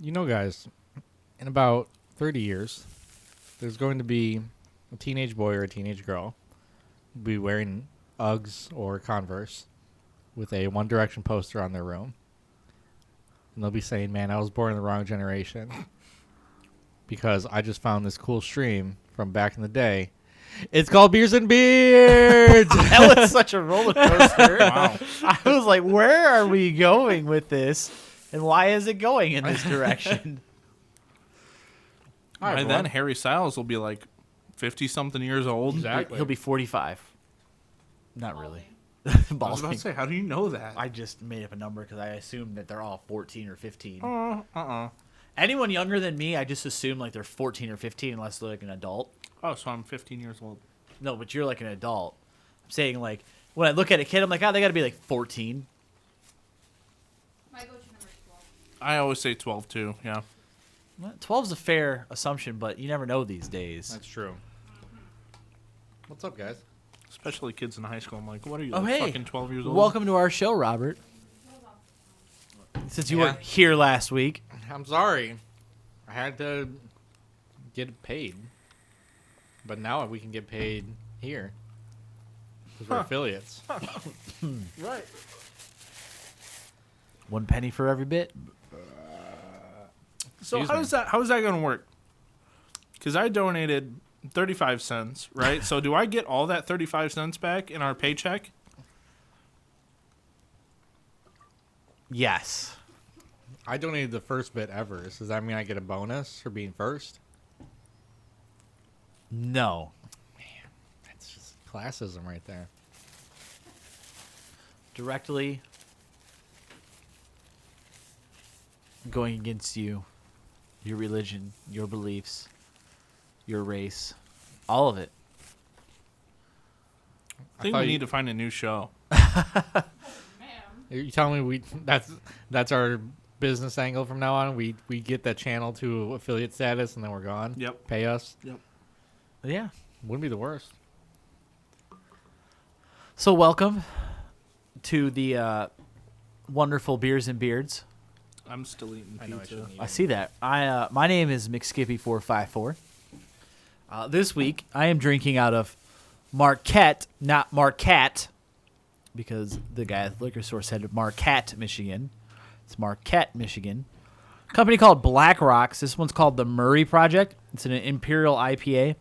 You know, guys, in about 30 years, there's going to be a teenage boy or a teenage girl be wearing Uggs or Converse with a One Direction poster on their room. And they'll be saying, man, I was born in the wrong generation because I just found this cool stream from back in the day. It's called Beers and Beards. That was such a roller coaster. Wow. I was like, where are we going with this? And why is it going in this direction? By then, Harry Styles will be like 50-something years old. Exactly. He'll be 45. Not really. I was about Balding. to say, how do you know that? I just made up a number because I assumed that they're all 14 or 15. Uh-uh. Anyone younger than me, I just assume like they're 14 or 15 unless they're like an adult. Oh, so I'm 15 years old. No, but you're like an adult. I'm saying like when I look at a kid, I'm like, oh, they got to be like 14. My go-to number is 12. I always say 12 too. Yeah. Well, 12's a fair assumption, but you never know these days. That's true. What's up, guys? Especially kids in high school. I'm like, what are you? Oh, like, hey. fucking 12 years old. Welcome to our show, Robert. Since you weren't here last week. I'm sorry. I had to get paid. But now we can get paid here. Because we're affiliates. Right. 1 penny for every bit. So Excuse how is that going to work? Because I donated 35 cents, right? So do I get all that 35 cents back in our paycheck? Yes. I donated the first bit ever. Does that mean I get a bonus for being first? No. That's just classism right there. Directly going against you, your religion, your beliefs, your race, all of it. I think we need to find a new show. Man. You telling me that's our business angle from now on? We get that channel to affiliate status and then we're gone? Yep. Pay us? Yep. Yeah. Wouldn't be the worst. So welcome to the wonderful Beers and Beards. I'm still eating I know I pizza. shouldn't eat I see that. My name is McSkippy454. This week I am drinking out of Marquette, not Marquette, because the guy at the liquor store said Marquette, Michigan. It's Marquette, Michigan. Company called Black Rocks. This one's called the Murray Project. It's an Imperial IPA.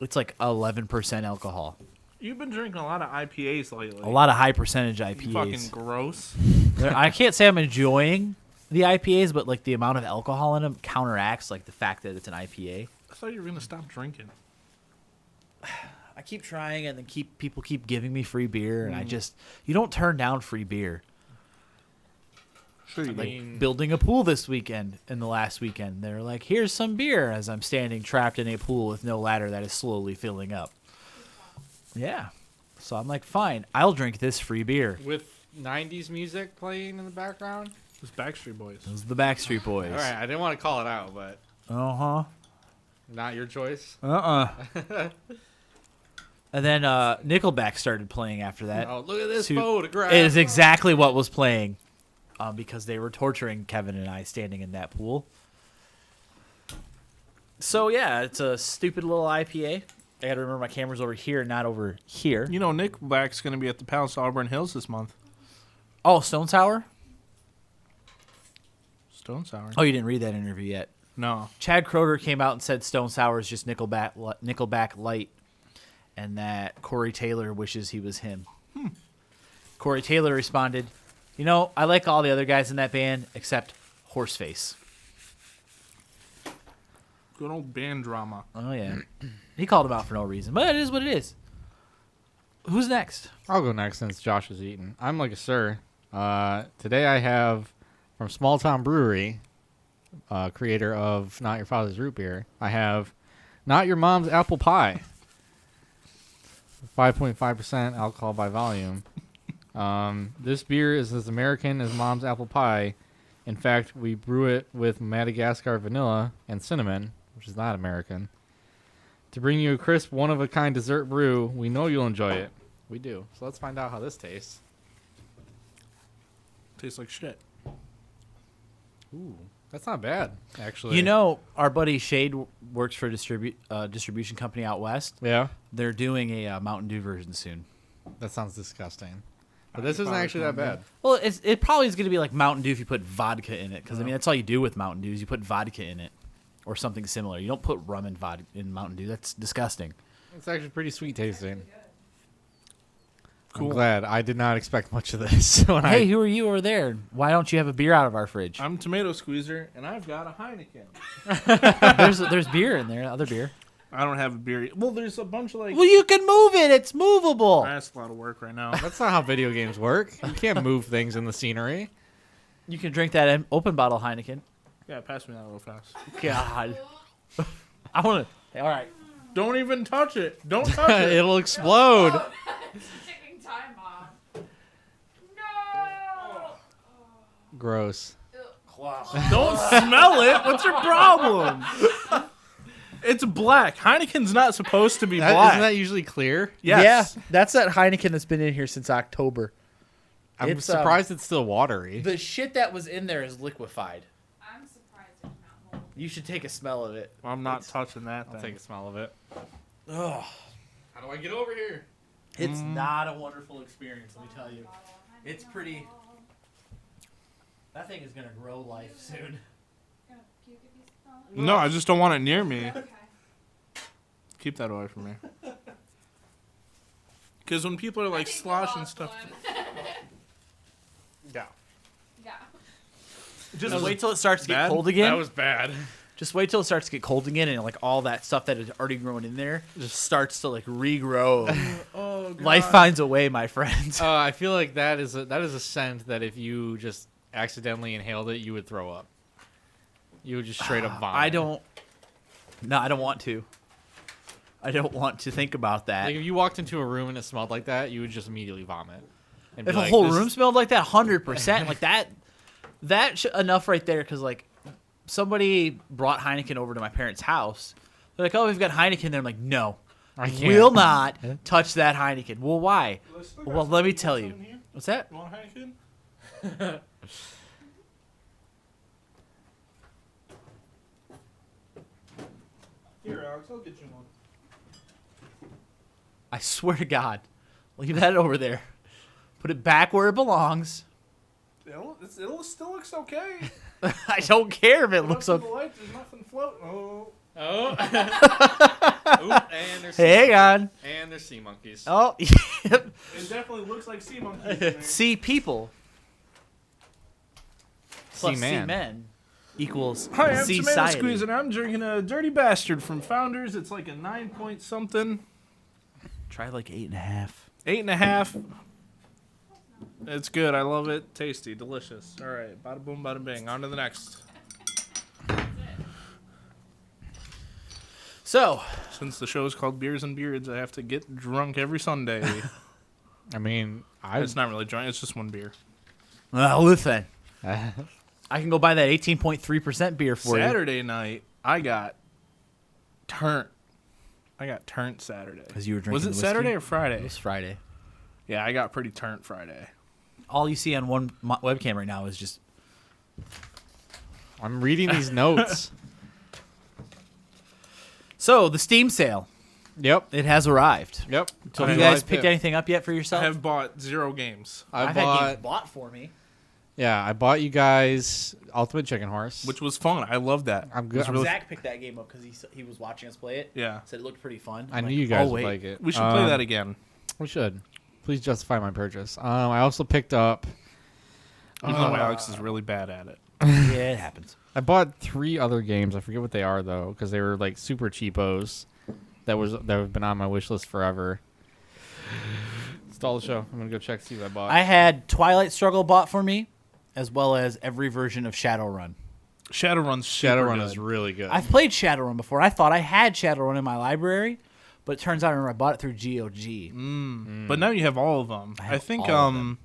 It's like 11% alcohol. You've been drinking a lot of IPAs lately. A lot of high percentage You IPAs. fucking gross. I can't say I'm enjoying the IPAs, but like the amount of alcohol in them counteracts like the fact that it's an IPA. I thought you were gonna stop drinking. I keep trying, and then people keep giving me free beer, and you don't turn down free beer. Sure you Like do. building a pool this weekend and the last weekend, they're like, "Here's some beer," as I'm standing trapped in a pool with no ladder that is slowly filling up. Yeah, So I'm like, fine, I'll drink this free beer. With 90s music playing in the background. It was Backstreet Boys. It was the Backstreet Boys. All right, I didn't want to call it out, but Uh-huh. not your choice. And then Nickelback started playing after that. Oh, look at this So- photograph. It is exactly what was playing because they were torturing Kevin and I standing in that pool. So, yeah, it's a stupid little IPA. I got to remember my camera's over here, not over here. You know, Nickelback's going to be at the Palace Auburn Hills this month. Oh, Stone Sour? Stone Sour. Oh, you didn't read that interview yet. No. Chad Kroger came out and said Stone Sour is just Nickelback light, and that Corey Taylor wishes he was him. Corey Taylor responded, "You know, I like all the other guys in that band except Horseface." Good old band drama. Oh yeah, he called him out for no reason, but it is what it is. Who's next? I'll go next since Josh is eating. I'm LikeaSsur. Today I have from Small Town Brewery, creator of Not Your Father's Root Beer. I have Not Your Mom's Apple Pie. 5.5% alcohol by volume. This beer is as American as Mom's Apple Pie. In fact, we brew it with Madagascar vanilla and cinnamon, which is not American. To bring you a crisp, one-of-a-kind dessert brew, we know you'll enjoy it. We do. So let's find out how this tastes. Tastes like shit. Ooh, that's not bad, actually. You know, our buddy Shade works for a distribution company out west. Yeah, They're doing a Mountain Dew version soon. that sounds disgusting. But this isn't actually that bad. Well, it probably is going to be like Mountain Dew if you put vodka in it, because I mean that's all you do with Mountain Dew is you put vodka in it, or something similar. You don't put rum in vodka in Mountain Dew. That's disgusting. It's actually pretty sweet tasting. Cool. I'm glad. I did not expect much of this. Hey, who are you over there? Why don't you have a beer out of our fridge? I'm Tomato Squeezer, and I've got a Heineken. There's beer in there, other beer. I don't have a beer. Well, there's a bunch of like... Well, you can move it. It's movable. That's a lot of work right now. That's not how video games work. You can't move things in the scenery. You can drink that open bottle Heineken. Yeah, pass me that real fast. God. I want to. All right. Don't even touch it. Don't touch it. It'll explode. It's taking time off. No. Gross. Don't smell it. What's your problem? It's black. Heineken's not supposed to be black. Isn't that usually clear? Yes. Yeah, that's that Heineken that's been in here since October. I'm It's, surprised it's still watery. The shit that was in there is liquefied. I'm surprised it's not mold. You should take a smell of it. I'm not touching that I'll thing. take a smell of it. Ugh. How do I get over here? It's not a wonderful experience, let me tell you. It's pretty. That thing is gonna grow life soon. Gonna puke if you smell it? No, I just don't want it near me. Okay. Keep that away from me. Because when people are like I think you sloshing lost stuff... one. Yeah. Yeah. Just wait till it starts to get bad? cold again. That was bad. Just wait till it starts to get cold again, and like all that stuff that had already grown in there just starts to like regrow. Oh, God. Life finds a way, my friends. I feel like that is a scent that if you just accidentally inhaled it, you would throw up. You would just straight up vomit. I don't want to. I don't want to think about that. Like if you walked into a room and it smelled like that, you would just immediately vomit. And be If a like, whole "This- room smelled like that, 100%, like that enough right there. Because like somebody brought Heineken over to my parents' house. They're like, "Oh, we've got Heineken there." I'm like, "No, I can't." will not touch that Heineken." Well, why? Well, let me tell you. What's that? You want Heineken? Here, Alex, I'll get you one. I swear to God, leave that over there. Put it back where it belongs. It still looks okay. I don't care if it looks Look okay. the lights, there's nothing floating. Oh. Oh. Ooh, and there's Hang on. and there's sea monkeys. Oh, It definitely looks like sea monkeys in there. sea people plus sea man. men equals Hi, I'm sea Tomato society. Squeeze, and I'm drinking a Dirty Bastard from Founders. It's like a 9 point something. Try like 8.5. 8.5. It's good. I love it. Tasty. Delicious. All right. Bada boom, bada bing. On to the next. So, Since the show is called Beers and Beards, I have to get drunk every Sunday. I mean, It's not really joint. It's just one beer. Listen, I can go buy that 18.3% beer for you. Saturday night, I got turnt. Saturday. Because you were drinking Was it whiskey? Saturday or It Friday? was Friday. Yeah, I got pretty turnt Friday. All you see on one webcam right now is just I'm reading these notes. so the Steam sale. Yep. It has arrived. Yep. So Okay. have you guys July picked 5th. anything up yet for I yourself? have bought 0 games, I I've had games bought. bought for me. Yeah, I bought you guys Ultimate Chicken Horse. which was fun. I love that. I'm good. Zach picked that game up because he was watching us play it. Yeah. Said it looked pretty fun. I I'm knew like, you guys oh, would wait. like it. We should play that again. We should. Please justify my purchase. I also picked up. Even though Alex is really bad at it. Yeah, it happens. I bought 3 other games. I forget what they are though, because they were like super cheapos. That have been on my wish list forever. Stall the show. I'm gonna go check see what I bought. I had Twilight Struggle bought for me, as well as every version of Shadowrun. Shadowrun's super Shadowrun good. is really good. I've played Shadowrun before. I thought I had Shadowrun in my library, but it turns out I bought it through GOG. But now you have all of them. I have I think all of them.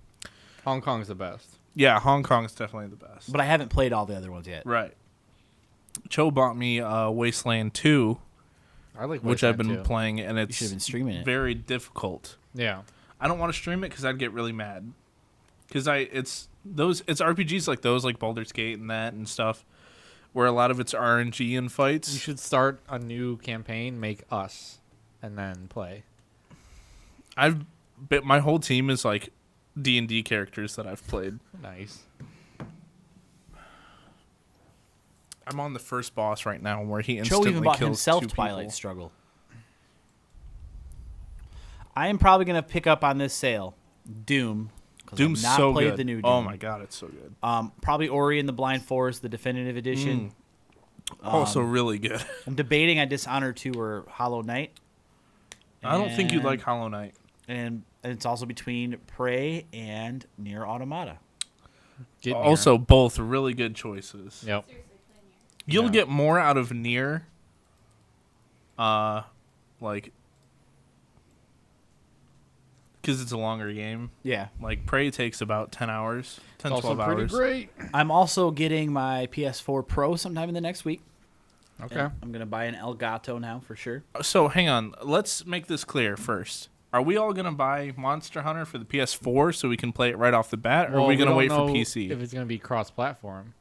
Hong Kong's the best. yeah, Hong Kong's definitely the best. But I haven't played all the other ones yet. Right. Cho bought me Wasteland 2, I like which I've been Wasteland too. playing, and You it's should have been streaming it. very difficult. Yeah. I don't want to stream it because I'd get really mad. Because it's RPGs like those, like Baldur's Gate and that and stuff, where a lot of it's RNG and You fights. should start a new campaign, make us, and then play. My whole team is like D&D characters that I've played. Nice. I'm on the first boss right now where he Cho instantly even bought kills himself 2 Twilight people. Struggle. I am probably going to pick up on this sale Doom. 'Cause Doom's I've not so played good. the new Doom. Oh my god, it's so good. Probably Ori and the Blind Forest, the definitive edition. Also really good. I'm debating on Dishonored 2 or Hollow Knight. I don't think you'd And- like Hollow Knight. And it's also between Prey and Nier Automata. Get near. Also, both really good choices. Yep. Seriously, play Nier. You'll Yeah. get more out of Nier, like, because it's a longer game. Yeah. Like, Prey takes about 10 hours, 10, It's also 12 pretty hours. great. I'm also getting my PS4 Pro sometime in the next week. Okay. And I'm going to buy an Elgato now for sure. So, hang on. Let's make this clear first. Are we all going to buy Monster Hunter for the PS4 so we can play it right off the bat, or are we going to don't wait for know PC? If it's going to be cross-platform.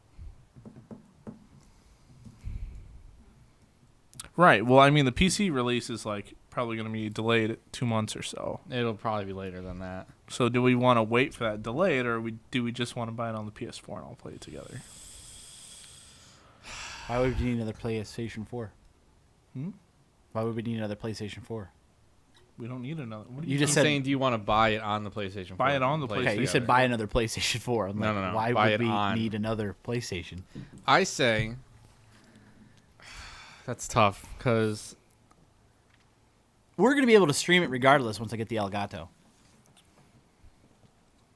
Right. Well, I mean, the PC release is, like, probably going to be delayed 2 months or so. It'll probably be later than that. So do we want to wait for that delayed, or do we just want to buy it on the PS4 and all play it together? Why would we need another PlayStation 4? Hmm? Why would we need another PlayStation 4? We don't need another. What do You you just I'm said saying, do you want to buy it on the PlayStation 4? Buy it on the Play it okay. You said together? buy another PlayStation 4. I'm No, like, no. Why Buy would it we on. need another PlayStation? I say that's tough because We're going to be able to stream it regardless once I get the Elgato.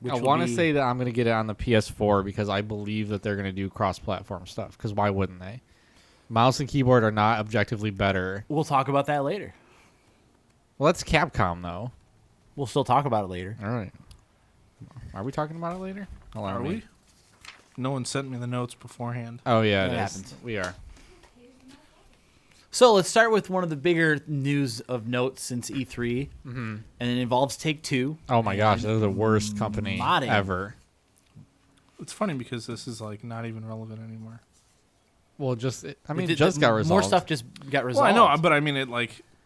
Which I will want to be- say that I'm going to get it on the PS4 because I believe that they're going to do cross-platform stuff. Because why wouldn't they? Mouse and keyboard are not objectively better. We'll talk about that later. Well, that's Capcom though. We'll still talk about it later. All right. Are we talking about it later? Hold on, Are wait. we? No one sent me the notes beforehand. Oh yeah, it That is. happens. We are. So let's start with one of the bigger news of note since E3, and it involves Take-Two. Oh my gosh, they're the worst company Modding. ever. It's funny because this is like not even relevant anymore. Well, I mean, It it just got resolved. More stuff just got Well, resolved. I know, but I mean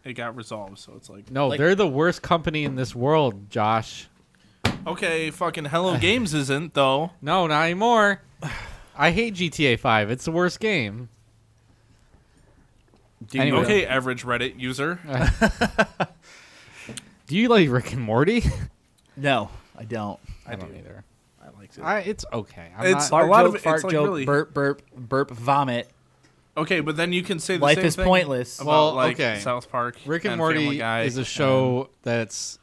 it got resolved, so it's like No, like- they're the worst company in this world, Josh. okay, fucking Hello Games isn't though. No, not anymore. I hate GTA 5. It's the worst game. Do you- Anyway. Okay, average Reddit user. Do you like Rick and Morty? No, I don't. I don't do. either. I liked it. It's okay. I'm It's- not, Fart A lot joke, of it- fart it's like joke, really- burp, burp, burp, vomit. Okay, but then you can say the Life same is thing pointless. about Well, like okay. South Park. Rick and Family Morty Guy is a show that's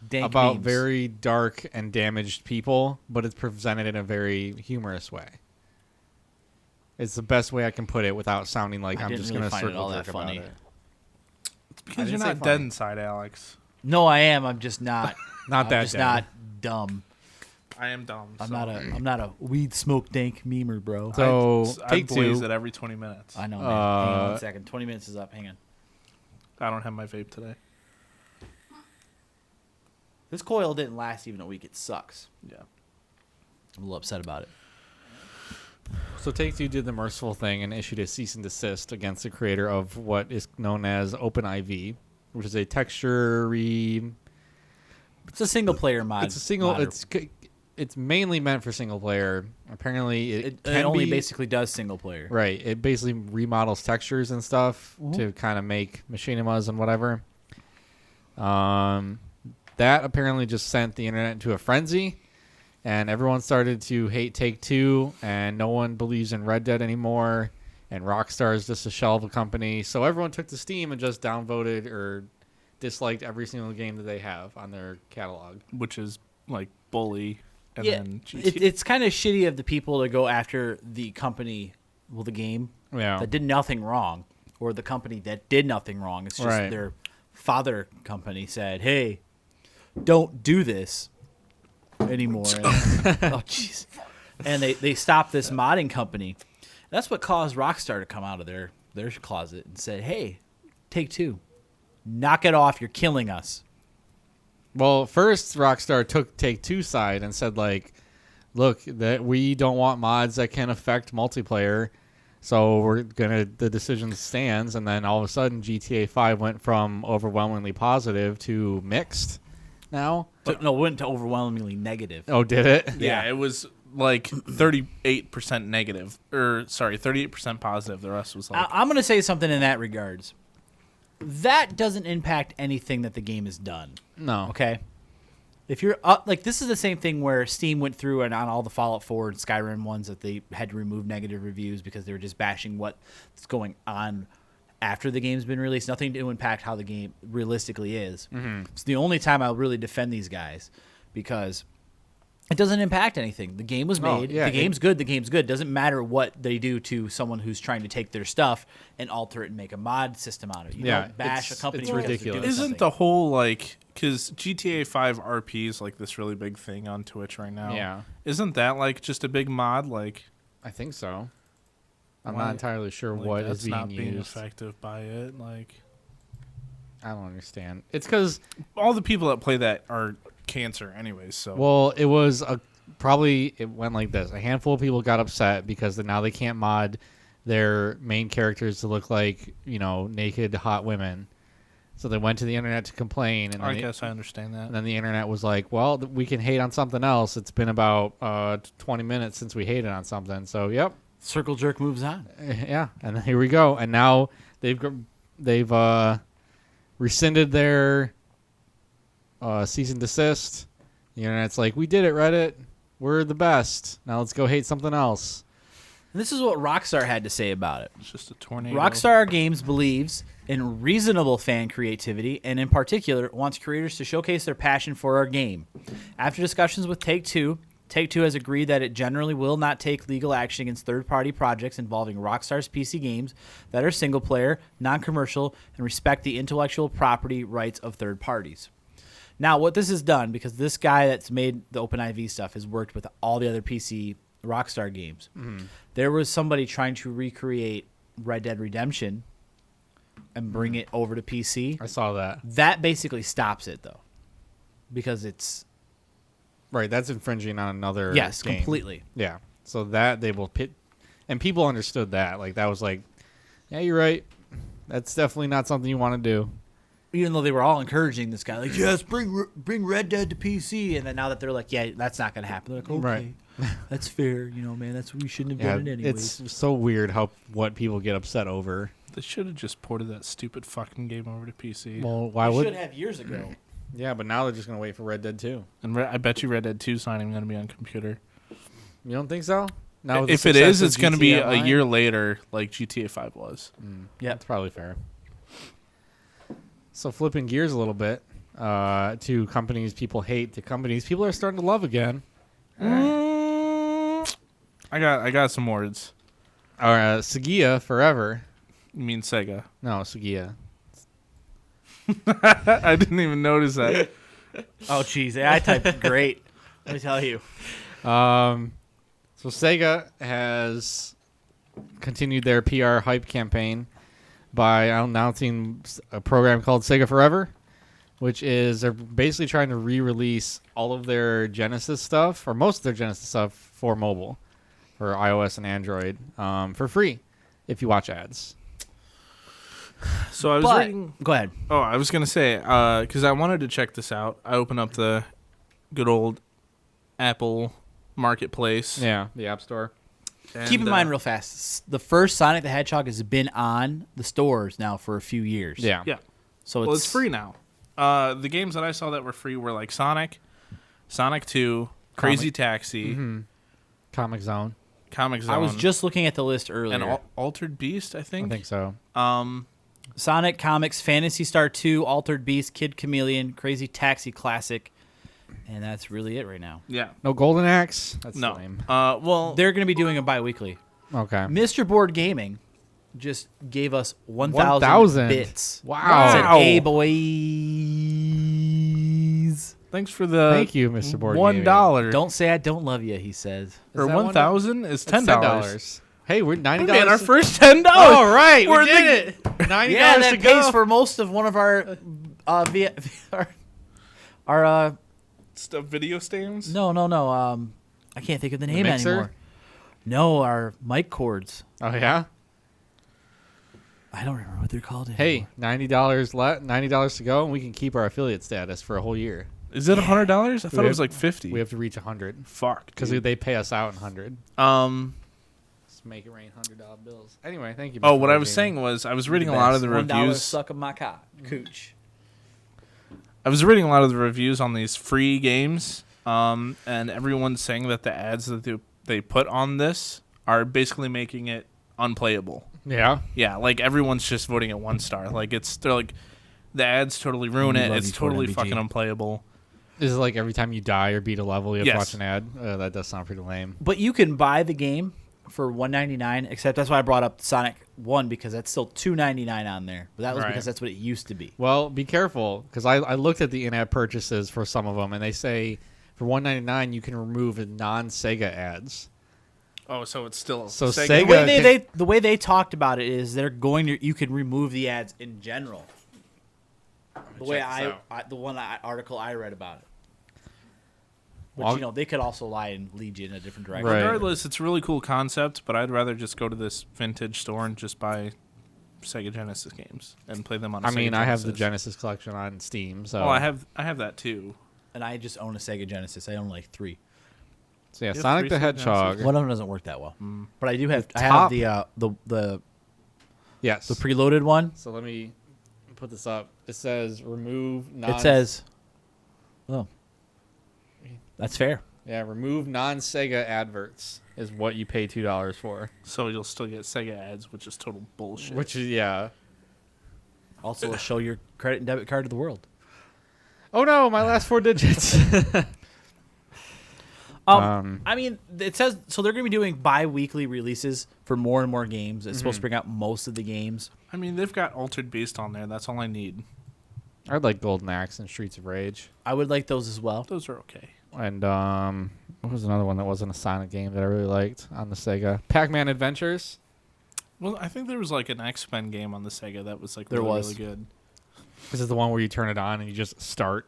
Dank about memes. very dark and damaged people, but it's presented in a very humorous way. It's the best way I can put it without sounding like I I'm didn't just really going to find it circle all that jerk about funny. it. It's because I you're didn't say not dead funny. inside, Alex. No, I am. I'm just not. Not I'm that just dumb. not dumb. I am dumb. I'm so. not a weed smoke dank memer, bro. So I Take blaze Two. it every 20 minutes. I know, man. Hang on 1 Uh, second. 20 minutes is up. Hang on. I don't have my vape today. This coil didn't last even a week. It sucks. Yeah. I'm a little upset about it. So Take Two did the merciful thing and issued a cease and desist against the creator of what is known as OpenIV, which is a texture-y. It's a single player mod. It's a single. modder. It's mainly meant for single player. Apparently, It can only be, basically does single player. right. It basically remodels textures and stuff to kind of make machinimas and whatever. That apparently just sent the internet into a frenzy, and everyone started to hate Take Two, and no one believes in Red Dead anymore, and Rockstar is just a shell of a company. So everyone took to Steam and just downvoted or disliked every single game that they have on their catalog. Which is like Bully and Yeah, then GTA. it's kind of shitty of the people to go after the company, well, the game Yeah. that did nothing wrong, or the company that did nothing wrong. It's just Right. their father company said, "Hey, don't do this anymore." And, oh, jeez. And they stopped this modding company. That's what caused Rockstar to come out of their closet and say, "Hey, Take Two, knock it off. You're killing us." Well, first Rockstar took Take Two side and said like, "Look, that we don't want mods that can affect multiplayer, so the decision stands." And then all of a sudden, GTA 5 went from overwhelmingly positive to mixed. Now, No, it went to overwhelmingly negative. oh, did it? Yeah, it was like 38% negative, or sorry, 38% positive. The rest was like I'm going to say something in that regards. That doesn't impact anything that the game has done. No. Okay. If you're up, like, this is the same thing where Steam went through and on all the Fallout 4 and Skyrim ones that they had to remove negative reviews because they were just bashing what's going on after the game's been released. Nothing to impact how the game realistically is. Mm-hmm. It's the only time I'll really defend these guys because it doesn't impact anything. The game was made. yeah, the game's good. The game's good. Doesn't matter what they do to someone who's trying to take their stuff and alter it and make a mod system out of it. You Yeah, don't bash a company. it's because they're ridiculous. doing Isn't something. the whole like because GTA 5 RP is like this really big thing on Twitch right now? Yeah, Isn't that like just a big mod? Like I think so. I'm Why- not entirely sure like, what that's is being not being used. effective by it. Like I don't understand. It's because all the people that play that are cancer, anyways. So well, it was it went like this. A handful of people got upset because now they can't mod their main characters to look like, naked hot women. So they went to the internet to complain, and I guess I understand that. then the internet was like, well, we can hate on something else. It's been about 20 minutes since we hated on something. So, yep. Circle jerk moves on. Yeah, and here we go. And now they've rescinded their cease and desist. The internet's like, we did it, Reddit. We're the best. Now let's go hate something else. And this is what Rockstar had to say about it. It's just a tornado. Rockstar Games believes in reasonable fan creativity and, in particular, wants creators to showcase their passion for our game. After discussions with Take-Two has agreed that it generally will not take legal action against third-party projects involving Rockstar's PC games that are single-player, non-commercial, and respect the intellectual property rights of third parties. Now, what this has done, because this guy that's made the OpenIV stuff has worked with all the other PC Rockstar games, there was somebody trying to recreate Red Dead Redemption and bring it over to PC. I saw that. That basically stops it, though, because it's Right, that's infringing on another yes, game. completely. Yeah, so that they will pit, and people understood that. Like that was like, yeah, you're right. That's definitely not something you want to do. Even though they were all encouraging this guy, like, yes, bring Red Dead to PC, and then now that they're like, yeah, that's not going to happen. They're like, okay, Right. that's fair, man. That's we shouldn't have Yeah, done it anyways. it's so weird what people get upset over. They should have just ported that stupid fucking game over to PC. Well, why They would? should have years ago. Yeah, but now they're just gonna wait for Red Dead 2. And I bet you Red Dead 2 is not even going to be on computer. You don't think so? Now with the If it success is, of it's going to be GTA a Online? year later, like GTA 5 was. Yeah, That's probably fair. So flipping gears a little bit to companies people hate to companies people are starting to love again. I got some words. Sega forever. You mean Sega? No, Sega. I didn't even notice that. Oh, jeez. I typed great. Let me tell you. So Sega has continued their PR hype campaign by announcing a program called Sega Forever, which is they're basically trying to re-release all of their Genesis stuff, or most of their Genesis stuff, for mobile, for iOS and Android, for free if you watch ads. So I was But, reading. go ahead. Oh, I was gonna say because I wanted to check this out. I opened up the good old Apple Marketplace. Yeah, the App Store. And, Keep in mind real fast, the first Sonic the Hedgehog has been on the stores now for a few years. Yeah. Yeah. So Well, it's free now. The games that I saw that were free were like Sonic, Sonic 2, Crazy Taxi, Comic Zone. Comic Zone. I was just looking at the list earlier. and Altered Beast, I I think. think so. Sonic, Comics, Phantasy Star 2, Altered Beast, Kid Chameleon, Crazy Taxi Classic, and that's really it right now. Yeah. No Golden Axe? That's No. lame. Well, They're going to be doing it bi-weekly. Okay. Mr. Board Gaming just gave us 1,000 1,000 bits. Wow. Said, Wow. hey, boys. thanks for the Thank you, Mr. Board $1. Don't say I don't love you, he says. Or that 1,000 is That's $10. Hey, we're $90. Man, our first $10. All right, We're we did it. $90 Yeah, that to pays go. for most of one of our our Stuff video stands. no. I can't think of the name mixer? anymore. No, our mic cords. Oh yeah. I don't remember what they're called anymore. Hey, $90 to go, and we can keep our affiliate status for a whole year. Is it $100? I thought it was like 50. We have to reach 100 Fuck. because dude. they pay us out in 100. Let's make it rain $100 bills. Anyway, thank you. Oh, Mr. what I Board was Gaming. saying was I was reading a lot of the $1 reviews. suck of my cooch. I was reading a lot of the reviews on these free games, and everyone's saying that the ads that they put on this are basically making it unplayable. Yeah. Yeah, like everyone's just voting it 1 star. Like they're like the ads totally ruin it. Love It's you for totally MBG. fucking unplayable. Is it like every time you die or beat a level, you have to Yes. watch an ad? That does sound pretty lame. But you can buy the game for $1.99. Except that's why I brought up Sonic 1 because that's still $2.99 on there. But that was Right. because that's what it used to be. Well, be careful because I looked at the in-app purchases for some of them, and they say for $1.99 you can remove non-Sega ads. Oh, so it's still So Sega. Sega- The way they talked about it is they're going to you can remove the ads in general. The way check this article I read about it. Which Well, they could also lie and lead you in a different direction. Right. Regardless, it's a really cool concept, but I'd rather just go to this vintage store and just buy Sega Genesis games and play them on. I mean, I have the Genesis collection on Steam, so Well, I have that too. And I just own a Sega Genesis. I own like 3. So yeah, You have Sonic 3 the Sega Hedgehog. Genesis? One of them doesn't work that well, but I do have. I top- have the Yes. preloaded one. So let me put this up. It says remove non. It says, "Oh, that's fair." Yeah, remove non-Sega adverts is what you pay $2 for. So you'll still get Sega ads, which is total bullshit. Which is yeah. Also, will show your credit and debit card to the world. Oh no, my last 4 digits. I mean, it says so they're going to be doing bi-weekly releases for more and more games. It's supposed to bring out most of the games. I mean, they've got Altered Beast on there. That's all I need. I'd like Golden Axe and Streets of Rage. I would like those as well. Those are okay. And what was another one that wasn't a Sonic game that I really liked on the Sega? Pac-Man Adventures. Well, I think there was like an X-Men game on the Sega that was like There really, was. really good. This is the one where you turn it on and you just start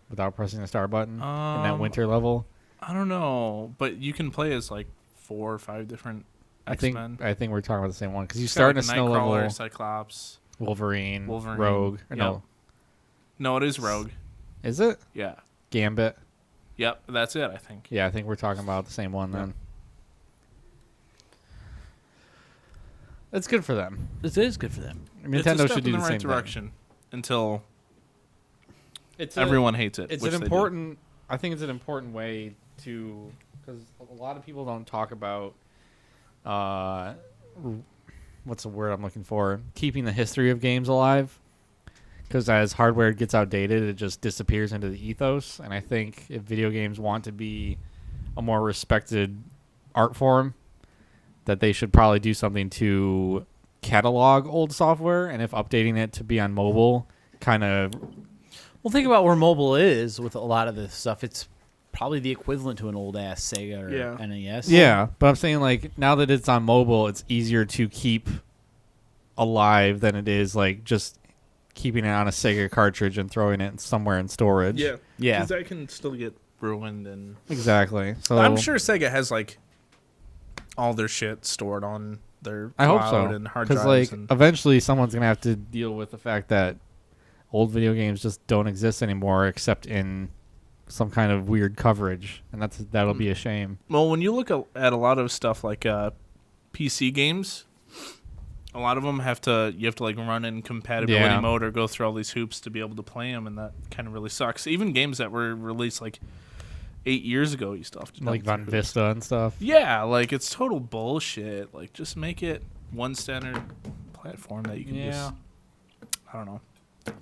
without pressing the start button in that winter level. I don't know, but you can play as like 4 or 5 different X-Men. I think we're talking about the same one because you It's start got, in a like, snow Nightcrawler, level. Cyclops. Wolverine, Wolverine, Rogue. Or yep. No, No, it is Rogue. is it Yeah. Gambit? Yep, that's it, I think. Yeah, I think we're talking about the same one then. It's good for them. This is good for them. It's a Nintendo step should do in the the same right direction until It's everyone hates it. It's which an they do. important. I think it's an important way to because a lot of people don't talk about. What's the word I'm looking for? Keeping the history of games alive. Because as hardware gets outdated, it just disappears into the ethos. And I think if video games want to be a more respected art form, that they should probably do something to catalog old software. And if updating it to be on mobile kind of Well, think about where mobile is with a lot of this stuff. It's probably the equivalent to an old ass Sega or Yeah. NES. Yeah, but I'm saying like now that it's on mobile, it's easier to keep alive than it is like just keeping it on a Sega cartridge and throwing it somewhere in storage. Yeah. Yeah. Because that can still get ruined. And Exactly. So I'm sure Sega has, like, all their shit stored on their I hope cloud so. and hard Because drives. like And eventually someone's gonna have to deal with the fact that old video games just don't exist anymore except in some kind of weird coverage, and that'll be a shame. well, when you look at a lot of stuff like PC games, a lot of them you have to like run in compatibility Yeah. mode or go through all these hoops to be able to play them, and that kind of really sucks. Even games that were released like 8 years ago, you still have to Like jump Von through hoops. Vista and stuff. Yeah, like it's total bullshit. Like just make it one standard platform that you can just. I don't know.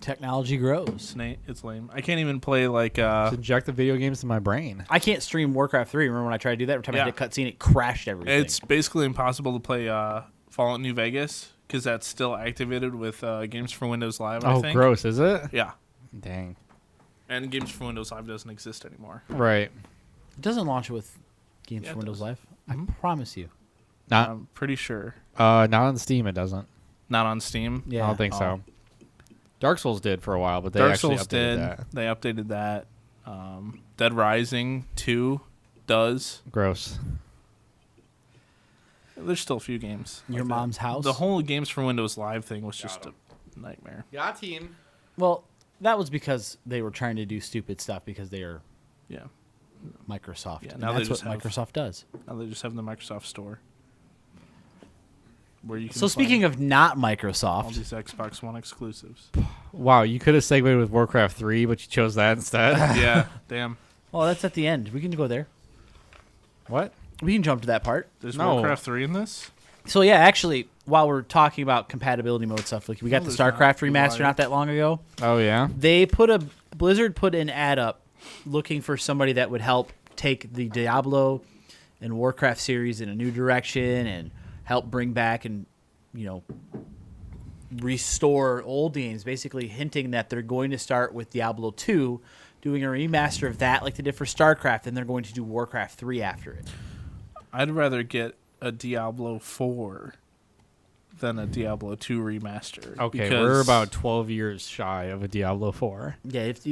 Technology grows. It's lame. I can't even play like. Just inject the video games in my brain. I can't stream Warcraft 3. Remember when I tried to do that? Every time I Yeah. hit a cutscene, it crashed everything. It's basically impossible to play Fallout New Vegas because that's still activated with Games for Windows Live. I Oh, think. gross! Is it? Yeah, Dang. and Games for Windows Live doesn't exist anymore. Right. It doesn't launch with Games Yeah, for it Windows does. Live. Mhm. I promise you. Not I'm pretty sure not on Steam. It doesn't. not on Steam. Yeah. I don't think so. Dark Souls did for a while, but they Dark actually Souls updated did. that. They updated that. Dead Rising 2 does. Gross. There's still a few games. Your like that. mom's house. The whole Games for Windows Live thing was just a nightmare. Got team. Well, that was because they were trying to do stupid stuff because they are Yeah. Microsoft. Yeah, and now they that's what just have- Microsoft does. Now they just have the Microsoft Store. Where you can So speaking find of not all Microsoft, these Xbox One exclusives. Wow, you could have segued with Warcraft 3, but you chose that instead. Yeah, damn. well, that's at the end. We can go there. What? We can jump to that part. There's No. Warcraft 3 in this? So yeah, actually, while we're talking about compatibility mode stuff, like we got No, the there's StarCraft not. remaster Right. not that long ago. Oh yeah. They Blizzard put an ad up looking for somebody that would help take the Diablo and Warcraft series in a new direction and help bring back and restore old games, basically hinting that they're going to start with Diablo 2, doing a remaster of that like they did for StarCraft, and they're going to do Warcraft 3 after it. I'd rather get a Diablo 4 than a Diablo 2 remaster. Okay, because- we're about 12 years shy of a Diablo 4. Yeah, if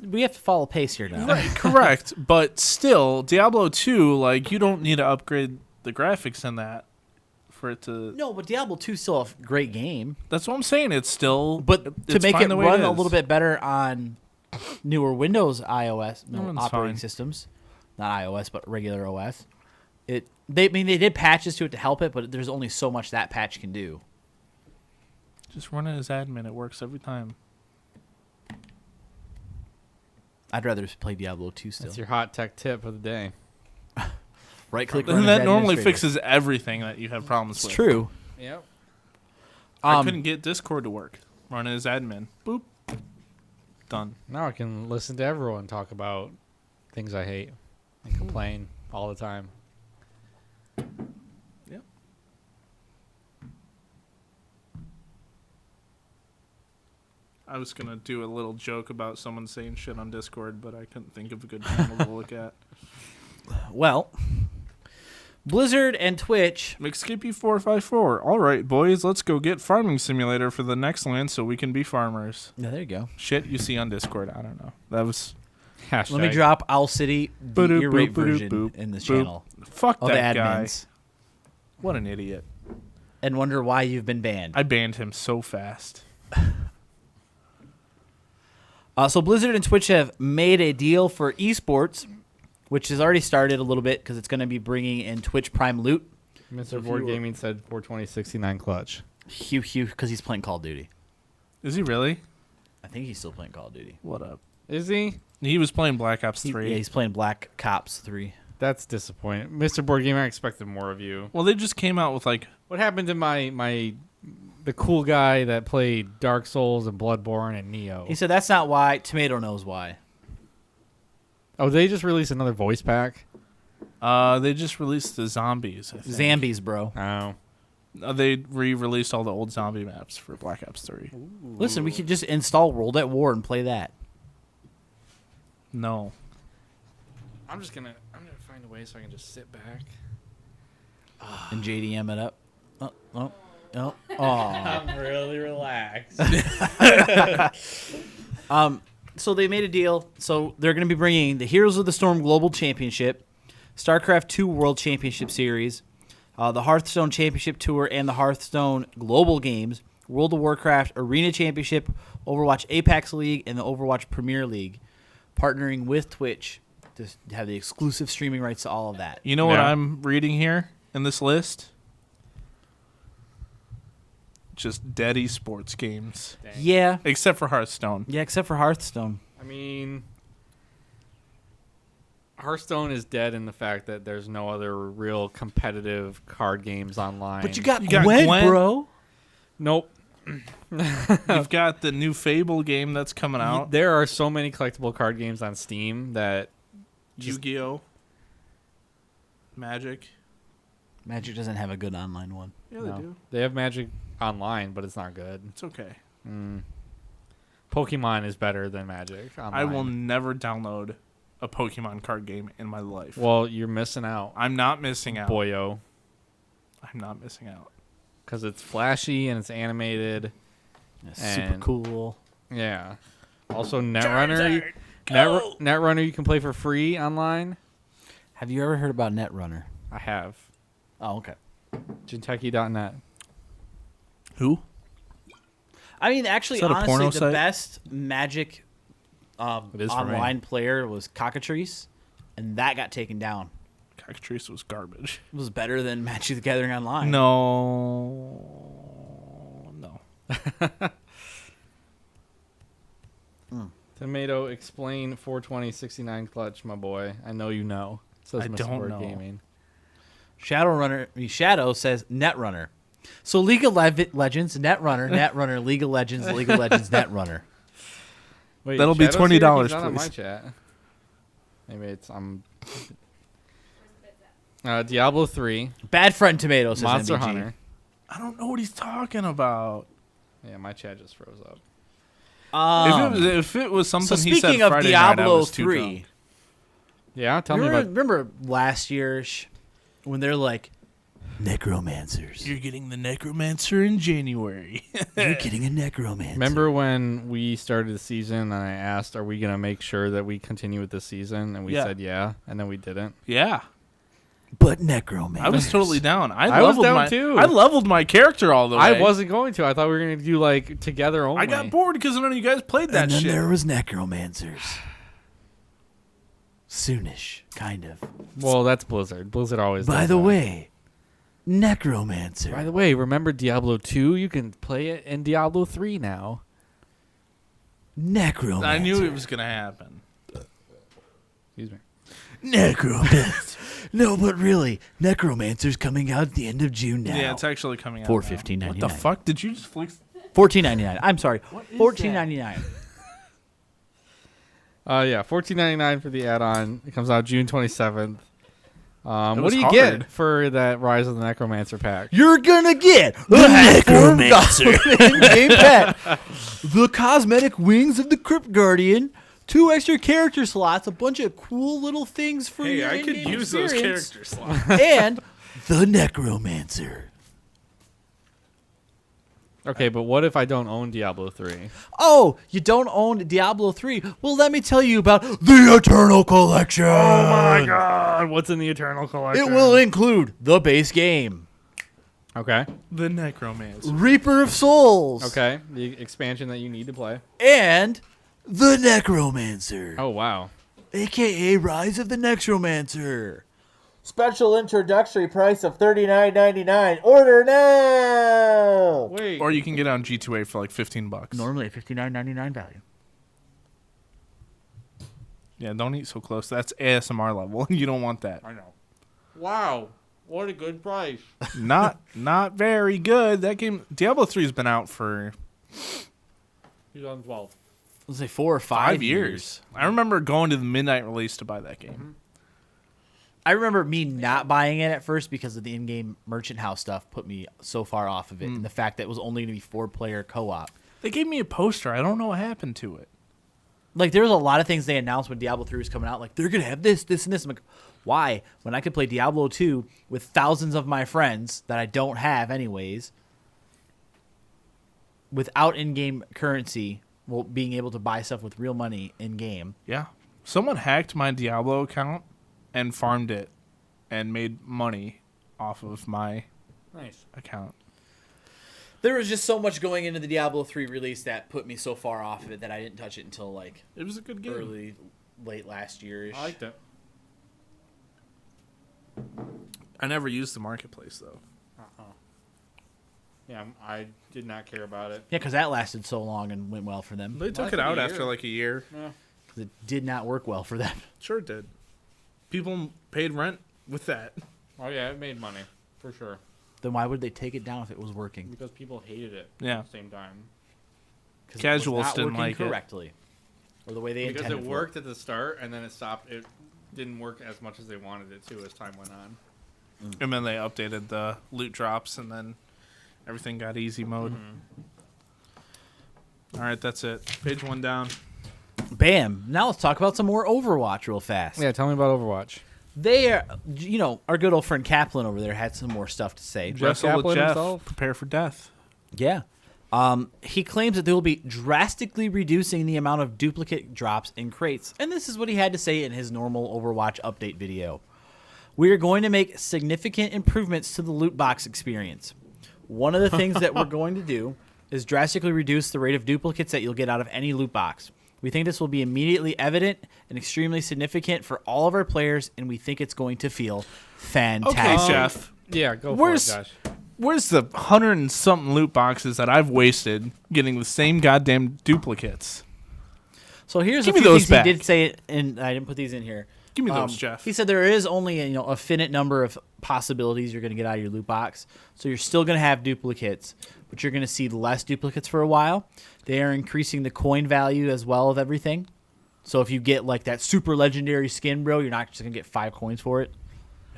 we have to follow pace here now. Right, correct. But still, Diablo 2, like, you don't need to upgrade the graphics in that for it to... No, but Diablo 2 is still a great game. That's what I'm saying. It's still... But to it's make fine it the way run a is. little bit better on newer Windows iOS Runs operating fine. systems, not iOS but regular OS, they did patches to it to help it, but there's only so much that patch can do. Just run it as admin. It works every time. I'd rather just play Diablo 2 still. That's your hot tech tip of the day. Right click. And that normally fixes everything that you have problems It's with. true. Yep. I couldn't get Discord to work. Run it as admin. Boop. Done. Now I can listen to everyone talk about things I hate and complain all the time. Yep. I was going to do a little joke about someone saying shit on Discord, but I couldn't think of a good channel to look at. Well, Blizzard and Twitch. McSkippy454. All right, boys, let's go get Farming Simulator for the next land so we can be farmers. Yeah, there you go. Shit you see on Discord. I don't know. That was... Hashtag. Let me drop Owl City, the Boop, ear rape boop, version boop, in this boop. channel Fuck of the that guy. admins, What an idiot. and wonder why you've been banned. I banned him so fast. So Blizzard and Twitch have made a deal for esports, which has already started a little bit because it's going to be bringing in Twitch Prime loot. Mr. if Board you were- Gaming said 42069 clutch. Hugh, because he's playing Call of Duty. Is he really? I think he's still playing Call of Duty. What up? Is he? He was playing Black Ops 3. Yeah, he's playing Black Ops 3. That's disappointing. Mr. Board Gamer, I expected more of you. Well, they just came out with like... What happened to the cool guy that played Dark Souls and Bloodborne and Neo? He said that's not why. Tomato knows why. Oh, they just released another voice pack? They just released the zombies, I think. Zambies, bro. Oh. They re-released all the old zombie maps for Black Ops 3. Listen, we could just install World at War and play that. No. I'm gonna find a way so I can just sit back. And JDM it up. Oh. I'm really relaxed. So they made a deal. So they're going to be bringing the Heroes of the Storm Global Championship, StarCraft 2 World Championship Series, the Hearthstone Championship Tour, and the Hearthstone Global Games, World of Warcraft Arena Championship, Overwatch Apex League, and the Overwatch Premier League, partnering with Twitch to have the exclusive streaming rights to all of that. You know what Yeah. I'm reading here in this list? Just dead esports games. Yeah. Except for Hearthstone. Yeah, except for Hearthstone. I mean, Hearthstone is dead in the fact that there's no other real competitive card games online. But you got got Gwent, Gwent. bro. Nope. You've got the new Fable game that's coming out. There are so many collectible card games on Steam that Yu-Gi-Oh! Magic. Magic doesn't have a good online one. Yeah, no. They have Magic online, but it's not good. It's okay. Pokemon is better than Magic online. I will never download a Pokemon card game in my life. Well, you're missing out, I'm not missing out. boyo, I'm not missing out. because it's flashy and it's animated. That's super And- cool. Yeah. Also, Netrunner. Netrunner you can play for free online. Have you ever heard about Netrunner? I have. Oh, okay. Jinteki.net. Who? I mean, actually, Is that a honestly, porno the site? best Magic It is for me. online player was Cockatrice, and that got taken down. Cockatrice was garbage. It was better than Magic the Gathering online. No. Tomato, explain 42069 clutch, my boy. I know you know. Says I Mr. don't Word know. Gaming. Shadow says Netrunner. So League of Legends, Netrunner, Netrunner, League of Legends, Netrunner. Wait, That'll be Shadow's here? $20, He's not on my please. chat. Maybe it's Where's the bit Diablo 3, Bad friend Tomato says Monster MBG. Hunter. I don't know what he's talking about. Yeah, my chat just froze up. If it was something so he said speaking of Friday night, I Diablo was too 3, drunk. Yeah, tell me about. remember last year when they're like, necromancers. You're getting the Necromancer in January. You're getting a necromancer. Remember when we started the season and I asked, "Are we gonna make sure that we continue with this season?" And we Yeah. said, "Yeah," and then we didn't. Yeah. But necromancers. I was totally down. I was down too. I leveled my character all the way. I wasn't going to. I thought we were gonna do like together only. I got bored because none of you guys played that And then shit. there was necromancers. Soonish, kind of. Well, that's Blizzard. Blizzard always. By does the that. way, necromancer. By the way, remember Diablo 2? You can play it in Diablo 3 now. necromancer. I knew it was going to happen. Excuse me. necromancer. No, but really, necromancer's coming out at the end of June now. Yeah, it's actually coming out. For now. $15.99. What the fuck? Did you just flick? $14.99. I'm sorry, is $14.99. Yeah, $14.99 for the add-on. It comes out June 27th. What was do you hard. get for that Rise of the Necromancer pack? You're gonna get the necromancer in-game pet, the cosmetic wings of the Crypt Guardian, 2 extra character slots, a bunch of cool little things for Hey, your I could in-game use those experience, character slots. and the necromancer. Okay, but what if I don't own Diablo 3? Oh, you don't own Diablo 3? Well, let me tell you about the Eternal Collection. Oh my god, what's in the Eternal Collection? It will include the base game, Okay. The Necromancer. Reaper of Souls, Okay, the expansion that you need to play. and the Necromancer, Oh, wow. aka Rise of the Necromancer. Special introductory price of $39.99. Order now. Wait. Or you can get it on G2A for like $15. Normally a $59.99 value. Yeah, don't eat so close. That's ASMR level. You don't want that. I know. Wow. What a good price. Not very good. That game Diablo 3's been out for 2012. Let's say 4 or 5 years. I remember going to the midnight release to buy that game. I remember me not buying it at first because of the in-game merchant house stuff put me so far off of it, and the fact that it was only going to be 4-player co-op. They gave me a poster. I don't know what happened to it. Like, there was a lot of things they announced when Diablo 3 was coming out. Like, they're going to have this, this, and this. I'm like, why? When I could play Diablo 2 with thousands of my friends that I don't have anyways, without in-game currency, well, being able to buy stuff with real money in-game. Yeah. Someone hacked my Diablo account and farmed it and made money off of my Nice. account. There was just so much going into the Diablo 3 release that put me so far off of it that I didn't touch it until, like, It was a good game. late last year-ish. I liked it. I never used the marketplace, though. Yeah, I did not care about it. Yeah, because that lasted so long and went well for them. They took Last it out year. after like a year. Yeah. 'Cause it did not work well for them. Sure it did. People paid rent with that. Oh yeah, it made money for sure Then why would they take it down if it was working? because people hated it. Yeah. At the same time. 'Cause Casuals it was not didn't working like it. correctly. Or the way they Because intended it for worked at the start and then it stopped. It didn't work as much as they wanted it to as time went on. And then they updated the loot drops, and then everything got easy mode. All right, that's it. Page 1 down. Bam. Now let's talk about some more Overwatch real fast. Yeah, tell me about Overwatch. They are, our good old friend Kaplan over there had some more stuff to say. Jeff Wrestle with Kaplan Jeff. himself? Prepare for death. Yeah. He claims that they will be drastically reducing the amount of duplicate drops in crates. And this is what he had to say in his normal Overwatch update video. We are going to make significant improvements to the loot box experience. One of the things that we're going to do is drastically reduce the rate of duplicates that you'll get out of any loot box. We think this will be immediately evident and extremely significant for all of our players, and we think it's going to feel fantastic. Okay, Jeff. Yeah, go Where's- for it, Josh. Where's the 100 and something loot boxes that I've wasted getting the same goddamn duplicates? So here's Give a me few those things back. he did say, and I didn't put these in here. Give me those, Jeff. He said there is only a finite number of possibilities you're going to get out of your loot box. So you're still going to have duplicates, but you're going to see less duplicates for a while. They are increasing the coin value as well of everything. So if you get like that super legendary skin, bro, you're not just going to get 5 coins for it.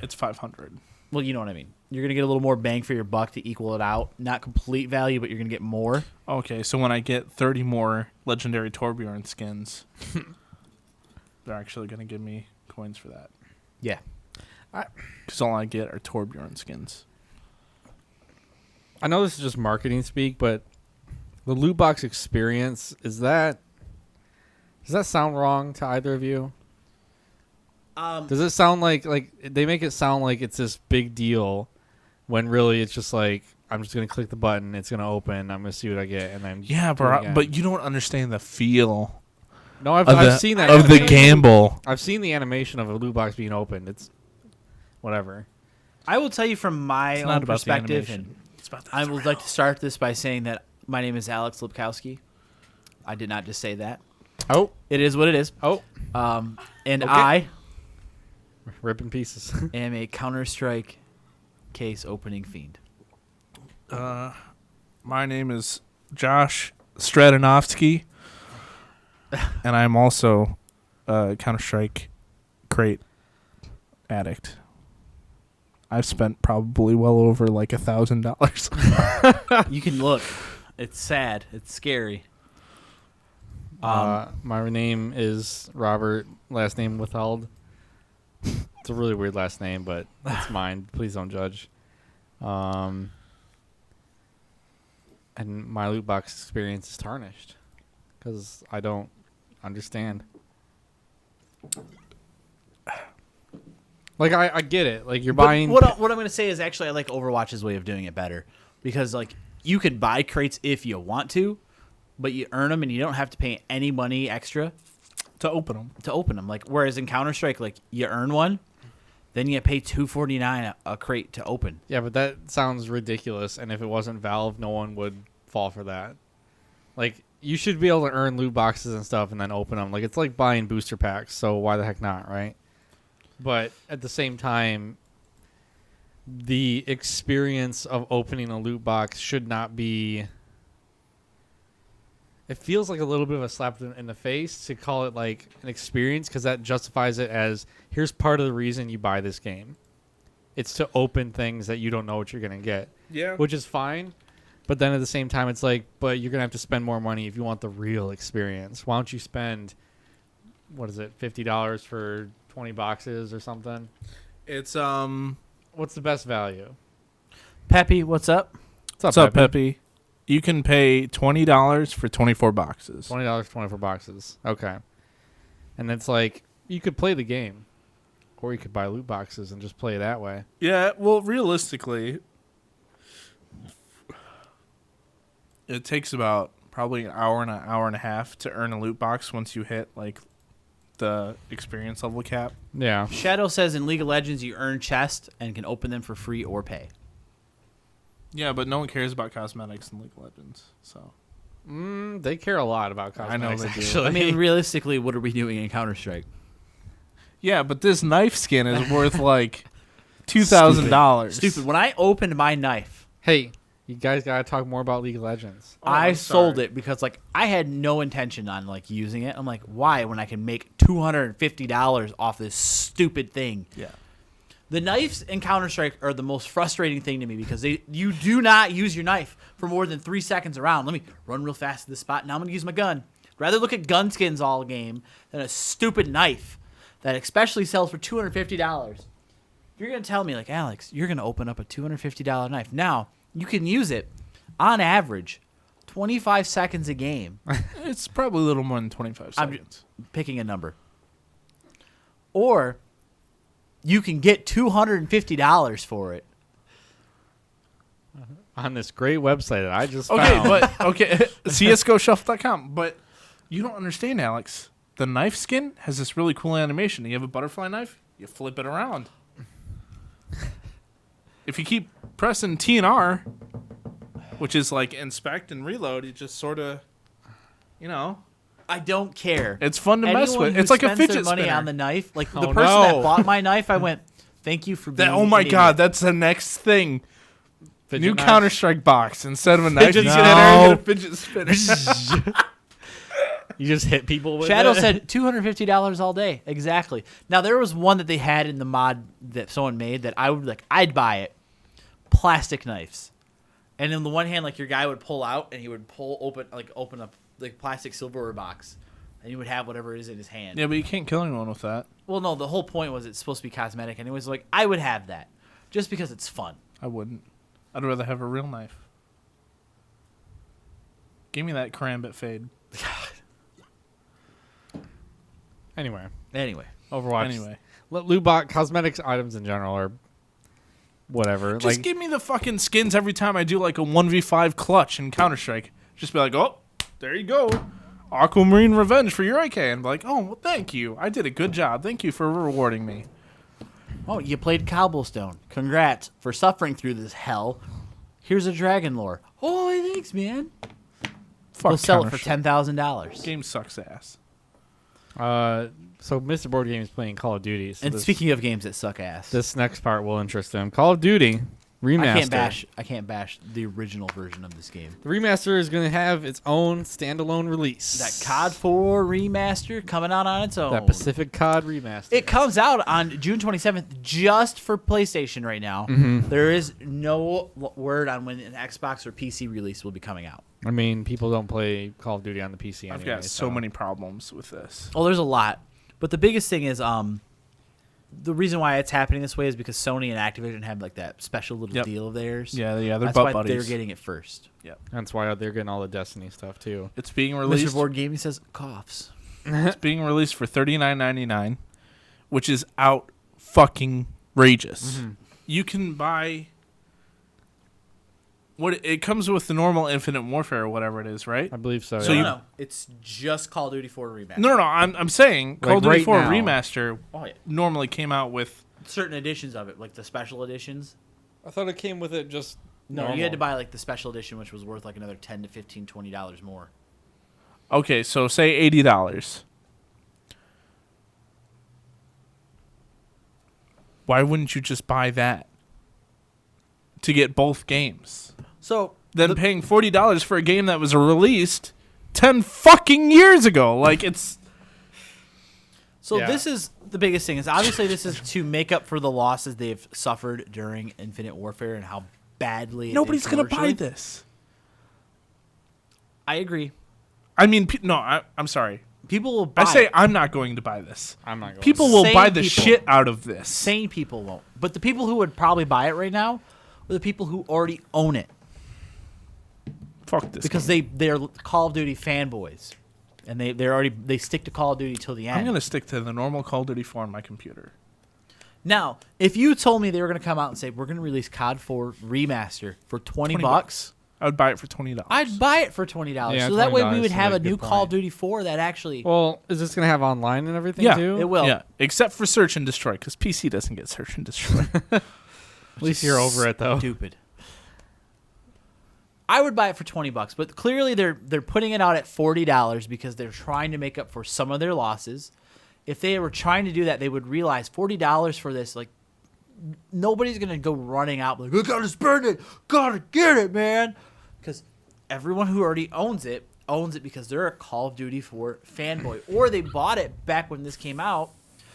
It's 500. Well, you know what I mean. You're going to get a little more bang for your buck to equal it out. Not complete value, but you're going to get more. Okay, so when I get 30 more legendary Torbjorn skins, they're actually going to give me coins for that. Yeah. Because all I get are Torbjorn skins. I know this is just marketing speak, but the loot box experience, does that sound wrong to either of you? Does it sound like they make it sound like it's this big deal when really it's just like I'm just gonna click the button, it's gonna open, I'm gonna see what I get, and then Yeah, do it again. but you don't understand the feel no, I've of seen that of the animation. gamble. I've seen the animation of a loot box being opened. It's whatever. I will tell you from my It's own not about the perspective, animation. and It's about the I would thrill. like to start this by saying that my name is Alex Lipkowski. I did not just say that. Oh, It is what it is. oh, And Okay. I rip in pieces. am a Counter-Strike case opening fiend. My name is Josh Stradanovsky, and I'm also a Counter-Strike crate addict. I've spent probably well over like $1,000. You can look. It's sad. It's scary. My name is Robert. Last name withheld. It's a really weird last name, but it's mine. Please don't judge. And my loot box experience is tarnished because I don't understand. Like I get it. Like you're buying. What I'm going to say is actually I like Overwatch's way of doing it better because like you can buy crates if you want to, but you earn them and you don't have to pay any money extra to open them. to open them. Like whereas in Counter-Strike, like you earn one, then you pay $2.49 a crate to open. Yeah, but that sounds ridiculous. And if it wasn't Valve, no one would fall for that. Like you should be able to earn loot boxes and stuff and then open them. Like it's like buying booster packs. So why the heck not, right? But at the same time, the experience of opening a loot box should not be. It feels like a little bit of a slap in the face to call it like an experience because that justifies it as here's part of the reason you buy this game. It's to open things that you don't know what you're going to get, Yeah. which is fine. But then at the same time, it's like, but you're going to have to spend more money if you want the real experience. Why don't you spend, what is it, $50 for 20 boxes or something? It's What's the best value? Peppy, what's up? What's up, Peppy? You can pay $20 for 24 boxes. $20 for 24 boxes. Okay. And it's like, you could play the game. Or you could buy loot boxes and just play that way. Yeah, well, realistically, it takes about probably an hour and a half to earn a loot box once you hit like the experience level cap. Yeah. Shadow says in League of Legends you earn chests and can open them for free or pay. Yeah, but no one cares about cosmetics in League of Legends. So They care a lot about I know cosmetics, they do. actually. I mean, realistically, what are we doing in Counter-Strike? yeah, but this knife skin is worth like $2,000. Stupid. When I opened my knife, Hey, you guys got to talk more about League of Legends. Oh, I I'm sold sorry. it because like I had no intention on like using it. I'm like, why when I can make $250 off this stupid thing? Yeah. The knives in Counter-Strike are the most frustrating thing to me because you do not use your knife for more than 3 seconds around. Let me run real fast to this spot. Now I'm going to use my gun. Rather look at gun skins all game than a stupid knife that especially sells for $250. If you're going to tell me, like, Alex, you're going to open up a $250 knife. Now, you can use it, on average, 25 seconds a game. It's probably a little more than 25 I'm seconds. picking a number. Or you can get $250 for it. On this great website that I just Okay, found. but csgoshuffle.com. But you don't understand, Alex. The knife skin has this really cool animation. You have a butterfly knife, you flip it around. If you keep pressing T and R, which is like inspect and reload, it just sort of, you know, I don't care. it's fun to mess Anyone with. who It's like a spends their fidget money spinner. on the knife, like the Oh, person no. that bought my knife, I went, "Thank you for being." Oh my an god, idiot." that's the next thing. Fidget New knife. Counter-Strike box. Instead of a knife, Fidget you get in there and get a spinner. fidget spinner. You just hit people with Shadow it. said $250 all day. Exactly. Now there was one that they had in the mod that someone made that I would like. I'd buy it. Plastic knives, and in the one hand, like your guy would pull out and he would open up like plastic silverware box, and he would have whatever it is in his hand. Yeah, but you can't kill anyone with that. Well, no, the whole point was it's supposed to be cosmetic, and it was like I would have that just because it's fun. I wouldn't. I'd rather have a real knife. Give me that karambit fade. Anyway, Overwatch. Anyway. loot box cosmetics items in general are whatever. Just give me the fucking skins every time I do like a 1v5 clutch in Counter-Strike. Just be like, oh, there you go. Aquamarine Revenge for your AK. And be like, oh, well, thank you. I did a good job. Thank you for rewarding me. Oh, you played Cobblestone. Congrats for suffering through this hell. Here's a dragon lore. Oh, thanks, man. Fuck We'll sell it for Counter-Strike. $10,000. Game sucks ass. So Mr. Board Game is playing Call of Duty. So And speaking of games that suck ass, this next part will interest him. Call of Duty Remaster. I can't bash the original version of this game. The remaster is going to have its own standalone release. That COD 4 remaster coming out on its own. That Pacific COD remaster. It comes out on June 27th just for PlayStation right now. Mm-hmm. There is no word on when an Xbox or PC release will be coming out. I mean, people don't play Call of Duty on the PC anyway. I've got so many problems with this. Oh, there's a lot. But the biggest thing is the reason why it's happening this way is because Sony and Activision have like that special little Yep. deal of theirs. Yeah, they're That's butt why buddies. they're getting it first. That's why they're getting all the Destiny stuff too. It's being Mr. released. Board Gaming says coughs. It's being released for $39.99, which is out fucking rageous. Mm-hmm. You can buy what it comes with the normal Infinite Warfare or whatever it is, right? I believe so. So yeah. you- No, it's just Call of Duty 4 Remaster. No, I'm saying Call of Duty right 4 now. Remaster Oh, yeah. normally came out with. Certain editions of it, like the special editions. I thought it came with it just. No, you had to buy like the special edition, which was worth like another $10 to $15, $20 more. Okay, so say $80. Why wouldn't you just buy that to get both games? So Than paying $40 for a game that was released 10 fucking years ago. Like, it's... Yeah. this is the biggest thing. Is obviously this is to make up for the losses they've suffered during Infinite Warfare and how badly it did Nobody's going to buy commercially. this. I agree. I mean, I'm sorry. People will buy I say it. I'm not going to buy this. I'm not going. People will Sane buy the people. shit out of this. Sane people won't. But the people who would probably buy it right now are the people who already own it. Fuck this. Because they're Call of Duty fanboys. And they stick to Call of Duty till the end. I'm going to stick to the normal Call of Duty 4 on my computer. Now, if you told me they were going to come out and say, we're going to release COD 4 Remaster for $20, I would buy it for $20. I'd buy it for $20. Yeah, so that way $20 we would is a have a good new Call of point. Duty 4 that actually... Well, is this going to have online and everything Yeah, too? it will. Yeah, except for Search and Destroy, because PC doesn't get Search and Destroy. At least you're over it though. Stupid. I would buy it for $20, but clearly they're putting it out at $40 because they're trying to make up for some of their losses. If they were trying to do that, they would realize $40 for this, like, nobody's gonna go running out like, I gotta spend it, gotta get it, man. Because everyone who already owns it because they're a Call of Duty 4 fanboy, or they bought it back when this came out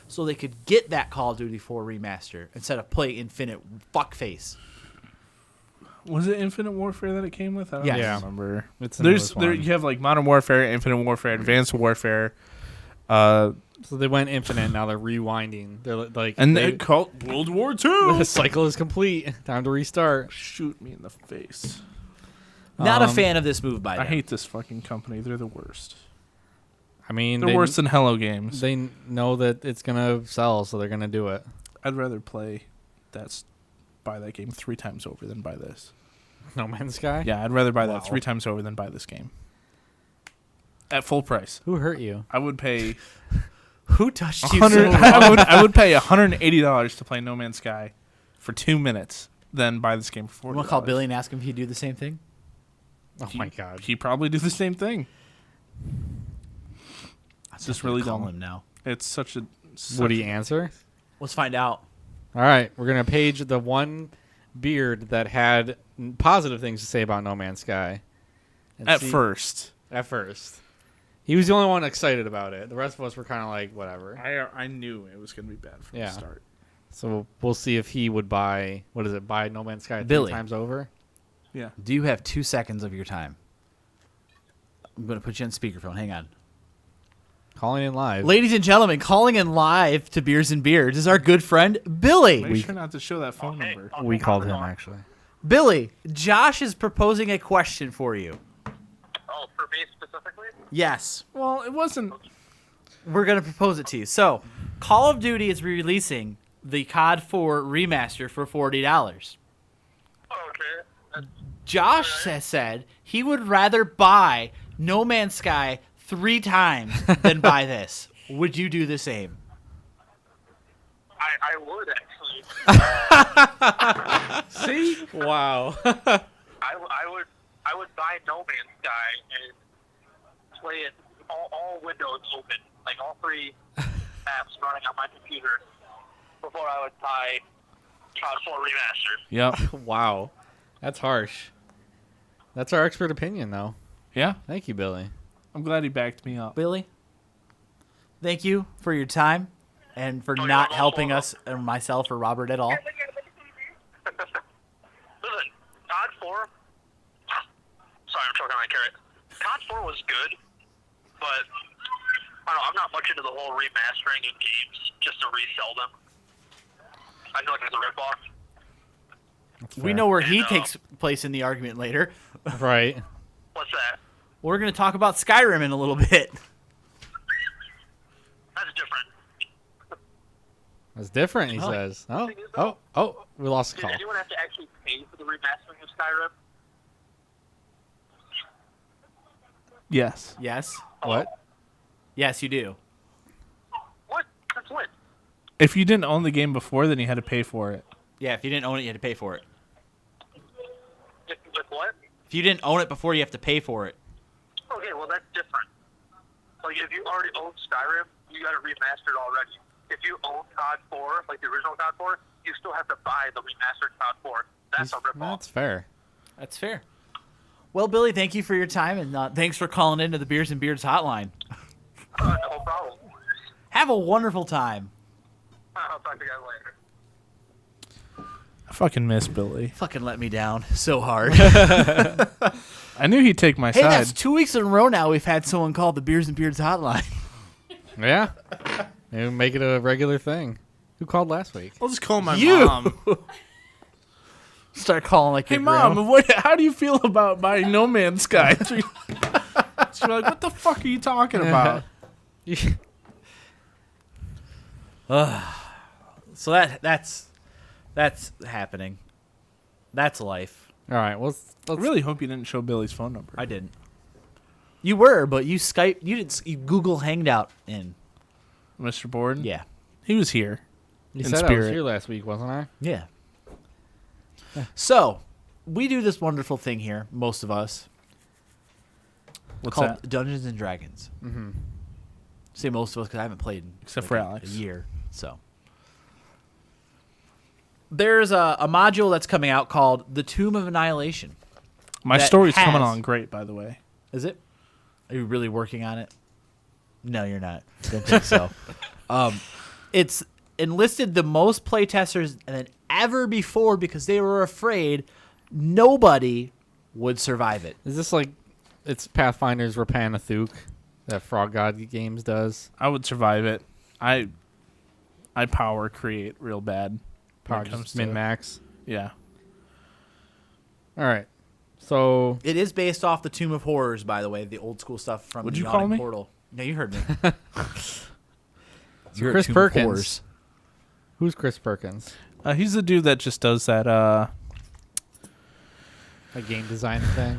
so they could get that Call of Duty 4 remaster instead of play Infinite fuckface. Was it Infinite Warfare that it came with? I don't Yes. remember. It's the There's newest one. you have like Modern Warfare, Infinite Warfare, Advanced Warfare, So they went infinite. Now they're rewinding. They're like, and they, it called World War the II. cycle is complete. Time to restart. Shoot me in the face. Not a Um, fan of this move by them. I hate this fucking company. They're the worst. I mean, They're worse than Hello Games. They know that it's gonna sell, so they're gonna do it. I'd rather buy that game 3 times over than buy this. No Man's Sky. Yeah, I'd rather buy Wow. that 3 times over than buy this game. At full price. Who hurt you? I would pay Who touched you so 100 wrong? I would pay $180 to play No Man's Sky for 2 minutes, then buy this game for $40. You want to call Billy and ask him if he'd do the same thing? Oh my God. He'd probably do the same thing. It's just really call dumb. him now. It's such a Would he answer? Let's find out. All right, we're gonna page the one beard that had positive things to say about No Man's Sky. And at see- first. At first, he was the only one excited about it. The rest of us were kind of like, whatever. I knew it was going to be bad from Yeah. the start. So we'll see if he would buy. What is it? Buy No Man's Sky Billy. 3 times over. Yeah. Do you have 2 seconds of your time? I'm going to put you on speakerphone. Hang on. Calling in live. Ladies and gentlemen, calling in live to Beers and Beards is our good friend, Billy. Make sure not to show that phone number. We called him actually. Billy, Josh is proposing a question for you. Oh, for me specifically? Yes. Well, it wasn't. We're going to propose it to you. So, Call of Duty is releasing the COD 4 remaster for $40. Oh, okay. Josh has said he would rather buy No Man's Sky 3 times than buy this. Would you do the same? I would actually. See? Wow. I would buy No Man's Sky and play it all windows open, like all 3 apps running on my computer before I would buy COD 4 Remastered. Yep. Wow. That's harsh. That's our expert opinion, though. Yeah. Thank you, Billy. I'm glad he backed me up. Billy, thank you for your time and for you're not welcome. helping us, or myself, or Robert at all. Listen, COD 4. Sorry, I'm choking on my carrot. COD 4 was good, but I don't know, I'm not much into the whole remastering of games just to resell them. I feel like it's a ripoff. We know where he And, takes place in the argument later. Right. What's that? We're going to talk about Skyrim in a little bit. That's different. That's different, he Oh. says. Oh, we lost the Did call. anyone have to actually pay for the remastering of Skyrim? Yes. Yes? What? Yes, you do. What? That's what? If you didn't own the game before, then you had to pay for it. Yeah, if you didn't own it, you had to pay for it. With what? If you didn't own it before, you have to pay for it. Okay, well that's different. Like if you already own Skyrim, you got it remastered already. If you own COD 4, like the original COD 4, you still have to buy the remastered COD 4. That's a ripoff. That's fair. That's fair. Well, Billy, thank you for your time, and thanks for calling into the Beers and Beards hotline. No problem. Have a wonderful time. I'll talk to you guys later. fucking miss Billy. Fucking let me down so hard. I knew he'd take my Hey, side. that's 2 weeks in a row now we've had someone call the Beers and Beards hotline. Yeah. Maybe make it a regular thing. Who called last week? I'll just call my You. mom. Start calling like Hey, your Mom, grandma. how do you feel about buying No Man's Sky? She's like, what the fuck are you talking about? So that's happening. That's life. All right. Well, I really hope you didn't show Billy's phone number. I didn't. You were, but you Skype. You didn't. You Google Hangout in. Mr. Borden? Yeah. He was here. you in said I was spirit. here last week, wasn't I? Yeah. So, we do this wonderful thing here, most of us, What's called that? Dungeons and Dragons. Mm-hmm. Say most of us because I haven't played in Except for a Alex. year. So, there's a module that's coming out called The Tomb of Annihilation. My that story's coming has- on great, by the way. Is it? Are you really working on it? No, you're not. Don't think so. It's enlisted the most playtesters than ever before because they were afraid nobody would survive it. Is this like it's Pathfinder's Rapanathuk that Frog God Games does? I would survive it. I power create real bad. Power when it comes just to- min max. Yeah. All right. So It is based off the Tomb of Horrors, by the way, the old school stuff from Would the you Yawning call me? Portal. No, you heard me. Chris Perkins. Who's Chris Perkins? He's the dude that just does that. A game design thing.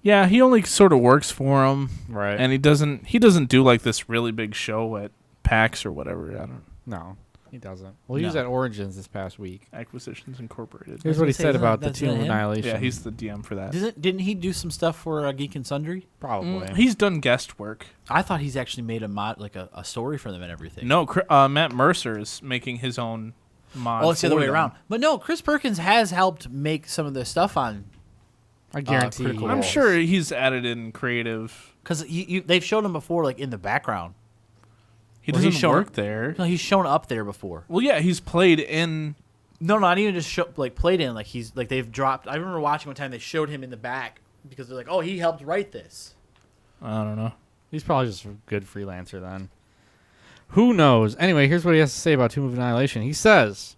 Yeah, he only sort of works for him, Right. and he doesn't do like this really big show at PAX or whatever. I don't. No, he doesn't. Well, he was No. at Origins this past week. Acquisitions Incorporated. Here's what he say, said isn't about the that Tomb of him? Annihilation. Yeah, he's the DM for that. Didn't he do some stuff for Geek and Sundry? probably. He's done guest work. I thought he's actually made a mod, like a story for them and everything. No, Matt Mercer is making his own mod. Oh, it's the other for way them. around. But no, Chris Perkins has helped make some of the stuff on I guarantee. Critical he I'm will. sure he's added in creative. because they've shown him before, like in the background. He Well, he's doesn't shown- work there. No, he's shown up there before. Well, yeah, he's played in. No, not even just played in. Like he's like they've dropped. I remember watching one time they showed him in the back because they're like, oh, he helped write this. I don't know. He's probably just a good freelancer then. Who knows? Anyway, here's what he has to say about Tomb of Annihilation. He says,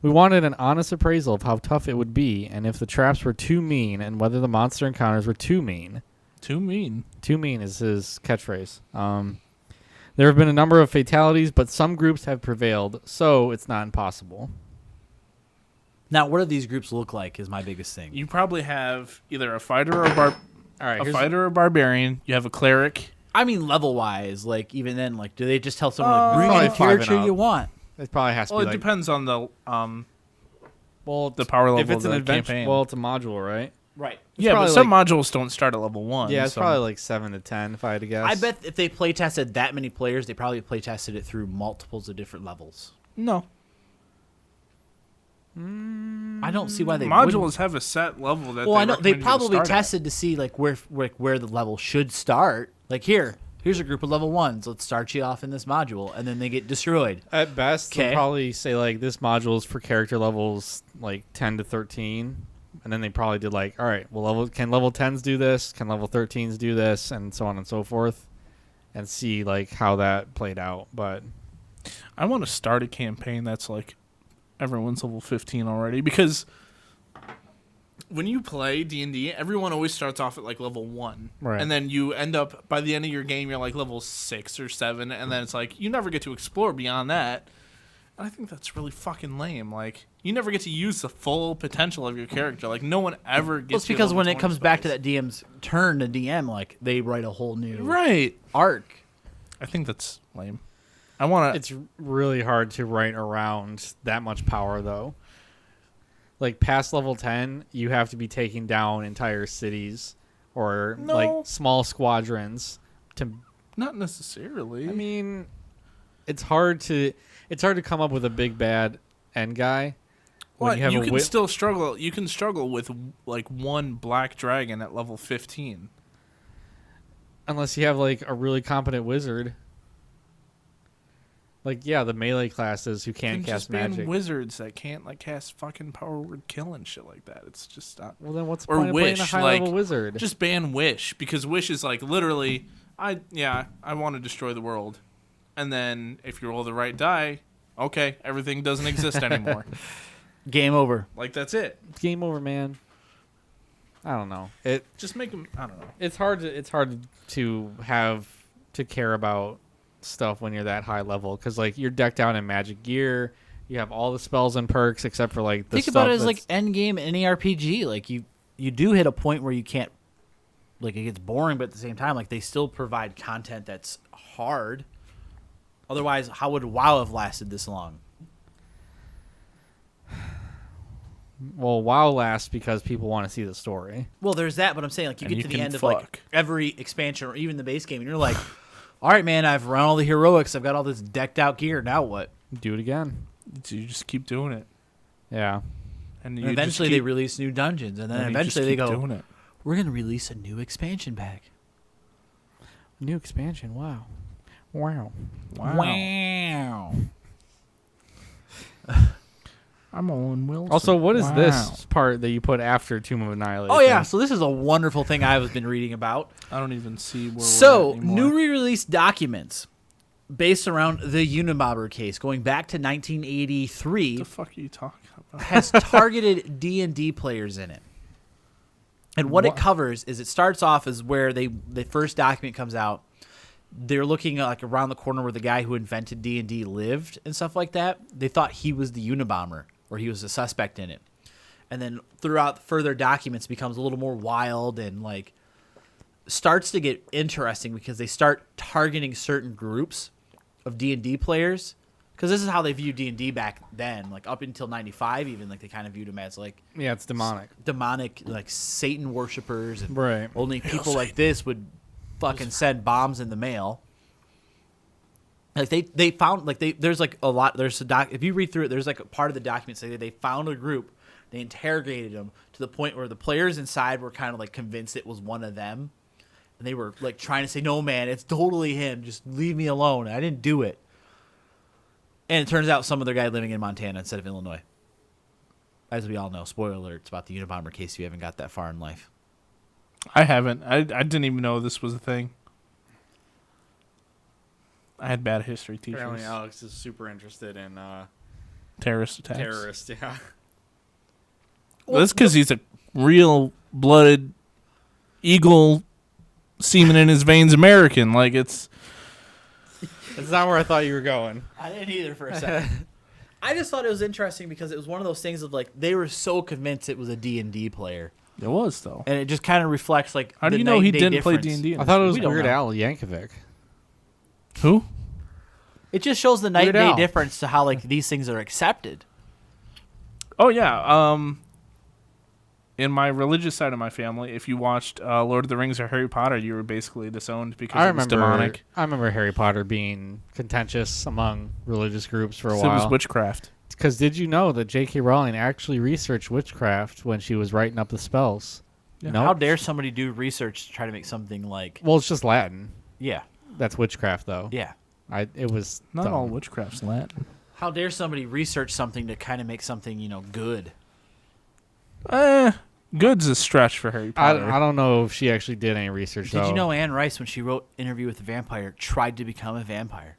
"We wanted an honest appraisal of how tough it would be, and if the traps were too mean, and whether the monster encounters were too mean." Too mean. Too mean is his catchphrase. There have been a number of fatalities, but some groups have prevailed, so it's not impossible. Now, what do these groups look like? Is my biggest thing. You probably have either a fighter or All right, a fighter or a barbarian. You have a cleric. I mean, level wise, like even then, like do they just tell someone like bring Probably any 5 and character up. you want? It probably has to Well, be it like, depends on the well, the power level if it's of an the adventure. campaign. Well, it's a module, right? Right. yeah, but probably some modules don't start at level 1. Yeah, it's so- probably like 7 to 10, if I had to guess. I bet if they play tested that many players, they probably play tested it through multiples of different levels. no. I don't see why they Modules wouldn't. have a set level that. Well, I know they recommend you to probably start at. tested to see like where the level should start. Like here's a group of level 1s. Let's start you off in this module, and then they get destroyed. At best, they'll 'Kay. probably say like this module is for character levels like 10 to 13, and then they probably did like, all right, well, can level 10s do this? Can level 13s do this? And so on and so forth, and see like how that played out. But I want to start a campaign that's like everyone's level 15 already, because when you play D&D, everyone always starts off at like level 1. Right. And then you end up, by the end of your game, you're like level 6 or 7, and then it's like you never get to explore beyond that. And I think that's really fucking lame. Like, you never get to use the full potential of your character. Like, no one ever gets Well, it's to because level when it 20 comes back to space. that DM's turn to DM, like they write a whole new Right. arc. I think that's lame. I want to... it's really hard to write around that much power, though. Like past level 10, you have to be taking down entire cities or No. like small squadrons to. Not necessarily. I mean, it's hard to come up with a big bad end guy. Well, have you a can wi- still struggle. You can struggle with like one black dragon at level 15. Unless you have like a really competent wizard. Like, yeah, the melee classes who Can can't just cast ban magic. wizards that can't like cast fucking power word kill and shit like that. It's just not. Well, then what's the Or point of playing a Wish, high-level like, wizard? Just ban Wish, because Wish is like literally, I want to destroy the world, and then if you roll the right die, okay, everything doesn't exist anymore. Game over. Like that's it. It's game over, man. I don't know. Just make them. I don't know. It's hard to have to care about stuff when you're that high level, because like you're decked out in magic gear, you have all the spells and perks except for like the Think stuff about it as that's- like end game in any RPG. Like you do hit a point where you can't, like it gets boring, but at the same time, like they still provide content that's hard. Otherwise, how would WoW have lasted this long? well, WoW lasts because people want to see the story. Well, there's that, but I'm saying like you And get you to the can end of fuck. like every expansion or even the base game, and you're like, all right, man, I've run all the heroics, I've got all this decked out gear. Now what? Do it again. So you just keep doing it, Yeah. and And you eventually just they keep, release new dungeons, and then and you just eventually they keep go, doing it. we're gonna release a new expansion pack. New expansion. Wow. Wow. Wow. I'm Owen Wilson. Also, what is Wow. this part that you put after Tomb of Annihilation? Oh yeah, so this is a wonderful thing I've been reading about. I don't even see where So, we're at anymore. new re-release documents based around the Unabomber case going back to What 1983 the fuck are you talking about? has targeted D&D players in it. And what it What? covers is it starts off as where the first document comes out. They're looking like around the corner where the guy who invented D&D lived and stuff like that. They thought he was the Unabomber or he was a suspect in it. And then throughout further documents becomes a little more wild and like starts to get interesting because they start targeting certain groups of D&D players, because this is how they viewed D&D back then, like up until 95 even, like they kind of viewed him as like Yeah, it's demonic. demonic, like Satan worshippers, and Right. only people like this would fucking send bombs in the mail. Like they found like there's like a lot, there's a if you read through it, there's like a part of the documents that they found a group, they interrogated them to the point where the players inside were kind of like convinced it was one of them, and they were like trying to say, no man, it's totally him, just leave me alone, I didn't do it. And it turns out some other guy living in Montana instead of Illinois. As we all know, spoiler alert, it's about the Unabomber case if you haven't got that far in life. I haven't. I didn't even know this was a thing. I had bad history teachers. Apparently, Alex is super interested in Terrorist attacks. terrorists. Yeah. Well, that's because he's a real blooded eagle, semen in his veins American. Like it's. That's not where I thought you were going. I didn't either for a second. I just thought it was interesting because it was one of those things of like they were so convinced it was a D&D player, It was though. and it just kind of reflects like How do the you know he night and day didn't play difference. D&D? I thought it was We don't Weird know. Al Yankovic. Who? It just shows the night Weird and day Al. difference to how like these things are accepted. Oh yeah. In my religious side of my family, if you watched Lord of the Rings or Harry Potter, you were basically disowned because I it was remember. demonic. I remember Harry Potter being contentious among religious groups for a So it was while. witchcraft. Because did you know that J.K. Rowling actually researched witchcraft when she was writing up the spells? Yeah. Nope. How dare somebody do research to try to make something like Well, it's just Latin. yeah, That's witchcraft, though. yeah. It was Not dumb. all witchcraft's Latin. How dare somebody research something to kind of make something good? Good's a stretch for Harry I Potter. don't know if she actually did any research. Did though. you know Anne Rice, when she wrote Interview with the Vampire, tried to become a vampire?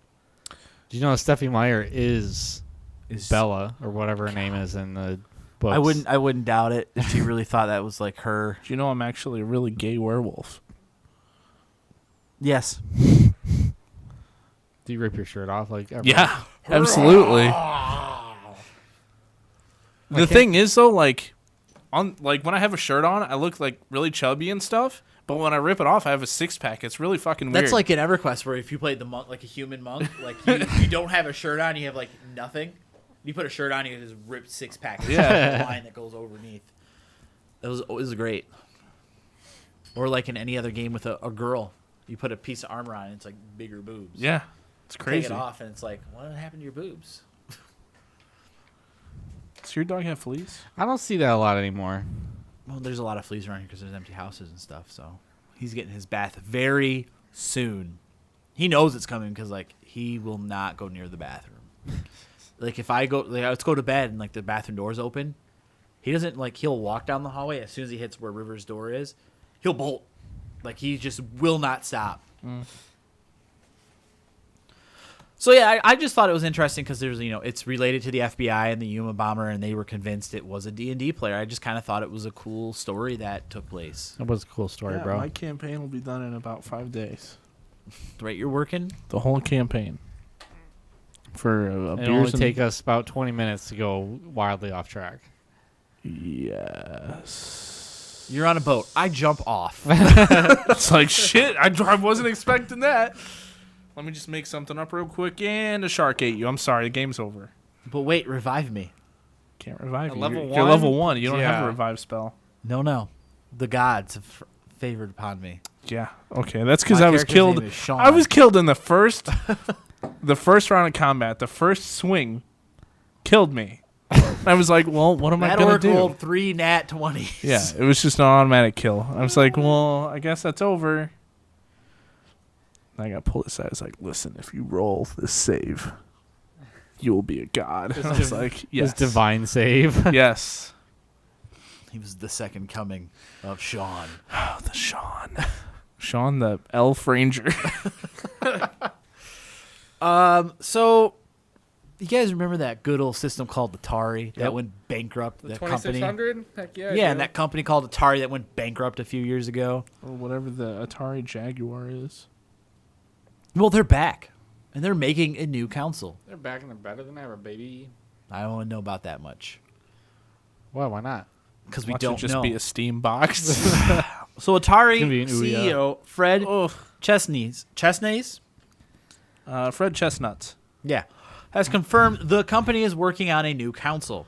Did you know Stephanie Meyer is Is Bella or whatever her name is in the books? I wouldn't doubt it if she really thought that was like her. Do you know I'm actually a really gay werewolf? Yes. Do you rip your shirt off like? Yeah, absolutely. The thing is though, like when I have a shirt on, I look like really chubby and stuff. But when I rip it off, I have a six pack. It's really fucking weird. That's like in EverQuest where if you played the monk, like a human monk, like you don't have a shirt on, you have like nothing. You put a shirt on, you have this ripped six pack. Yeah. Line that goes underneath. It was great. Or like in any other game with a girl, you put a piece of armor on, and it's like bigger boobs. yeah, it's Take crazy. it off, and it's like, what happened to your boobs? Does your dog have fleas? I don't see that a lot anymore. Well, there's a lot of fleas around here because there's empty houses and stuff. So he's getting his bath very soon. He knows it's coming because like he will not go near the bathroom. Like if I go, like, let's go to bed and like the bathroom door's open, he doesn't like. He'll walk down the hallway as soon as he hits where River's door is. He'll bolt. Like he just will not stop. So yeah, I just thought it was interesting because there's it's related to the FBI and the Yuma bomber, and they were convinced it was a D&D player. I just kind of thought it was a cool story that took place. That was a cool story, Yeah, bro. my campaign will be done in about 5 days. Right, you're working. The whole campaign. For It'll beers only and take us about 20 minutes to go wildly off track. Yes. You're on a boat. I jump off. It's like shit. I wasn't expecting that. Let me just make something up real quick. And a shark ate you. I'm sorry. The game's over. But wait, revive me. Can't revive At you. level You're one? level 1. You don't have Yeah. a revive spell. No. The gods have favored upon me. Yeah. Okay. That's because My I was character's killed. name is Sean. I was killed in the first round of combat. The first swing killed me. I was like, well, what am I That going orc to do? rolled 3 nat 20s. Yeah, it was just an automatic kill. I was like, well, I guess that's over. And I got pulled aside. I was like, listen, if you roll this save, you will be a god. I was like, yes. His divine save. Yes. He was the second coming of Sean. Oh, the Sean. Sean the elf ranger. So you guys remember that good old system called Atari that went bankrupt? That company. Heck yeah. Yeah, and that company called Atari that went bankrupt a few years ago. Or whatever the Atari Jaguar is. Well, they're back, and they're making a new console. They're back and they're better than ever, baby. I don't know about that much Well, why not? because we Watch don't it just know. be a Steam box. So Atari gonna be an Ouya. CEO Fred Chesney, Fred Chestnuts. yeah, has confirmed the company is working on a new console.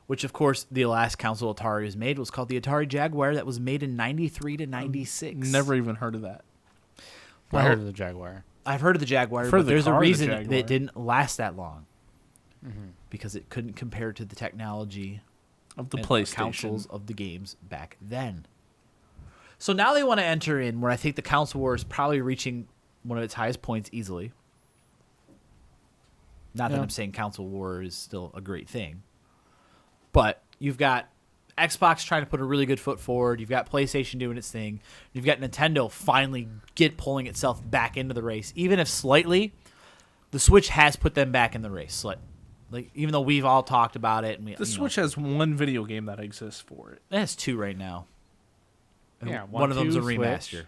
Which, of course, the last console Atari was made was called the Atari Jaguar. That was made in 93 to 96. Never even heard of that. I heard of the Jaguar. I've heard of the Jaguar, I've heard but of the there's a car, the reason that Jaguar. it didn't last that long. Because it couldn't compare to the technology Of the and PlayStation. consoles of the games back then. So now they want to enter in where I think the console war is probably reaching one of its highest points easily. Not that Yeah. I'm saying console war is still a great thing. But you've got Xbox trying to put a really good foot forward. You've got PlayStation doing its thing. You've got Nintendo finally pulling itself back into the race. Even if slightly, the Switch has put them back in the race. Like even though we've all talked about it. And The Switch has one video game that exists for it. it has 2 right now. And Yeah, one of them's a 1, 2 remaster. Switch.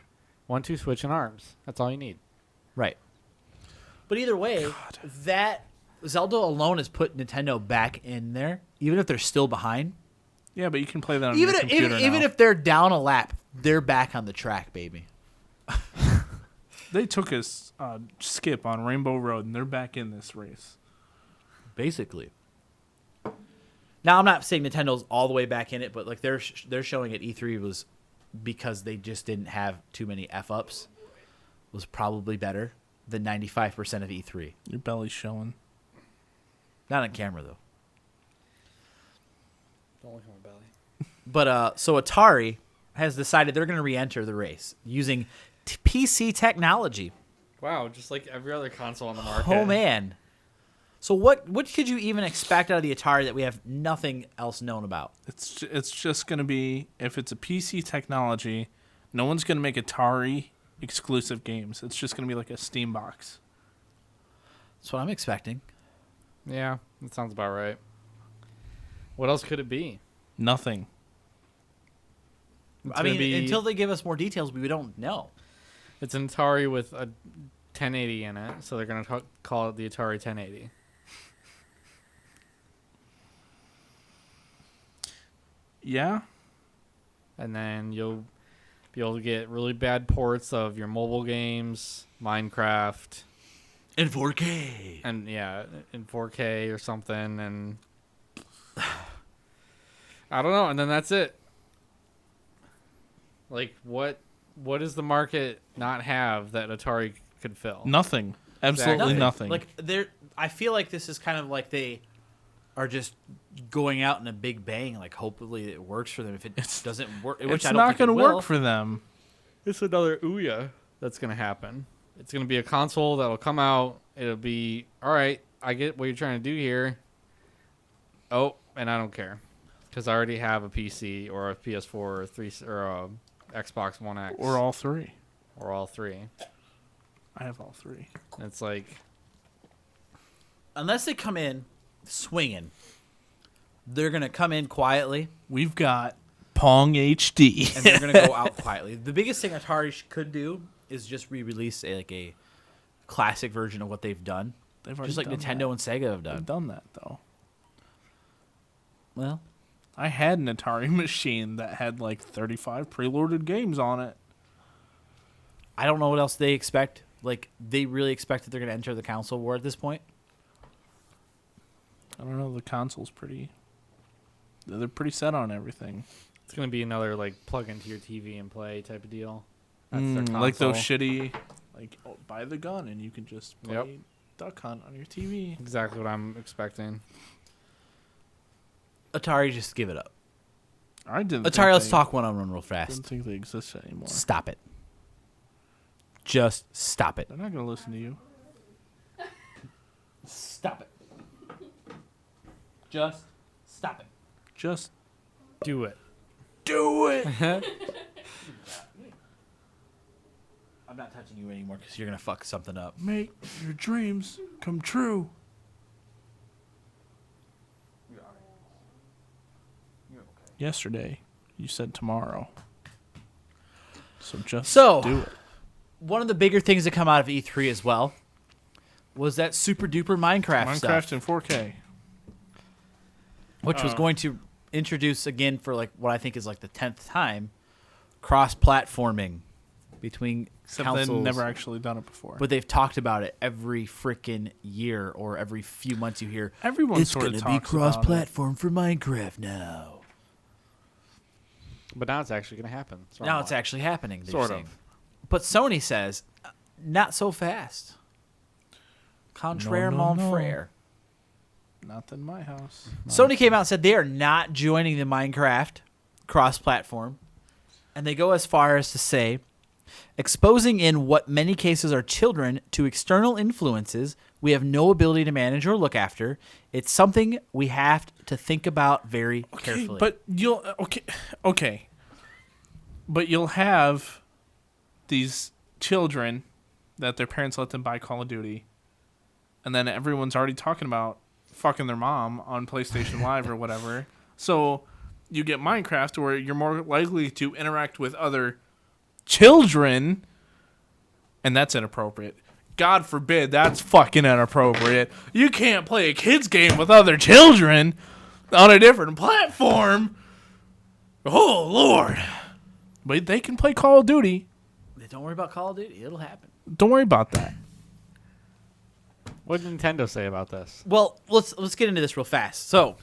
1, 2 Switch and ARMS. That's all you need. Right. But either way, that Zelda alone has put Nintendo back in there, even if they're still behind. Yeah, but you can play that on Even your computer even now. if they're down a lap, they're back on the track, baby. They took a skip on Rainbow Road, and they're back in this race. Basically. Now I'm not saying Nintendo's all the way back in it, but like they're showing at E3 was because they just didn't have too many f-ups was probably better than 95% of E3. Your belly's showing. Not on camera though. Don't look at my belly. But so Atari has decided they're going to re-enter the race using PC technology. Wow, just like every other console on the market. Oh man. So what could you even expect out of the Atari that we have nothing else known about? It's just going to be, if it's a PC technology, no one's going to make Atari exclusive games. It's just going to be like a Steam box. That's what I'm expecting. Yeah, that sounds about right. What else could it be? Nothing. It's I gonna mean, be- until they give us more details, we don't know. It's an Atari with a 1080 in it, so they're going to call it the Atari 1080. Yeah? And then you'll be able to get really bad ports of your mobile games, Minecraft, In 4K. and yeah, in 4K or something, and I don't know, and then that's it. Like, what does the market not have that Atari could fill? Nothing. Absolutely nothing. Like I feel like this is kind of like they are just going out in a big bang. Like hopefully it works for them. If it doesn't work, which it's I don't not think going to it will. work for them. It's another Ouya that's going to happen. It's going to be a console that'll come out. It'll be, all right, I get what you're trying to do here. Oh, and I don't care. Because I already have a PC or a PS4 or a Xbox One X. Or all three. Or all three. I have all three. And it's like, Unless they come in swinging, they're going to come in quietly, We've got Pong HD. and they're going to go out quietly. The biggest thing Atari could do is just re-release a classic version of what they've done. They've already Just like done Nintendo and Sega have that. They've done. done that, though. Well, I had an Atari machine that had like 35 preloaded games on it. I don't know what else they expect. Like, they really expect that they're going to enter the console war at this point. I don't know. The console's pretty. They're pretty set on everything. it's going to be another, like, plug into your TV and play type of deal. That's their Like those console. shitty, like, buy the gun and you can just play Duck Hunt on your TV. Exactly what I'm expecting. Atari, just give it up. I didn't. Atari, let's talk one-on-one real fast. Didn't think they existed anymore. Stop it. Just stop it. They're not gonna listen to you. Stop it. Just stop it. Just Do it. do it. I'm not touching you anymore because you're going to fuck something up. Make your dreams come true. Yesterday, you said tomorrow. So just do it. One of the bigger things that come out of E3 as well was that super duper Minecraft stuff, Minecraft in 4K. which was going to introduce again for like what I think is like the 10th time cross-platforming between Except consoles. they've never actually done it before. But they've talked about it every freaking year or every few months. You hear everyone it's sort of going to talks be about it. cross-platform for Minecraft now. But now it's actually going to happen. Now it's actually happening. they're Sort saying. of. But Sony says, not so fast. Contraire, No, mon no. frère. Not in my house. Sony came out and said they are not joining the Minecraft cross-platform. And they go as far as to say, exposing in what many cases are children to external influences we have no ability to manage or look after. It's something we have to think about very carefully. But you'll okay. But you'll have these children that their parents let them buy Call of Duty, and then everyone's already talking about fucking their mom on PlayStation Live or whatever. So you get Minecraft where you're more likely to interact with other children, and that's inappropriate. God forbid that's fucking inappropriate. You can't play a kid's game with other children on a different platform. Oh, Lord. But they can play Call of Duty. Don't worry about Call of Duty. It'll happen. Don't worry about that. What did Nintendo say about this? Well, let's get into this real fast. So,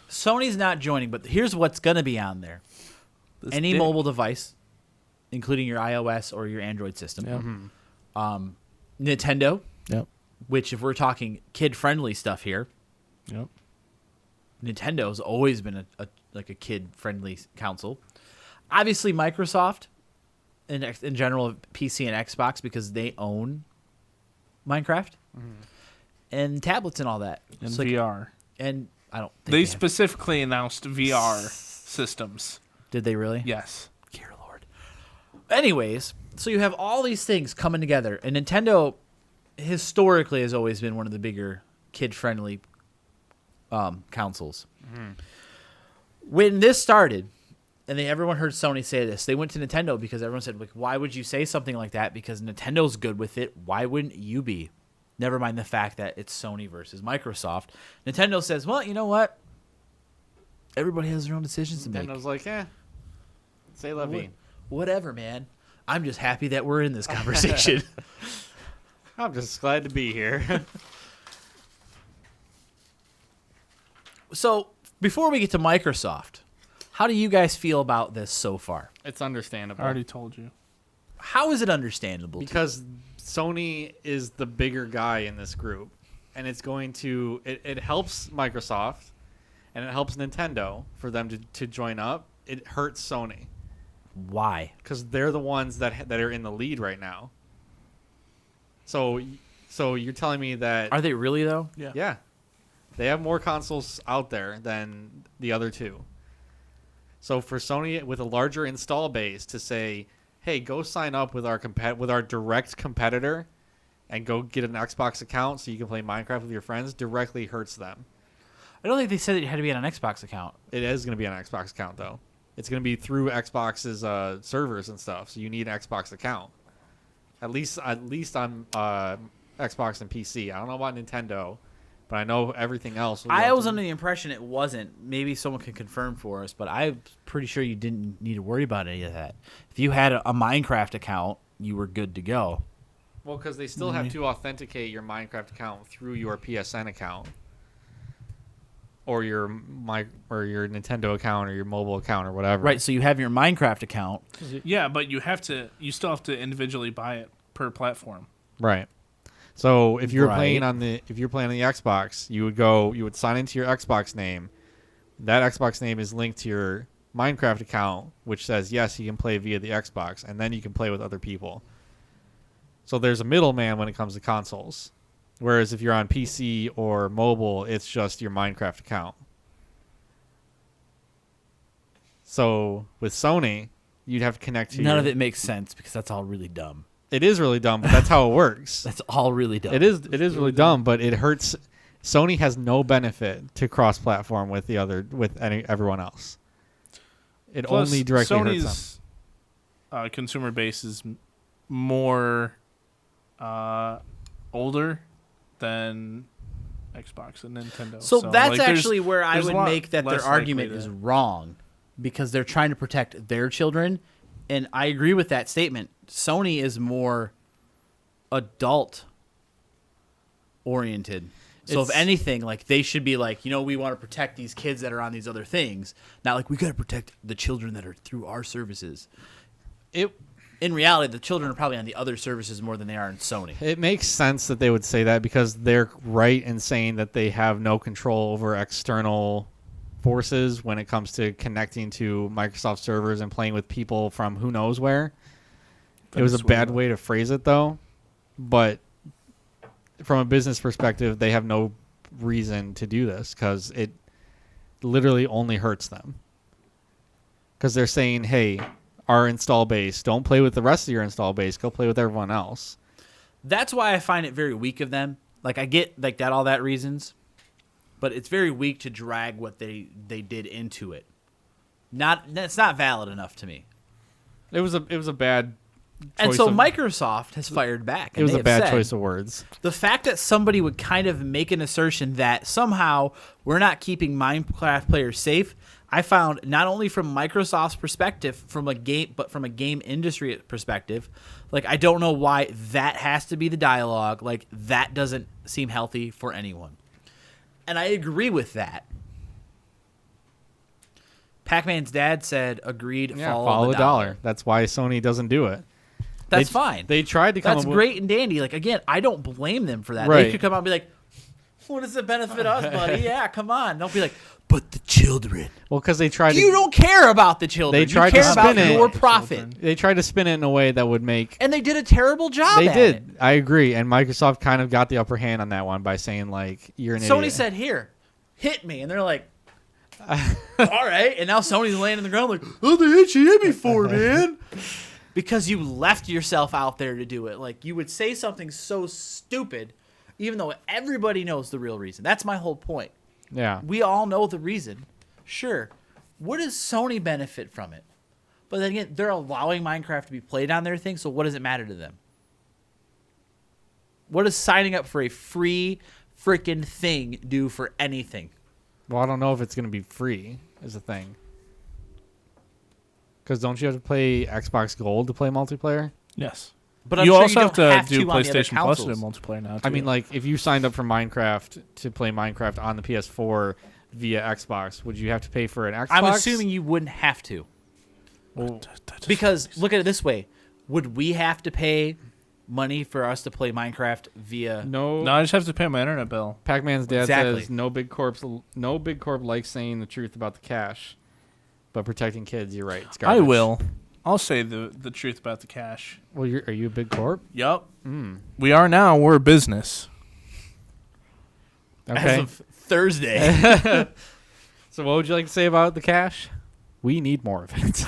Sony's not joining, but here's what's going to be on there. This Any dick. mobile device, including your iOS or your Android system. Yep. Nintendo, Yep. which if we're talking kid-friendly stuff here, Yep. Nintendo's always been a kid-friendly console. Obviously, Microsoft, in general, PC and Xbox, because they own Minecraft and tablets and all that. And So, VR. and I don't think They have- specifically announced VR systems. did they really? Yes. Dear Lord. Anyways, so you have all these things coming together, and Nintendo historically has always been one of the bigger kid-friendly consoles. When this started, and everyone heard Sony say this, they went to Nintendo because everyone said, like, why would you say something like that? Because Nintendo's good with it. Why wouldn't you be? Never mind the fact that it's Sony versus Microsoft. Nintendo says, well, you know what? Everybody has their own decisions to make. Nintendo's like, say la vie. Whatever, man. I'm just happy that we're in this conversation. I'm just glad to be here. So, before we get to Microsoft, how do you guys feel about this so far? It's I understandable. already told you. How is it understandable? Because Sony is the bigger guy in this group, and it's going to it helps Microsoft and it helps Nintendo for them to join up. It hurts Sony Why? because they're the ones that are in the lead right now. So you're telling me that Are they really though? yeah, they have more consoles out there than the other two. So for Sony with a larger install base to say, "Hey, go sign up with our direct competitor and go get an Xbox account so you can play Minecraft with your friends," directly hurts them. I don't think they said that you had to be on an Xbox account. It is going to be an Xbox account though. It's going to be through Xbox's servers and stuff. So you need an Xbox account. At least on Xbox and PC. I don't know about Nintendo, but I know everything else. I was under the impression it wasn't. Maybe someone can confirm for us, but I'm pretty sure you didn't need to worry about any of that. If you had a Minecraft account, you were good to go. Well, because they still have to authenticate your Minecraft account through your PSN account, or your Nintendo account, or your mobile account, or whatever. Right. So you have your Minecraft account. Yeah, but you still have to individually buy it per platform. Right. So if you're Right. playing on the Xbox, you would sign into your Xbox name. That Xbox name is linked to your Minecraft account, which says yes, you can play via the Xbox, and then you can play with other people. So there's a middleman when it comes to consoles. Whereas if you're on PC or mobile, it's just your Minecraft account. So with Sony, you'd have to connect to None of it makes sense because that's all really dumb. It is really dumb, but that's how it works. That's all really dumb. It is really dumb, but it hurts. Sony has no benefit to cross-platform with everyone else. It Plus, only directly hurts them. Sony's consumer base is more older than Xbox and Nintendo. So that's like, actually where I there's would a lot make that their less argument likely is to- wrong because they're trying to protect their children. And I agree with that statement. Sony is more adult oriented. So if It's- anything, like they should be like, we want to protect these kids that are on these other things. Not like we got to protect the children that are through our services. In reality, the children are probably on the other services more than they are in Sony. It makes sense that they would say that because they're right in saying that they have no control over external forces when it comes to connecting to Microsoft servers and playing with people from who knows where. It was a bad way to phrase it, though. But from a business perspective, they have no reason to do this because it literally only hurts them. Because they're saying, hey, our install base, don't play with the rest of your install base. Go play with everyone else. That's why I find it very weak of them. Like I get like that all that reasons, but it's very weak to drag what they did into it. That's not valid enough to me. It was a bad choice. And so Microsoft has fired back. It was a bad choice of words. The fact that somebody would kind of make an assertion that somehow we're not keeping Minecraft players safe, I found not only from Microsoft's perspective, but from a game industry perspective, like I don't know why that has to be the dialogue. Like that doesn't seem healthy for anyone. And I agree with that. Pac-Man's dad said, agreed, Yeah, follow the dollar. That's why Sony doesn't do it. That's fine. They tried to come That's up with, great and dandy. Like, again, I don't blame them for that. Right. They could come out and be like, what does it benefit us, buddy? Yeah, come on. Don't be like, but the children. well, because they tried You to don't care about the children. They tried you to care about spin it. your profit. they tried to spin it in a way that would make And they did a terrible job they at did. it. I agree, and Microsoft kind of got the upper hand on that one by saying like you're an Sony idiot. said, here, hit me. And they're like, all right. And now Sony's laying on the ground like, oh, the hit you hit me for, man. Because you left yourself out there to do it. Like, you would say something so stupid, even though everybody knows the real reason. That's my whole point. Yeah. We all know the reason. Sure. What does Sony benefit from it? But then again, they're allowing Minecraft to be played on their thing, so what does it matter to them? What does signing up for a free freaking thing do for anything? Well, I don't know if it's going to be free is the thing. Because don't you have to play Xbox Gold to play multiplayer? Yes. But I'm you sure also you have don't to have do to on the other PlayStation Plus to do consoles. multiplayer now. I too. mean, like, if you signed up for Minecraft to play Minecraft on the PS4 via Xbox, would you have to pay for an Xbox? I'm assuming you wouldn't have to. Well, Because look at it this way. Would we have to pay money for us to play Minecraft via no. no, I just have to pay my internet bill. Pac-Man's dad Exactly. says no big corp likes saying the truth about the cash, but protecting kids. You're right. It's I garbage. will. I'll say the truth about the cash. Well, are you a big corp? Yup. Mm. We are now. We're a business. Okay. As of Thursday. So what would you like to say about the cash? We need more of it.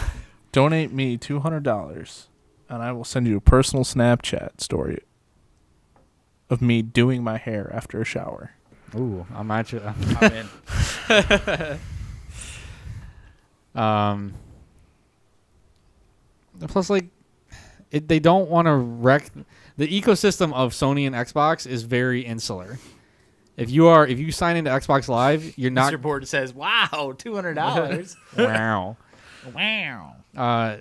Donate me $200, and I will send you a personal Snapchat story of me doing my hair after a shower. Ooh, I'm actually. I'm in. Plus, like, they don't want to wreck the ecosystem of Sony and Xbox is very insular. If you sign into Xbox Live, you're not. Mr. Board says, "Wow, $200." Wow. Wow.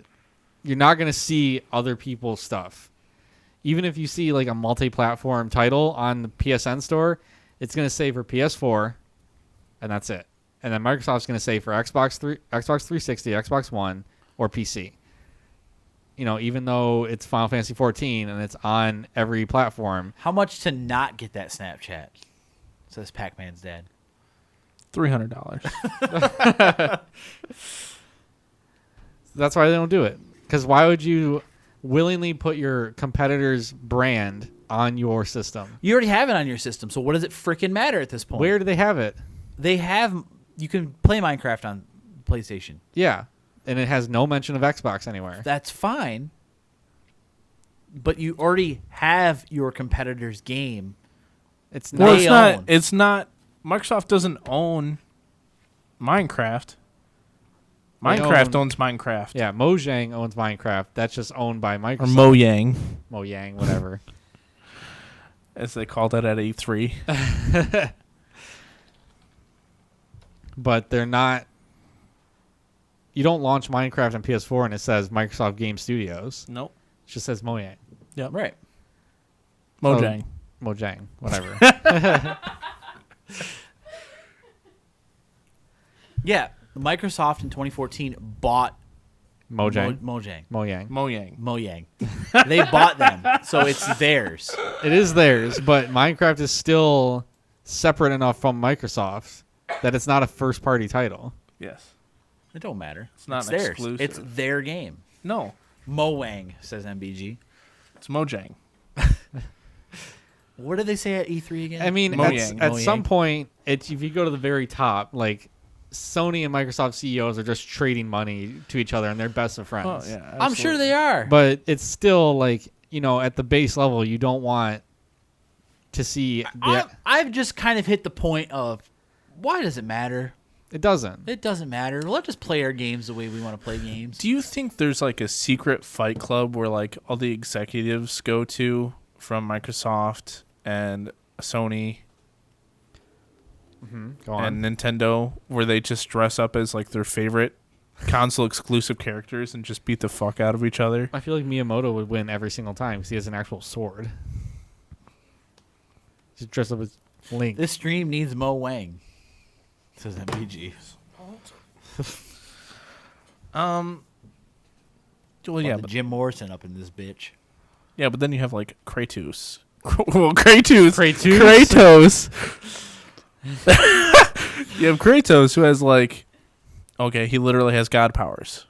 You're not going to see other people's stuff. Even if you see like a multi-platform title on the PSN store, it's going to say for PS4, and that's it. And then Microsoft's going to say for Xbox 360, Xbox One, or PC. You know, even though it's Final Fantasy 14 and it's on every platform. How much to not get that Snapchat? Says Pac-Man's dad. $300. That's why they don't do it. Because why would you willingly put your competitor's brand on your system? You already have it on your system, so what does it freaking matter at this point? Where do they have it? They have, you can play Minecraft on PlayStation. Yeah. And it has no mention of Xbox anywhere. That's fine. But you already have your competitor's game. It's Well, not. They it's not. own. It's not. Microsoft doesn't own Minecraft. They Minecraft own- owns Minecraft. Yeah, Mojang owns Minecraft. That's just owned by Or Microsoft. Mojang, Mojang, whatever. as they called it at E3. But they're not. You don't launch Minecraft on PS4 and it says Microsoft Game Studios. Nope. It just says Mojang. Right. Mojang. Mojang, whatever. Yeah. Microsoft in 2014 bought Mojang. Mojang. Mojang. Mojang. Mojang. They bought them, so it's theirs. It is theirs, but Minecraft is still separate enough from Microsoft that it's not a first-party title. Yes. It don't matter. It's not theirs. exclusive. It's their game. No. Mowang, says MBG. It's Mojang. What did they say at E3 again? I mean, Mojang. at some point, if you go to the very top, like Sony and Microsoft CEOs are just trading money to each other, and they're best of friends. Oh yeah. I'm sure they are. But it's still like, you know, at the base level, you don't want to see. I've just kind of hit the point of, why does it matter? It doesn't. It doesn't matter. Let's just play our games the way we want to play games. Do you think there's like a secret fight club where like all the executives go to from Microsoft and Sony Go on. and Nintendo, where they just dress up as like their favorite console exclusive characters and just beat the fuck out of each other? I feel like Miyamoto would win every single time because he has an actual sword. Just dress up as Link. This stream needs Mowang, says MBG. Well, yeah, but Jim Morrison up in this bitch. but then you have like Kratos. Well, Kratos. Kratos. You have Kratos, who has like, okay, he literally has god powers.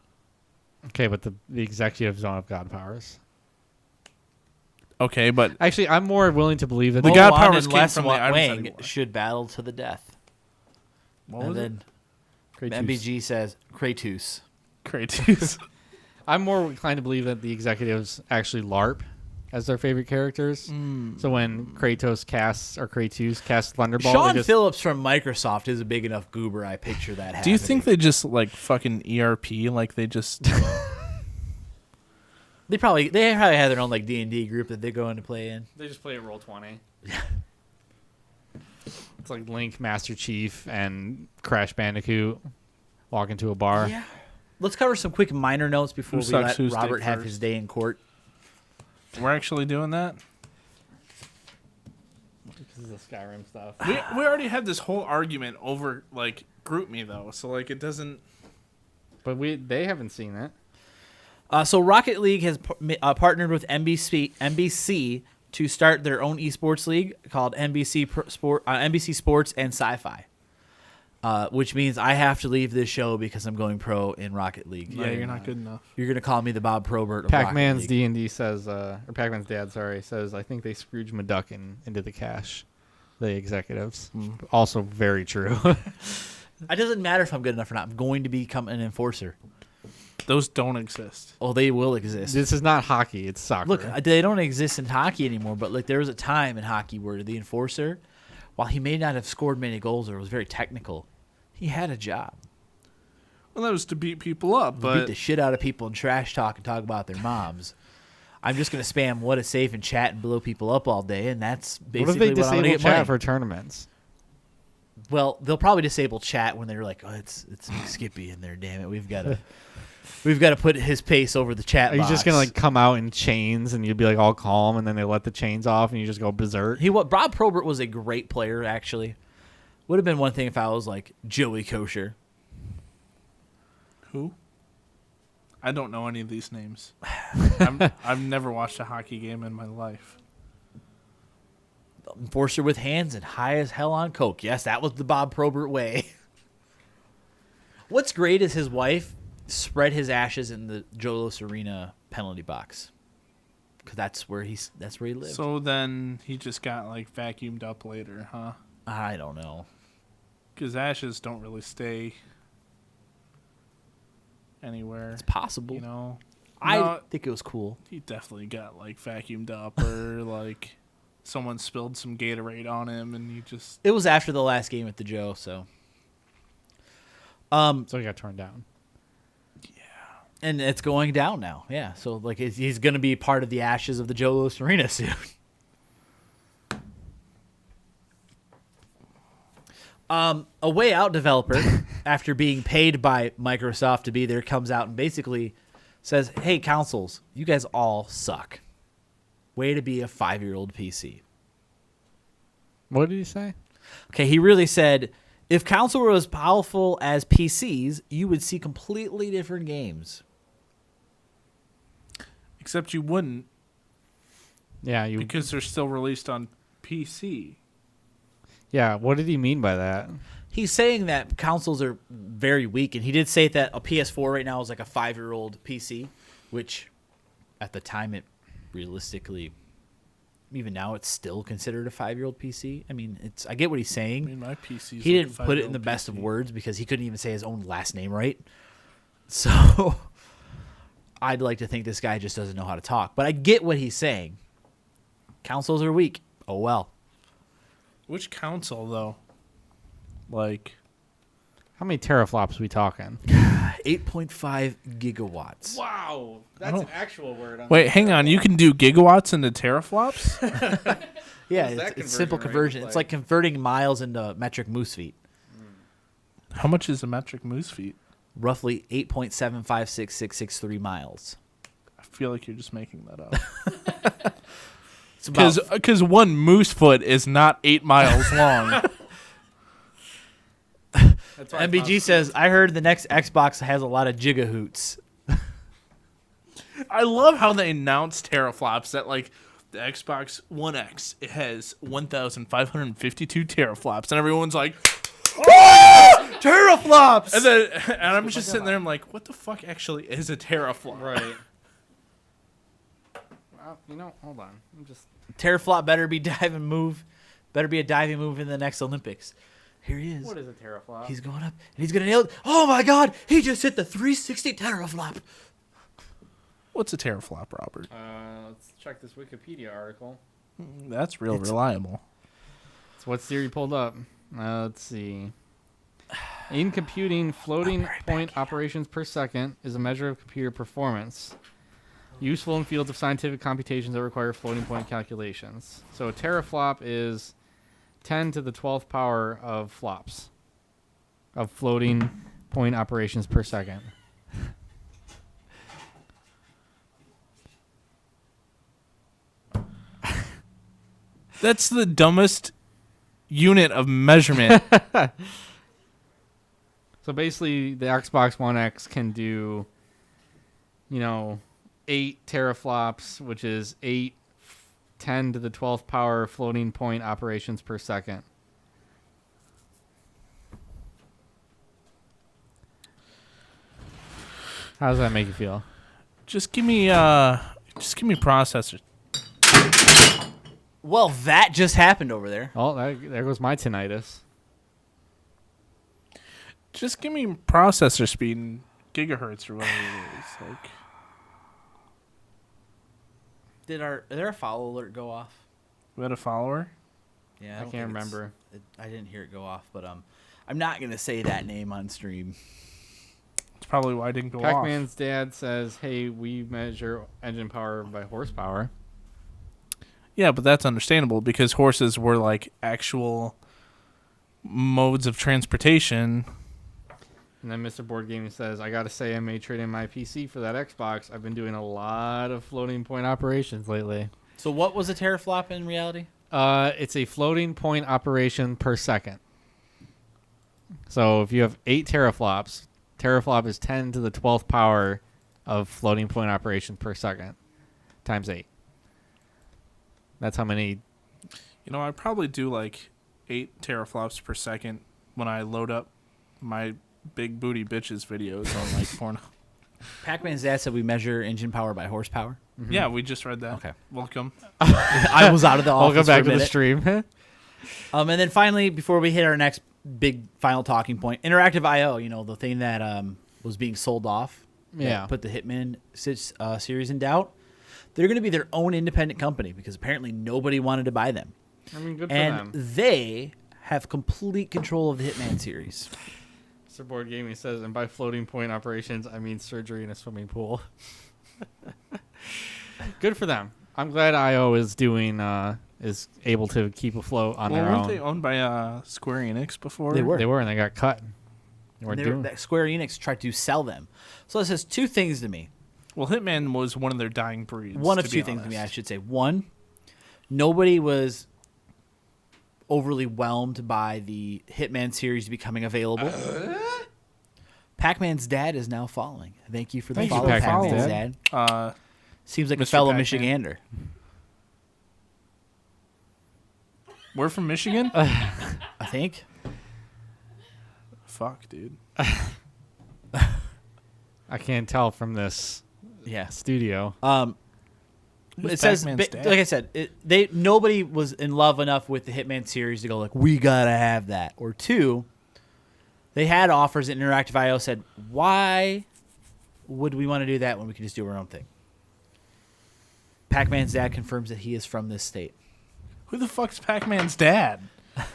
Okay, but the executives don't have god powers. Okay, but Actually, I'm more willing to believe that The the god Moan powers and came Les from the items Wang anymore. should battle to the death. what And was it? then Kratos. MBG says Kratos. Kratos. I'm more inclined to believe that the executives actually LARP as their favorite characters. So when Kratos casts Thunderbolt, Sean they just, Phillips from Microsoft is a big enough goober. I picture that happening. Do you think they just like fucking ERP? Like they just They probably have their own like D&D group that they go in to play in. they just play Roll20. It's like Link, Master Chief, and Crash Bandicoot walk into a bar. Yeah. Let's cover some quick minor notes before Who we sucks, let who's Robert dick have first? his day in court. we're actually doing that. This is the Skyrim stuff. We already had this whole argument over like Group Me though, so like it doesn't. But they haven't seen it. So Rocket League has partnered with NBC to start their own esports league called NBC Sports and Sci-Fi. which means I have to leave this show because I'm going pro in Rocket League. Yeah, you're not good enough. You're gonna call me the Bob Probert of Pac-Man's Rocket League. D&D says, or Pac-Man's dad, sorry, says, I think they Scrooge McDuck into the cash, the executives. Also very true. It doesn't matter if I'm good enough or not. I'm going to become an enforcer. Those don't exist. Oh, they will exist. This is not hockey, it's soccer. Look, they don't exist in hockey anymore, but like there was a time in hockey where the enforcer, while he may not have scored many goals or was very technical, he had a job. Well, that was to beat people up, Beat but the shit out of people and trash talk and talk about their moms. I'm just going to spam what is safe and chat and blow people up all day, and that's what basically if they what I'm going to disable get chat money. for tournaments? Well, they'll probably disable chat when they're like, "Oh, it's Skippy in there. Damn it, we've got to put his pace over the chat." Are you box. just going to like come out in chains and you'd be like all calm and then they let the chains off and you just go berserk? Bob Probert was a great player. Actually, would have been one thing if I was like Joey Kosher. who? I don't know any of these names. I've never watched a hockey game in my life. Enforcer with hands and high as hell on coke. Yes, that was the Bob Probert way. What's great is his wife spread his ashes in the Joe Louis Arena penalty box, because that's where he lived. So then he just got like vacuumed up later, huh? I don't know. Because ashes don't really stay anywhere. It's possible. You know, I No, think it was cool. he definitely got like vacuumed up, or like someone spilled some Gatorade on him, and he just It was after the last game at the Joe, so. So he got torn down. And it's going down now. Yeah, so like he's going to be part of the ashes of the Joe Louis Arena soon. A Way Out developer, after being paid by Microsoft to be there, comes out and basically says, "Hey, consoles, you guys all suck. Way to be a 5-year-old PC." What did he say? Okay, he really said, if console were as powerful as PCs, you would see completely different games. except you wouldn't Yeah, because they're still released on PC. Yeah, what did he mean by that? He's saying that consoles are very weak, and he did say that a PS4 right now is like a 5-year-old PC, which at the time it realistically, even now, it's still considered a 5-year-old PC. I mean, I get what he's saying. I mean, my PC. He didn't put it in the best of words because he couldn't even say his own last name right. So I'd like to think this guy just doesn't know how to talk. But I get what he's saying. Consoles are weak. Oh, well. Which console though? Like, How many teraflops we talking? 8.5 gigawatts. Wow, that's an actual word. wait, hang on. You can do gigawatts into teraflops? Yeah, What is that it's simple conversion conversion. rate It's like converting miles into metric moose feet. How much is a metric moose feet? Roughly 8.7566663 miles. I feel like you're just making that up. It's about Because one moose foot is not 8 miles long. MBG says, I heard the next Xbox has a lot of gigahoots. I love how they announce teraflops that like the Xbox One X, it has 1,552 teraflops, and everyone's like, Teraflops! and I'm just sitting there, I'm like, what the fuck actually is a teraflop? Right. Well, hold on. I'm just. Teraflop better be better be a diving move in the next Olympics. Here he is. What is a teraflop? He's going up, and he's going to nail it. Oh my god, he just hit the 360 teraflop. What's a teraflop, Robert? Let's check this Wikipedia article. That's real reliable. So what Siri pulled up? Let's see. In computing, floating point operations per second is a measure of computer performance, useful in fields of scientific computations that require floating point calculations. So a teraflop is 10 to the 12th power of flops of floating point operations per second. That's the dumbest unit of measurement. So basically, the Xbox One X can do, 8 teraflops, which is 10 to the 12th power floating point operations per second. How does that make you feel? Just give me processors. Well, that just happened over there. Oh, there goes my tinnitus. Just give me processor speed and gigahertz or whatever it is. Like, Did there a follow alert go off? we had a follower. Yeah, I don't can't think it's- remember. I didn't hear it go off, but I'm not gonna say that name on stream. It's probably why I didn't go off. Pac-Man's dad says, "Hey, we measure engine power by horsepower." Yeah, but that's understandable because horses were like actual modes of transportation. And then Mr. Board Gaming says, "I gotta say, I may trade in my PC for that Xbox. I've been doing a lot of floating point operations lately." So what was a teraflop in reality? It's a floating point operation per second. So if you have 8 teraflops, teraflop is 10 to the 12th power of floating point operation per second, times 8. That's how many. You know, I probably do like 8 teraflops per second when I load up my big booty bitches videos on like porno. Pac-Man's dad said we measure engine power by horsepower. Yeah, we just read that. Okay. Welcome. I was out of the office. Welcome back for a to the minute. stream. And then finally, before we hit our next big final talking point, Interactive IO, the thing that was being sold off, that Yeah. put the Hitman series in doubt. They're going to be their own independent company because apparently nobody wanted to buy them. I mean, good for And them. they have complete control of the Hitman series. Mr. Board Gaming says, and by floating point operations, I mean surgery in a swimming pool. Good for them. I'm glad IO is able to keep afloat on their weren't own. they owned by Square Enix before? They were. They were, and they got cut. They weren't doing. That Square Enix tried to sell them. So it says two things to me. Well, Hitman was one of their dying breeds. One of to two be things to me, I honest. should say. One, nobody was overly whelmed by the Hitman series becoming available. Pac-Man's dad is now following. Thank you for the Thank you, follow, Pac-Man's Pac-Man's dad. Seems like a Mr. fellow Pac-Man. Michigander. We're from Michigan? I think. Fuck, dude. I can't tell from this Yeah. studio. Who's It says, Pac-Man's dad? like I said, nobody was in love enough with the Hitman series to go like, we gotta have that. Or two, they had offers and Interactive IO said, why would we want to do that when we can just do our own thing? Pac-Man's dad confirms that he is from this state. Who the fuck's Pac-Man's dad?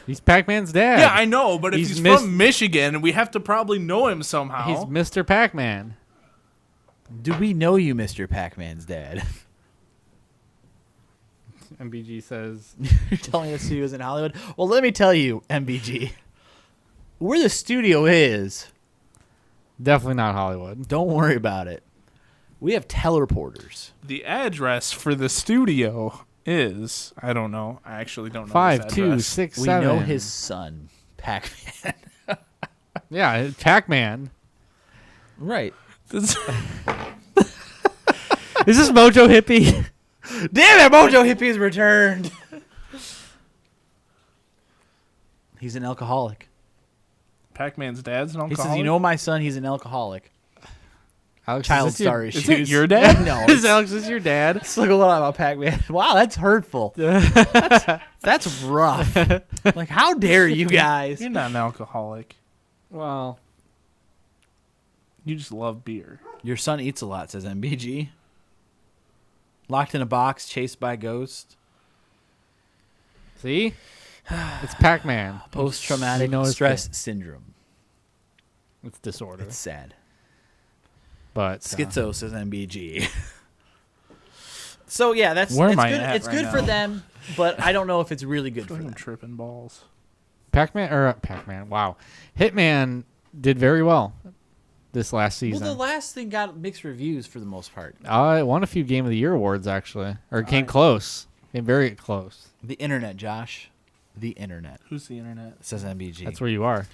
He's Pac-Man's dad. Yeah, I know, but if He's he's mis- from Michigan, we have to probably know him somehow. He's Mr. Pac-Man. Do we know you, Mr. Pac-Man's dad? MBG says, You're telling us he was in Hollywood? Well, let me tell you, MBG, where the studio is, definitely not Hollywood. don't worry about it. We have teleporters. The address for the studio is, I don't know. I actually don't know. his address. 5267. We know his son, Pac-Man. Yeah, Pac-Man. Right. This- Is this Mojo Hippie? Damn it, Mojo Hippie's returned. He's an alcoholic. Pac-Man's dad's an He alcoholic? says, you know my son, he's an alcoholic. Alex, Child is this your- star is issues. it your dad? No. Is Alex is your dad? Let's look a lot about Pac-Man. Wow, that's hurtful. That's rough. Like, how dare you guys? You're not an alcoholic. Well, You just love beer. Your son eats a lot, says MBG. Locked in a box, chased by a ghost. see? It's Pac-Man. Post-traumatic You know it's stress syndrome. It's disorder. It's sad. But Schizo, says MBG. So, yeah, that's Where am it's I good, at it's right good for now? them, but I don't know if it's really good for I'm them. tripping balls. Pac-Man. Wow. Hitman did very well this last season. Well, the last thing got mixed reviews for the most part. I won a few Game of the Year awards, actually. Or came close. Came very close. The internet, Josh. The internet, Who's the internet? says MBG. That's where you are.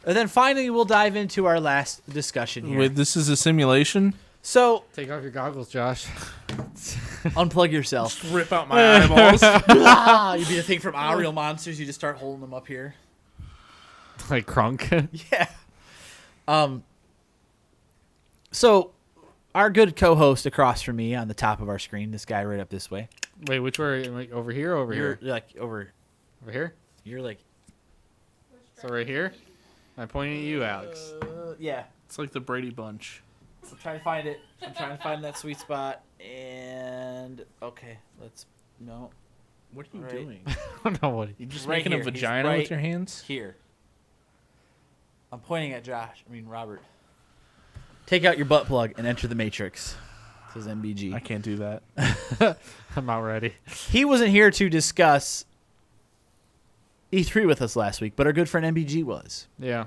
And then finally, we'll dive into our last discussion here. Wait, this is a simulation? So, Take off your goggles, Josh. unplug yourself. Rip out my eyeballs. You be the thing from Our Real Monsters. You just start holding them up here. Like Crunk. Yeah. So our good co-host across from me on the top of our screen, this guy right up this way. Wait, which way? Like over here or over You're here? like over. Over here? You're like. So right here? I'm pointing at you, Alex. Yeah. It's like the Brady Bunch. I'm trying to find it. I'm trying to find that sweet spot. And okay, let's no. What are you Right. doing? I don't know what. You just Right making here. a He's vagina right with your hands? here. I'm pointing at Robert. Take out your butt plug and enter the matrix. Says MBG. I can't do that. I'm not ready. He wasn't here to discuss E3 with us last week, but our good friend MBG was. Yeah.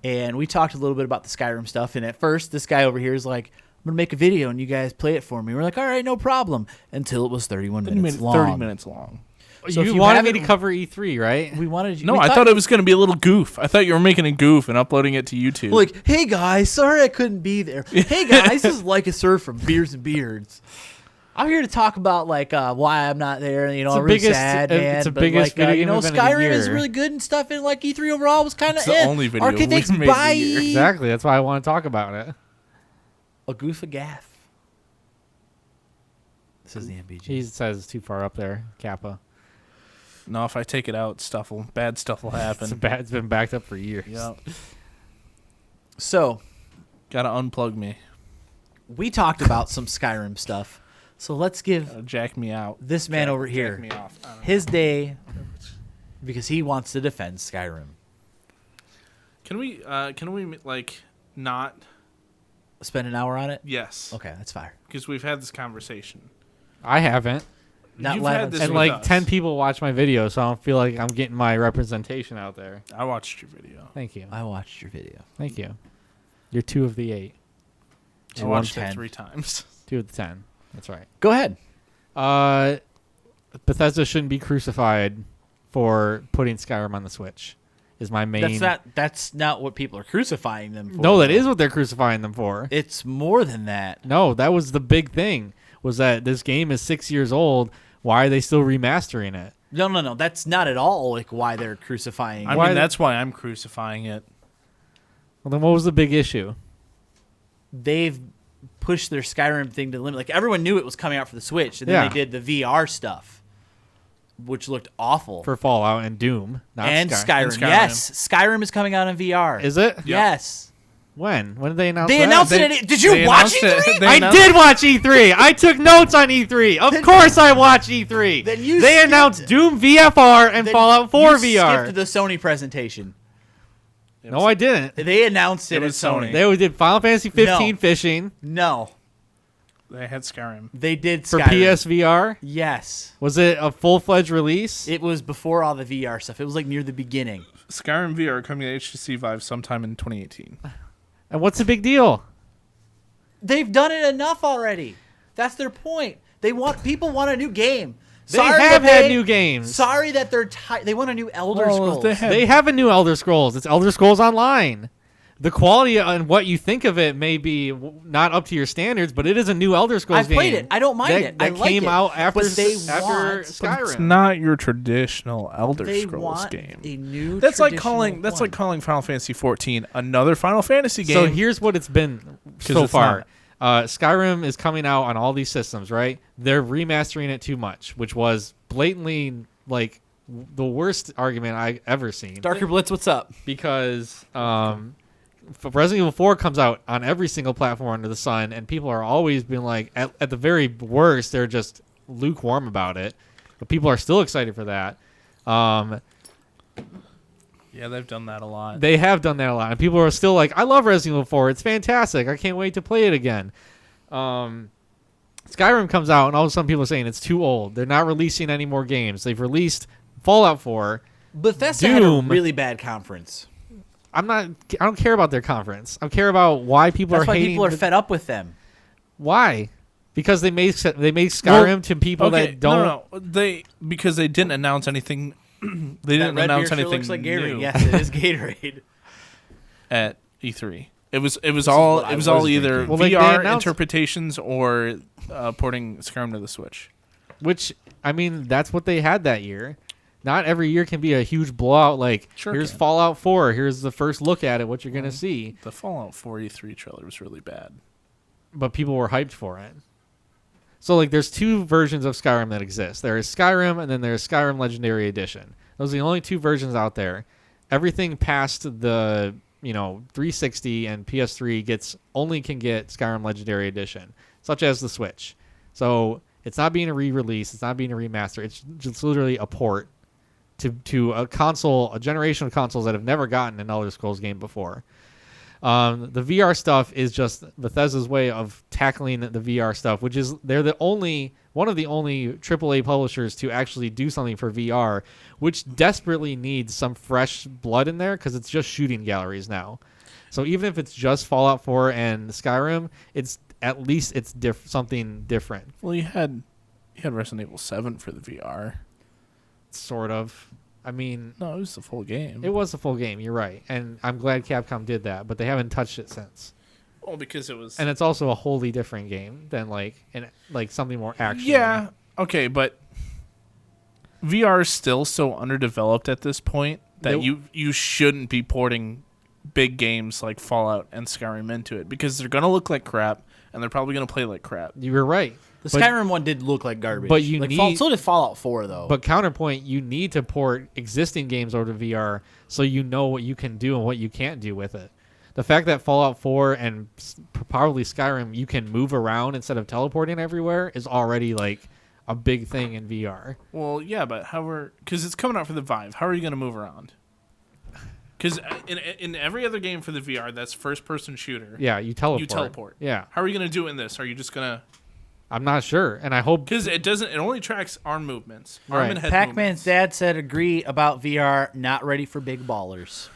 And we talked a little bit about the Skyrim stuff. And at first, this guy over here is like, I'm going to make a video and you guys play it for me. We're like, all right, no problem. Until it was 31 Then you made minutes it long. 30 minutes long. So if you you wanted me haven't- to cover E3, right? We wanted you. No, we I thought it was going to be a little goof. I thought you were making a goof and uploading it to YouTube. like, hey guys, sorry I couldn't be there. Hey guys, this is LikeaSsur from Beers and Beards. I'm here to talk about like why I'm not there. You know, It's the I'm really biggest- sad, it's man. the but biggest like, video you game know, event of the Skyrim is year. really good and stuff, and like E3 overall was kind of. It's the only video Arcade we've thanks, made of the bye. year. Exactly. That's why I want to talk about it. A goof, a gaff. This is the MBG. He says it's too far up there, Kappa. No, if I take it out, bad stuff will happen. It's been backed up for years. Yeah. So Gotta unplug me. we talked about some Skyrim stuff. So let's give Gotta jack me out. this man over Jack here me off. I don't know. his day because he wants to defend Skyrim. Can we like not? Spend an hour on it. Yes. Okay, that's fire. Because we've had this conversation. I haven't. Not You've live had on this And with like us. 10 people watch my video, so I don't feel like I'm getting my representation out there. I watched your video. Thank you. I watched your video. Thank you. You're 2 of the 8. I watched it 10. 3 times. 2 of the 10. That's right. Go ahead. Bethesda shouldn't be crucified for putting Skyrim on the Switch. Is my main. That's not what people are crucifying them for. No, that is what they're crucifying them for. It's more than that. No, that was the big thing. Was that this game is 6 years old? Why are they still remastering it? No. That's not at all like why they're crucifying. I Why mean, the- that's why I'm crucifying it. Well, then what was the big issue? They've pushed their Skyrim thing to the limit. Like everyone knew it was coming out for the Switch, and then Yeah. they did the VR stuff, which looked awful. For Fallout and Doom, not and Sky. Skyrim. Skyrim. Yes, Skyrim is coming out in VR. Is it? Yes. When? When did they announce They that? announced They- it. Did you they watch announced it. E3? They I announced- did watch E3. I took notes on E3. Of course I watch E3. Then you they skipped- announced Doom VFR and Then Fallout 4 you VR. skipped the Sony presentation. No, I didn't. They announced it, It at was Sony. Sony. They always did Final Fantasy 15 No. fishing No, They had Skyrim. they did for Skyrim. PSVR. Yes, Was it a full-fledged release? it was before all the VR stuff. It was like near the beginning. Skyrim VR coming to HTC Vive sometime in 2018. And what's the big deal? They've done it enough already. That's their point. People want a new game. They have had new games. Sorry that they want a new Elder Well, Scrolls. they have- They have a new Elder Scrolls. It's Elder Scrolls Online. The quality and what you think of it may be not up to your standards, but it is a new Elder Scrolls I've game. played it. I don't mind it. I That like came it. out after, But they after want- Skyrim. It's not your traditional Elder They Scrolls want game. a new. That's like traditional calling. That's one. like calling Final Fantasy 14 another Final Fantasy game. So here's what it's been 'Cause so it's far. Skyrim is coming out on all these systems, right? They're remastering it too much, which was blatantly like the worst argument I ever seen. Darker Blitz. What's up? Because Resident Evil 4 comes out on every single platform under the sun, and people are always being like, at the very worst, they're just lukewarm about it. But people are still excited for that. yeah, they've done that a lot. They have done that a lot, and people are still like, "I love Resident Evil 4. It's fantastic. I can't wait to play it again." Skyrim comes out, and all of a sudden, people are saying it's too old. They're not releasing any more games. They've released Fallout 4. Bethesda had a Doom. really bad conference. I don't care about their conference. I care about why people That's are why hating. people are fed up with them. Why? Because they made Skyrim to people that don't. They because they didn't announce anything. They That didn't red announce beer sure anything looks like Gatorade. new Yes, it is Gatorade. at E3. It was is all what I was either drinking. Well, like, they VR announced- interpretations or porting Skyrim to the Switch. Which, I mean, that's what they had that year. Not every year can be a huge blowout. Like, Sure here's can. Fallout 4. Here's the first look at it. What you're gonna see. The Fallout 4 E3 trailer was really bad. but people were hyped for it. So like there's two versions of Skyrim that exist. There is Skyrim and then there's Skyrim Legendary Edition. Those are the only two versions out there. Everything past the 360 and PS3 can get Skyrim Legendary Edition, such as the Switch. So it's not being a re-release, it's not being a remaster. It's just literally a port to a generation of consoles that have never gotten an Elder Scrolls game before. The VR stuff is just Bethesda's way of tackling the VR stuff, which is they're one of the only AAA publishers to actually do something for VR, which desperately needs some fresh blood in there because it's just shooting galleries now. So even if it's just Fallout 4 and Skyrim, it's something different. Well, you had Resident Evil 7 for the VR. Sort of. I mean, No, it was the full game. it was a full game. You're right, and I'm glad Capcom did that, but they haven't touched it since. Well, because it was. And it's also a wholly different game than something more action. Yeah. Okay, but VR is still so underdeveloped at this point that you shouldn't be porting big games like Fallout and Skyrim into it because they're gonna look like crap and they're probably gonna play like crap. You were right. The Skyrim one did look like garbage. But so did Fallout 4, though. But counterpoint, you need to port existing games over to VR so you know what you can do and what you can't do with it. The fact that Fallout 4 and probably Skyrim, you can move around instead of teleporting everywhere is already like a big thing in VR. Well, yeah, but because it's coming out for the Vive, how are you gonna move around? Because in every other game for the VR, that's first-person shooter. Yeah, you teleport. You teleport. Yeah. How are you gonna do it in this? Are you just gonna? I'm not sure, and I hope Because it doesn't. It only tracks arm movements. Arm Right. and head Pac-Man's movements. dad said agree about VR, not ready for big ballers.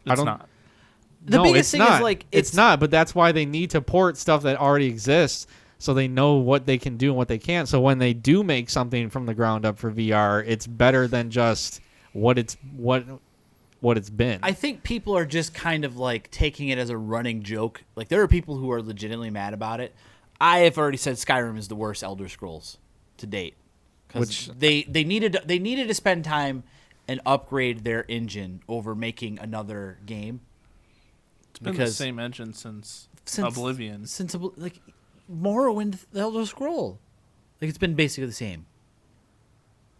It's don't- not. The no, biggest it's thing not. is like it's not, but that's why they need to port stuff that already exists so they know what they can do and what they can't. So when they do make something from the ground up for VR, it's better than just what it's been. I think people are just kind of like taking it as a running joke. Like there are people who are legitimately mad about it. I have already said Skyrim is the worst Elder Scrolls to date because they needed to spend time and upgrade their engine over making another game. It's been the same engine since Oblivion. Since like Morrowind, the Elder Scroll, like it's been basically the same.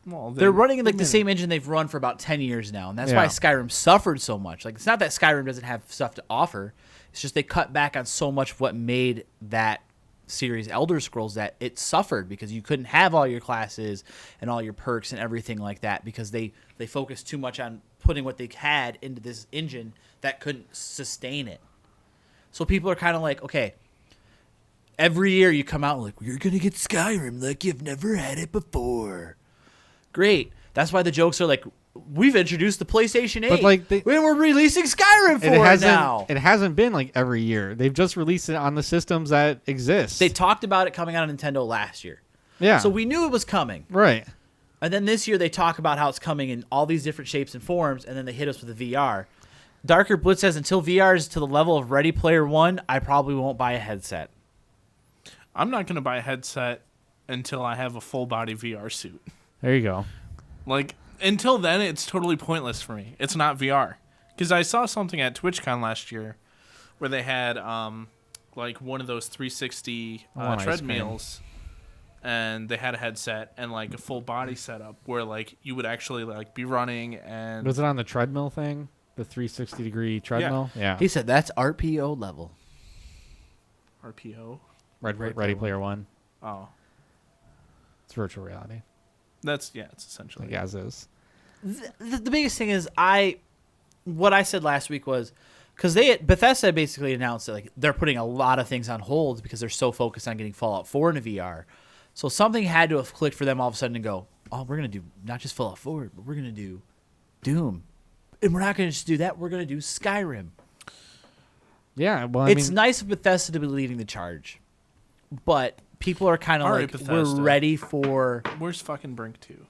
Well, They're running like the same engine they've run for about 10 years now, and that's why Yeah. Skyrim suffered so much. Like it's not that Skyrim doesn't have stuff to offer; it's just they cut back on so much of what made that series Elder Scrolls that it suffered because you couldn't have all your classes and all your perks and everything like that because they focused too much on putting what they had into this engine that couldn't sustain it. So people are kind of like, okay, every year you come out and like, you're gonna get Skyrim like you've never had it before. Great. That's why the jokes are like, we've introduced the PlayStation 8. But, like, we're releasing Skyrim for it now. It hasn't been like every year. They've just released it on the systems that exist. They talked about it coming out on Nintendo last year. Yeah. So we knew it was coming. Right. And then this year they talk about how it's coming in all these different shapes and forms, and then they hit us with the VR. Darker Blitz says, until VR is to the level of Ready Player One, I probably won't buy a headset. I'm not going to buy a headset until I have a full body VR suit. There you go. Like, until then, it's totally pointless for me. It's not VR. Because I saw something at TwitchCon last year where they had like one of those 360 treadmills, and they had a headset and like a full body setup where like you would actually like be running and. Was it on the treadmill thing? The 360-degree treadmill? Yeah. He said that's RPO level. RPO. Ready Player One. Oh, It's virtual reality. it's essentially. Like as is. The biggest thing is what I said last week was because Bethesda basically announced that like they're putting a lot of things on hold because they're so focused on getting Fallout 4 into VR. So something had to have clicked for them all of a sudden to go, oh, we're gonna do not just Fallout 4, but we're gonna do Doom, and we're not gonna just do that. We're gonna do Skyrim. Yeah. Well, It's nice of Bethesda to be leading the charge, but people are kind of All like, right, Bethesda. we're ready for. Where's fucking Brink 2?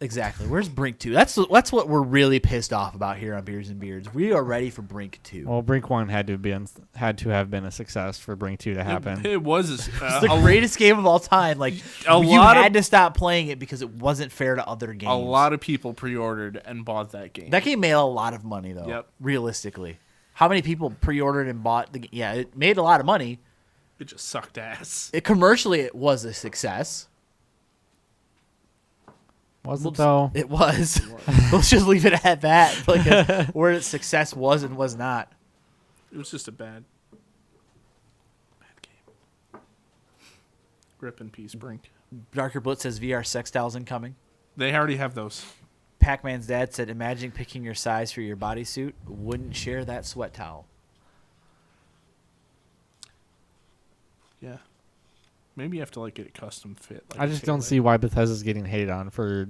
Exactly. Where's Brink 2? That's what we're really pissed off about here on Beers and Beards. We are ready for Brink 2. Well, Brink 1 had to have been a success for Brink 2 to happen. It was It's the greatest game of all time. Like A you lot had of- to stop playing it because it wasn't fair to other games. a lot of people pre-ordered and bought that game. That game made a lot of money though. Yep. Realistically. How many people pre-ordered and bought the? Yeah, it made a lot of money. It just sucked ass. Commercially, it was a success. Was it though? It was. Let's just leave it at that. Like where its success was and was not. It was just a bad game. Rip in peace, Brink. Darker Blitz says VR sextiles incoming. They already have those. Pac-Man's dad said, imagine picking your size for your bodysuit. Wouldn't share that sweat towel. Yeah. Maybe you have to like get a custom fit. Like I just don't see why Bethesda's getting hated on for.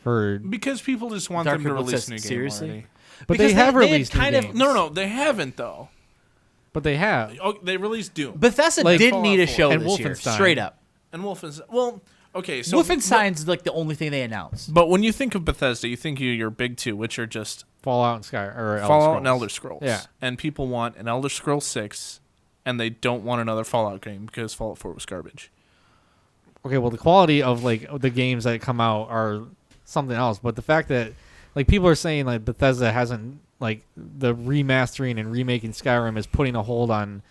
Because people just want Darker them to Blitz release says, new game seriously? already. But Because they have they had released kind new of- games. No, they haven't though. But they have. Oh, they released Doom Bethesda Like didn't need a Fallout show 4 and this year. Wolfenstein. Straight up. and Wolfenstein. Well, okay, so Wolfenstein's like the only thing they announced. But when you think of Bethesda, you think of your big two, which are just Fallout and Sky or Elder Fallout Scrolls. and Elder Scrolls. Yeah. And people want an Elder Scrolls 6, and they don't want another Fallout game because Fallout 4 was garbage. Okay, well the quality of like the games that come out are something else, but the fact that like people are saying like Bethesda hasn't like the remastering and remaking Skyrim is putting a hold on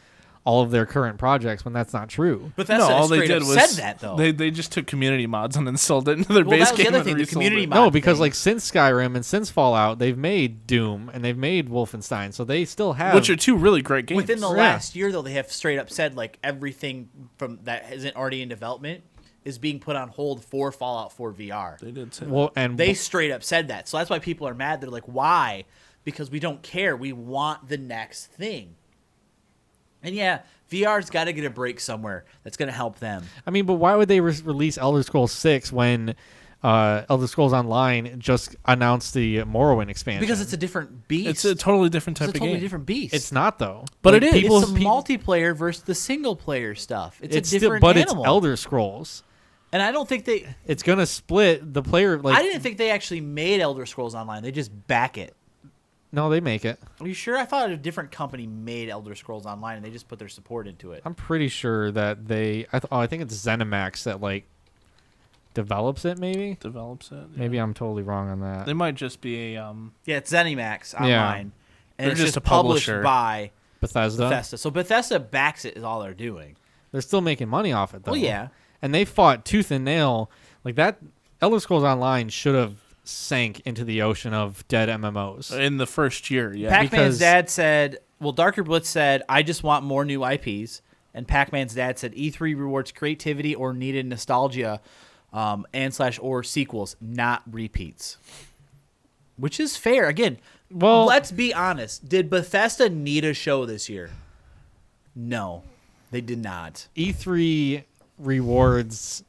all of their current projects when that's not true. Bethesda no, all they straight did up was said that though. They just took community mods and installed it into their Well, base that was the game other and thing, the resold community it. mod No, because thing. like since Skyrim and since Fallout, they've made Doom and they've made Wolfenstein, so they still have Which are two really great games. Within the Yeah. last year, though, they have straight up said like everything from that isn't already in development is being put on hold for Fallout 4 VR. They did say well, and They straight up said that, so that's why people are mad. They're like, "Why?" Because we don't care. We want the next thing. And yeah, VR's got to get a break somewhere. That's going to help them. I mean, but why would they release Elder Scrolls 6 when Elder Scrolls Online just announced the Morrowind expansion? Because it's a different beast. it's a totally different type It's a of totally game. different beast. It's not though. But Like, it is. people- It's the pe- multiplayer versus the single player stuff. It's a still, different but animal. it's Elder Scrolls. And I don't think they. It's gonna split the player. Like I didn't think they actually made Elder Scrolls Online. They just back it. no, they make it. Are you sure? I thought a different company made Elder Scrolls Online and they just put their support into it. I'm pretty sure that they. I think it's ZeniMax that like develops it. Maybe. Develops it. yeah. Maybe I'm totally wrong on that. They might just be a Yeah, it's ZeniMax Online. Yeah. And They're it's just just a published publisher. by Bethesda. Bethesda. So Bethesda backs it is all they're doing. They're still making money off it though. Well, yeah. And they fought tooth and nail. Like that. Elder Scrolls Online should have sank into the ocean of dead MMOs. in the first year. Yeah. Pac-Man's because- dad said, well, Darker Blitz said, I just want more new IPs. And Pac-Man's dad said, E3 rewards creativity or needed nostalgia or sequels, not repeats. Which is fair. Again, Well- let's be honest. Did Bethesda need a show this year? No, they did not. E3 rewards.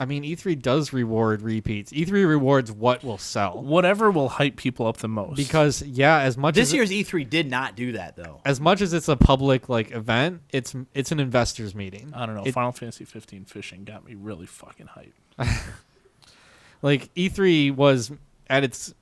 I mean, E3 does reward repeats. E3 rewards what will sell. Whatever will hype people up the most. Because yeah, as much This as year's E3 did not do that, though. as much as it's a public like event, it's an investors meeting. I don't know. It- Final Fantasy 15 fishing got me really fucking hyped. Like E3 was at its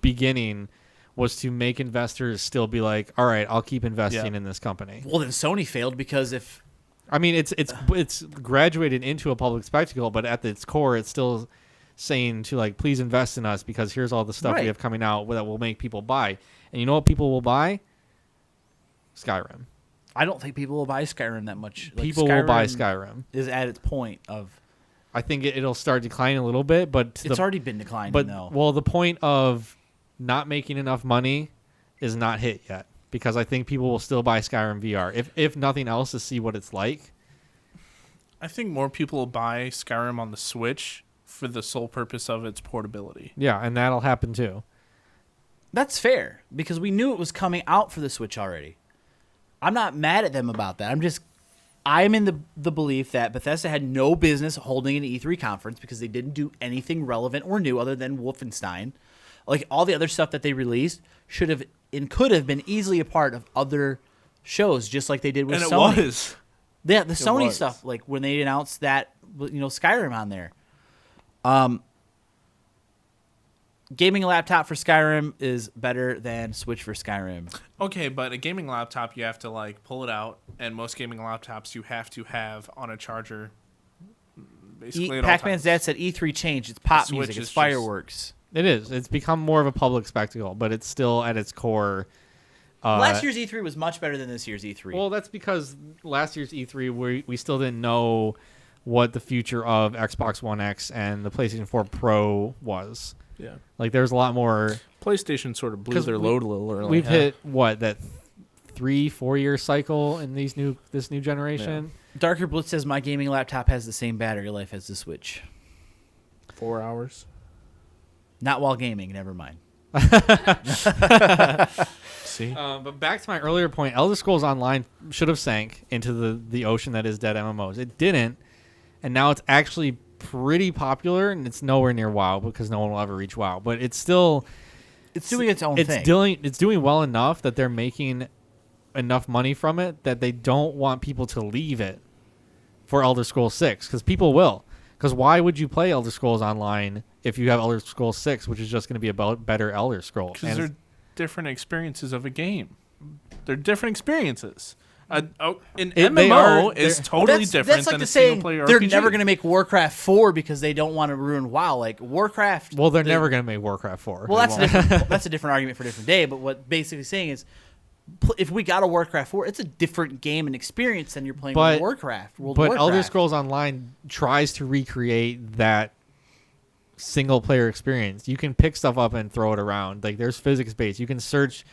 beginning was to make investors still be like, all right, I'll keep investing Yeah. in this company. Well, then Sony failed because if I mean, it's graduated into a public spectacle, but at its core, it's still saying to like, please invest in us because here's all the stuff Right. we have coming out that will make people buy. And you know what people will buy? Skyrim. I don't think people will buy Skyrim that much. Like, People will buy Skyrim. Is at its point of I think it'll start declining a little bit, but it's already been declining but though. well, the point of not making enough money is not hit yet because I think people will still buy Skyrim VR if nothing else to see what it's like. I think more people will buy Skyrim on the Switch for the sole purpose of its portability. Yeah, and that'll happen too. That's fair because we knew it was coming out for the Switch already. I'm not mad at them about that. I'm in the belief that Bethesda had no business holding an E3 conference because they didn't do anything relevant or new other than Wolfenstein. Like all the other stuff that they released should have and could have been easily a part of other shows, just like they did with And it Sony. was. Yeah, the Sony was. stuff, like when they announced that, Skyrim on there. Gaming laptop for Skyrim is better than Switch for Skyrim. Okay, but a gaming laptop, you have to like pull it out, and most gaming laptops you have to have on a charger. Basically, at all Pac-Man's times. dad said E3 changed. It's pop Switch music. is It's just- fireworks. It is. It's become more of a public spectacle, but it's still at its core. Last year's E3 was much better than this year's E3. Well, that's because last year's E3 we still didn't know what the future of Xbox One X and the PlayStation 4 Pro was. Yeah. Like there's a lot more. PlayStation sort of blew 'Cause their load a little early. We've hit what that 3-4 year cycle in this new generation. Darker Blitz says my gaming laptop has the same battery life as the Switch. 4 hours. Not while gaming. Never mind. See? But back to my earlier point, Elder Scrolls Online should have sank into the ocean that is dead MMOs. It didn't, and now it's actually pretty popular, and it's nowhere near WoW because no one will ever reach WoW. But it's still It's doing its own thing. It's doing well enough that they're making enough money from it that they don't want people to leave it for Elder Scrolls 6 because people will. Because why would you play Elder Scrolls Online if you have Elder Scrolls 6, which is just going to be about better Elder Scrolls? Because they're different experiences of a game. They're different experiences. An MMO is totally different like than the a saying single-player they're RPG. never going to make Warcraft 4 because they don't want to ruin WoW. Like Warcraft. Well, they're never going to make Warcraft 4. Well, that's a different argument for a different day. But what basically saying is, if we got a Warcraft 4, it's a different game and experience than you're playing with Warcraft. World of But Warcraft. Elder Scrolls Online tries to recreate that single-player experience. You can pick stuff up and throw it around. Like there's physics-based. You can search,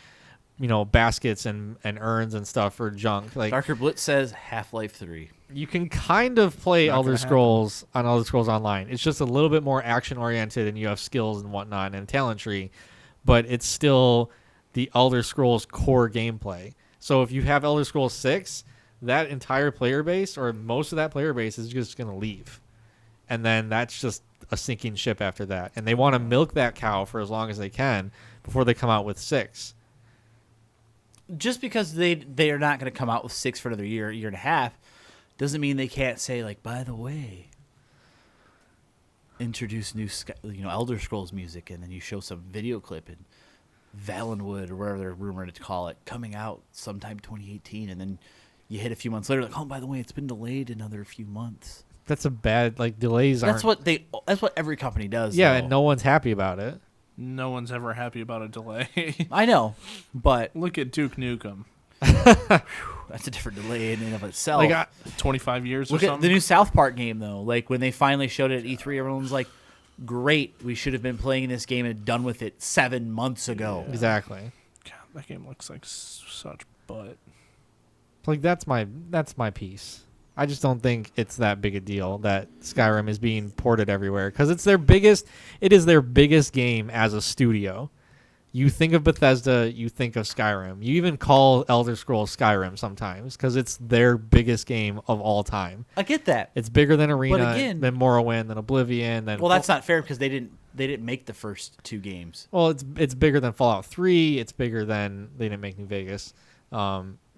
baskets and urns and stuff for junk. Like Darker Blitz says Half-Life 3. you can kind of play Not Elder gonna Scrolls on Elder Scrolls Online. It's just a little bit more action-oriented, and you have skills and whatnot and talent tree, but it's still the Elder Scrolls core gameplay. So if you have Elder Scrolls 6, that entire player base, or most of that player base, is just going to leave. And then that's just a sinking ship after that. And they want to milk that cow for as long as they can before they come out with 6. Just because they are not going to come out with 6 for another year and a half, doesn't mean they can't say, like, by the way, introduce new Elder Scrolls music, and then you show some video clip and Valenwood or whatever they're rumored to call it coming out sometime 2018, and then you hit a few months later like, oh, by the way, it's been delayed another few months. That's a bad, delays aren't. That's what every company does. Yeah, though. and no one's happy about it. No one's ever happy about a delay. I know, but Look at Duke Nukem. that's a different delay in and of itself. 25 years Look or at something. the new South Park game, though. Like, when they finally showed it at E3, everyone's like, great, we should have been playing this game and done with it 7 months ago. Exactly. God, that game looks like such butt. Like that's my piece. I just don't think it's that big a deal that Skyrim is being ported everywhere because it is their biggest game as a studio. You think of Bethesda, you think of Skyrim. You even call Elder Scrolls Skyrim sometimes because it's their biggest game of all time. I get that. It's bigger than Arena, again- than Morrowind, than Oblivion, than Well, that's not fair because they didn't make the first 2 games. Well, it's bigger than Fallout 3. It's bigger than they didn't make New Vegas.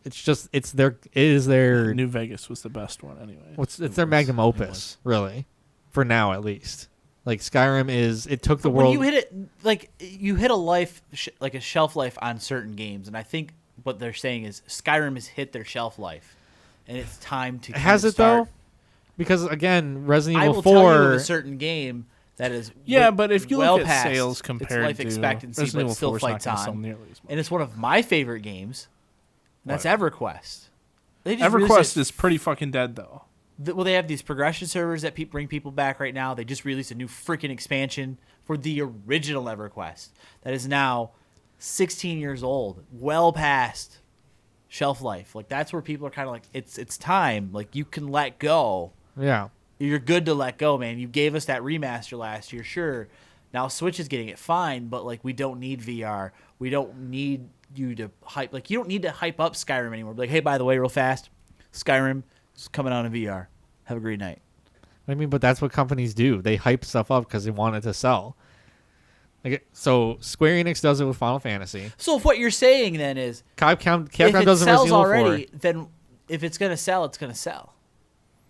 It's their New Vegas was the best one anyway. it's their magnum opus, really, for now at least. Like Skyrim it took the When world. you hit it, like, you hit a life, like a shelf life on certain games, and I think what they're saying is Skyrim has hit their shelf life, and it's time to. Has kind of it start. though? Because again, Resident I Evil will tell you 4. of a certain game that is But if you well look at past sales its compared life to expectancy, Resident but Evil still 4 's not fights gonna sell on, nearly as much. and it's one of my favorite games. And that's EverQuest. They just EverQuest released is pretty fucking dead though. they have these progression servers that bring people back right now. They just released a new freaking expansion for the original EverQuest that is now 16 years old, well past shelf life. Like, that's where people are kind of like, it's time. Like, you can let go. Yeah. You're good to let go, man. You gave us that remaster last year, sure. Now Switch is getting it fine, but like, we don't need VR. We don't need you to hype. Like, you don't need to hype up Skyrim anymore. Be like, hey, by the way, real fast, Skyrim is coming out in VR. Have a great night. I mean, but that's what companies do. They hype stuff up because they want it to sell. So Square Enix does it with Final Fantasy. So if what you're saying then is, Capcom if it does it with sells Resident Evil already, 4. then if it's gonna sell, it's gonna sell.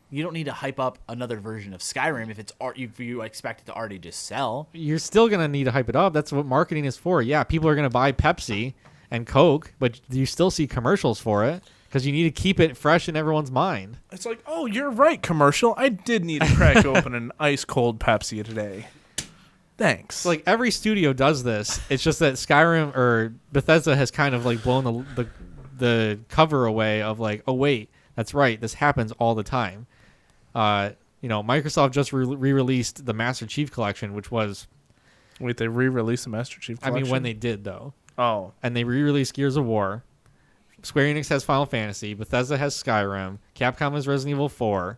You don't need to hype up another version of Skyrim if you expect it to already just sell. You're still going to need to hype it up. That's what marketing is for. Yeah, people are going to buy Pepsi and Coke, but you still see commercials for it because you need to keep it fresh in everyone's mind. It's like, oh, you're right, commercial. I did need to crack open an ice cold Pepsi today. Thanks. Like every studio does this. It's just that Skyrim or Bethesda has kind of like blown the cover away of like, oh wait, that's right, this happens all the time. Microsoft just re-released the Master Chief Collection, which was, wait, they re-released the Master Chief Collection? I mean, when they did though. Oh, and they re-released Gears of War. Square Enix has Final Fantasy. Bethesda has Skyrim. Capcom has Resident Evil 4.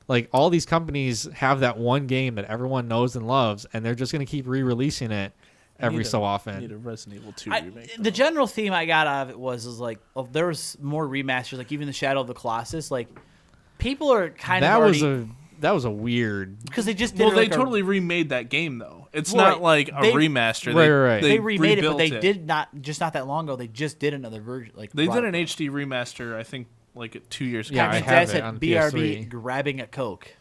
Like, all these companies have that one game that everyone knows and loves, and they're just going to keep re-releasing it every so often. Need a Resident Evil 2 remake. The general theme I got out of it was like, there was more remasters, like even the Shadow of the Colossus. Like, people are kind of that was a weird, because they just did. Well, they totally remade that game though. It's not like a remaster. Right. They remade it, but they rebuilt did not that long ago. They just did another version. Like they did an HD remaster, I think, like 2 years ago. Yeah, I Pac-Man have Dad it said on BRB PS3. grabbing a Coke.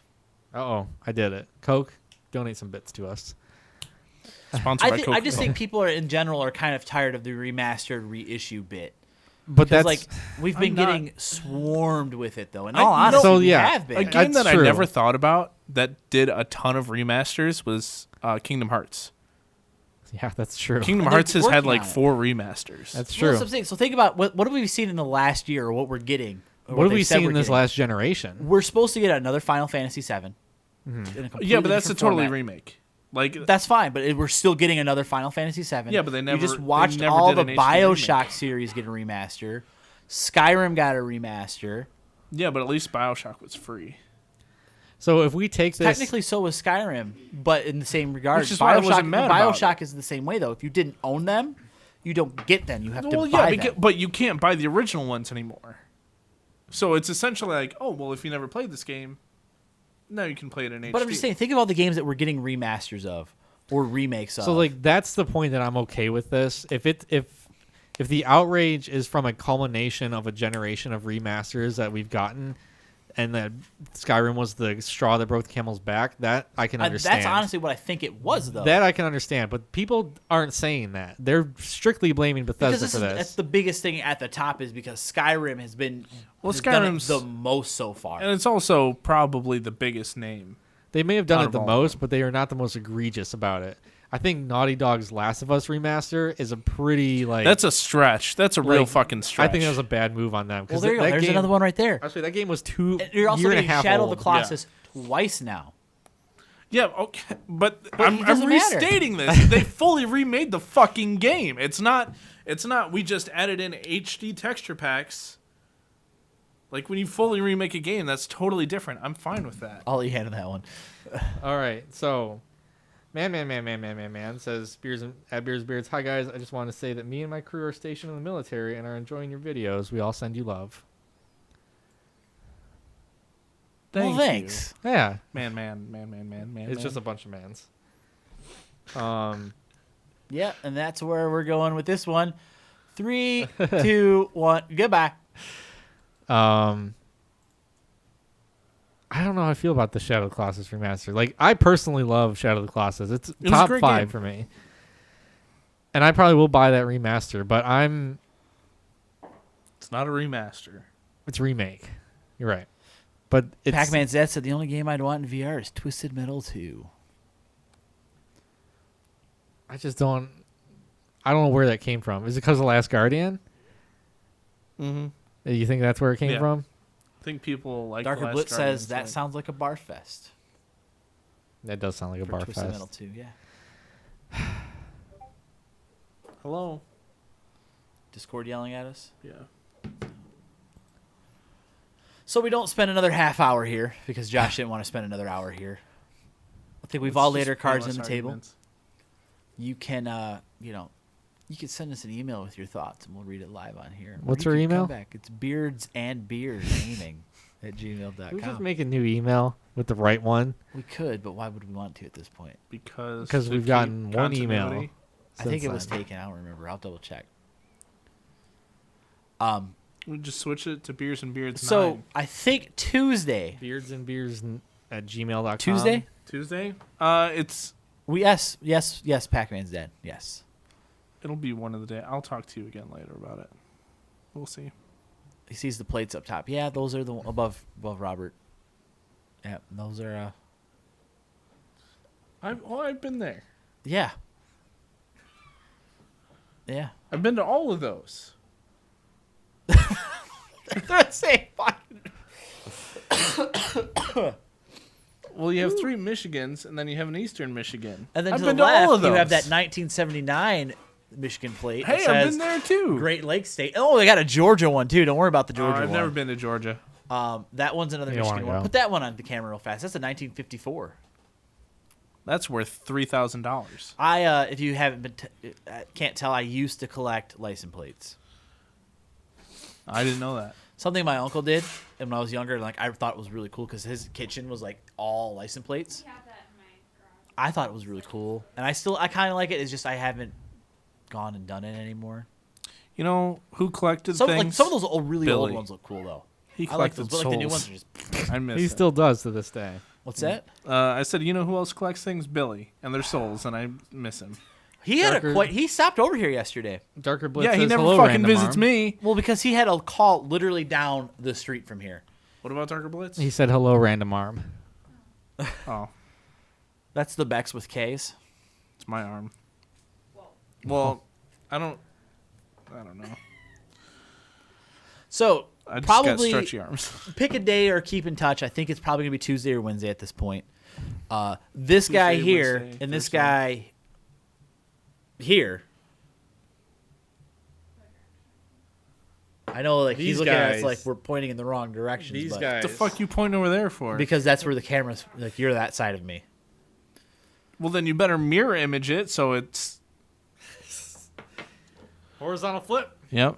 I did it. Coke, donate some bits to us. Sponsored by Coke. I just think people in general are kind of tired of the remastered reissue bit. But Because that's we've been I'm not- getting swarmed with it though. And I- all honesty, So, we yeah. have been. a game That's that true. I never thought about that did a ton of remasters was Kingdom Hearts. yeah, that's true. Kingdom And they're Hearts has had working like on it. 4 remasters. That's Well, true. that's what I'm saying. So think about what have we seen in the last year, or what we're getting. Or What have they we said seen we're in this getting. last generation? We're supposed to get another Final Fantasy VII. Yeah, but that's a totally remake. Like That's fine, but we're still getting another Final Fantasy VII. Yeah, but they You never- just they watched never all did the an HD Bioshock remake. series get a remaster. Skyrim got a remaster. yeah, but at least BioShock was free. So if we take this, Technically, so was Skyrim, but in the same regard, Which is why I wasn't mad about Bioshock is the same way though. If you didn't own them, you don't get them. You have to Well, buy yeah, them. but you can't buy the original ones anymore. So it's essentially like, oh, well, if you never played this game, now you can play it in HD. But I'm just saying, think of all the games that we're getting remasters of or remakes of. so like that's the point that I'm okay with this. If the outrage is from a culmination of a generation of remasters that we've gotten, and that Skyrim was the straw that broke the camel's back, that I can understand. That's honestly what I think it was, though. That I can understand, but people aren't saying that. They're strictly blaming Bethesda because for this. that's the biggest thing at the top is because Skyrim has been Well, has done it Skyrim's- the most so far. And it's also probably the biggest name. They may have done Out it of the all most, of but they are not the most egregious about it. I think Naughty Dog's Last of Us remaster is a pretty like. That's a stretch. That's a real like, fucking stretch. I think that was a bad move on them. well, there you go. that There's game, another one right there. Actually, that game was And you're also year and a getting half Shadow old. of the Colossus twice now. Yeah, okay, but it I'm doesn't matter. restating this. They fully remade the fucking game. It's not. We just added in HD texture packs. Like when you fully remake a game, that's totally different. I'm fine with that. I'll let you handle that one. All right, so man says Beards. Hi guys, I just want to say that me and my crew are stationed in the military and are enjoying your videos. We all send you love. Well, thanks. Yeah, Man. it's just a bunch of mans. Yeah, and that's where we're going with this one. 3, 2, 1, goodbye. I don't know how I feel about the Shadow of the Colossus remaster. Like, I personally love Shadow of the Colossus. It's was a top great 5 game. for me. And I probably will buy that remaster, but It's not a remaster. it's remake. You're right. But it's Pac-Man Zed said the only game I'd want in VR is Twisted Metal 2. I don't know where that came from. Is it because of Last Guardian? Mm-hmm. You think that's where it came Yeah. from? I think people like Darker The Last Blitz Guardian, says that so- sounds like a bar fest. That does sound like a For bar Twisted Metal fest. 2, yeah. Hello. Discord yelling at us. Yeah. So we don't spend another half hour here because Josh didn't want to spend another hour here. I think we've Let's all just laid our cards on pointless the table. arguments. You can, you can send us an email with your thoughts and we'll read it live on here. Or What's you our can come email? Back. It's beardsandbeers gaming at Can we just gmail.com. make a new email with the right one? We could, but why would we want to at this point? Because Because to we've keep gotten one email. continuity. I think since it was then. taken. I don't remember. I'll double check. We just switch it to Beers and Beards So 9. I think Tuesday. Beardsandbeers at gmail.com. Tuesday? Tuesday? It's Yes, Pac-Man's dead. Yes. it'll be one of the day. I'll talk to you again later about it. We'll see. He sees the plates up top. Yeah, those are the above Robert. Yeah, those are I've been there. Yeah. Yeah. I've been to all of those. Say Well, you have 3 Michigans, and then you have an Eastern Michigan. And then I've to been the left, all of those. you have that 1979 Michigan plate. Hey, that I've says been there too. Great Lakes State. Oh, they got a Georgia one too. Don't worry about the Georgia I've one. never been to Georgia. That one's another You don't Michigan wanna one. go. Put that one on the camera real fast. That's a 1954. That's worth $3,000. If you haven't been, can't tell, I used to collect license plates. I didn't know that. Something my uncle did, and when I was younger, like I thought it was really cool because his kitchen was like all license plates. We have that in my garage. I thought it was really cool, and I kind of like it. It's just I haven't gone and done it anymore. You know who collected Some things? of those really old Billy. ones look cool though. He I like collected those, but like the new souls. ones are just. I miss He him. still does to this day. What's that? I said, you know who else collects things? Billy and their souls, and I miss him. He had Darker- he stopped over here yesterday. Darker Blitz Yeah, he says, never "Hello, fucking random visits arm." me. Well, because he had a call literally down the street from here. What about Darker Blitz? He said, "Hello, random arm." Oh, That's the Bex with K's. it's my arm. Whoa. Well, I don't know. So I just probably got stretchy arms. pick a day or keep in touch. I think it's probably gonna be Tuesday or Wednesday at this point. This guy Tuesday, here Wednesday, and this Thursday. guy here. I know, like he's These looking at us guys- like we're pointing in the wrong directions. These but guys. What the fuck you pointing over there for? because that's where the camera's like you're that side of me. Well, then you better mirror image it so it's. Horizontal flip. Yep.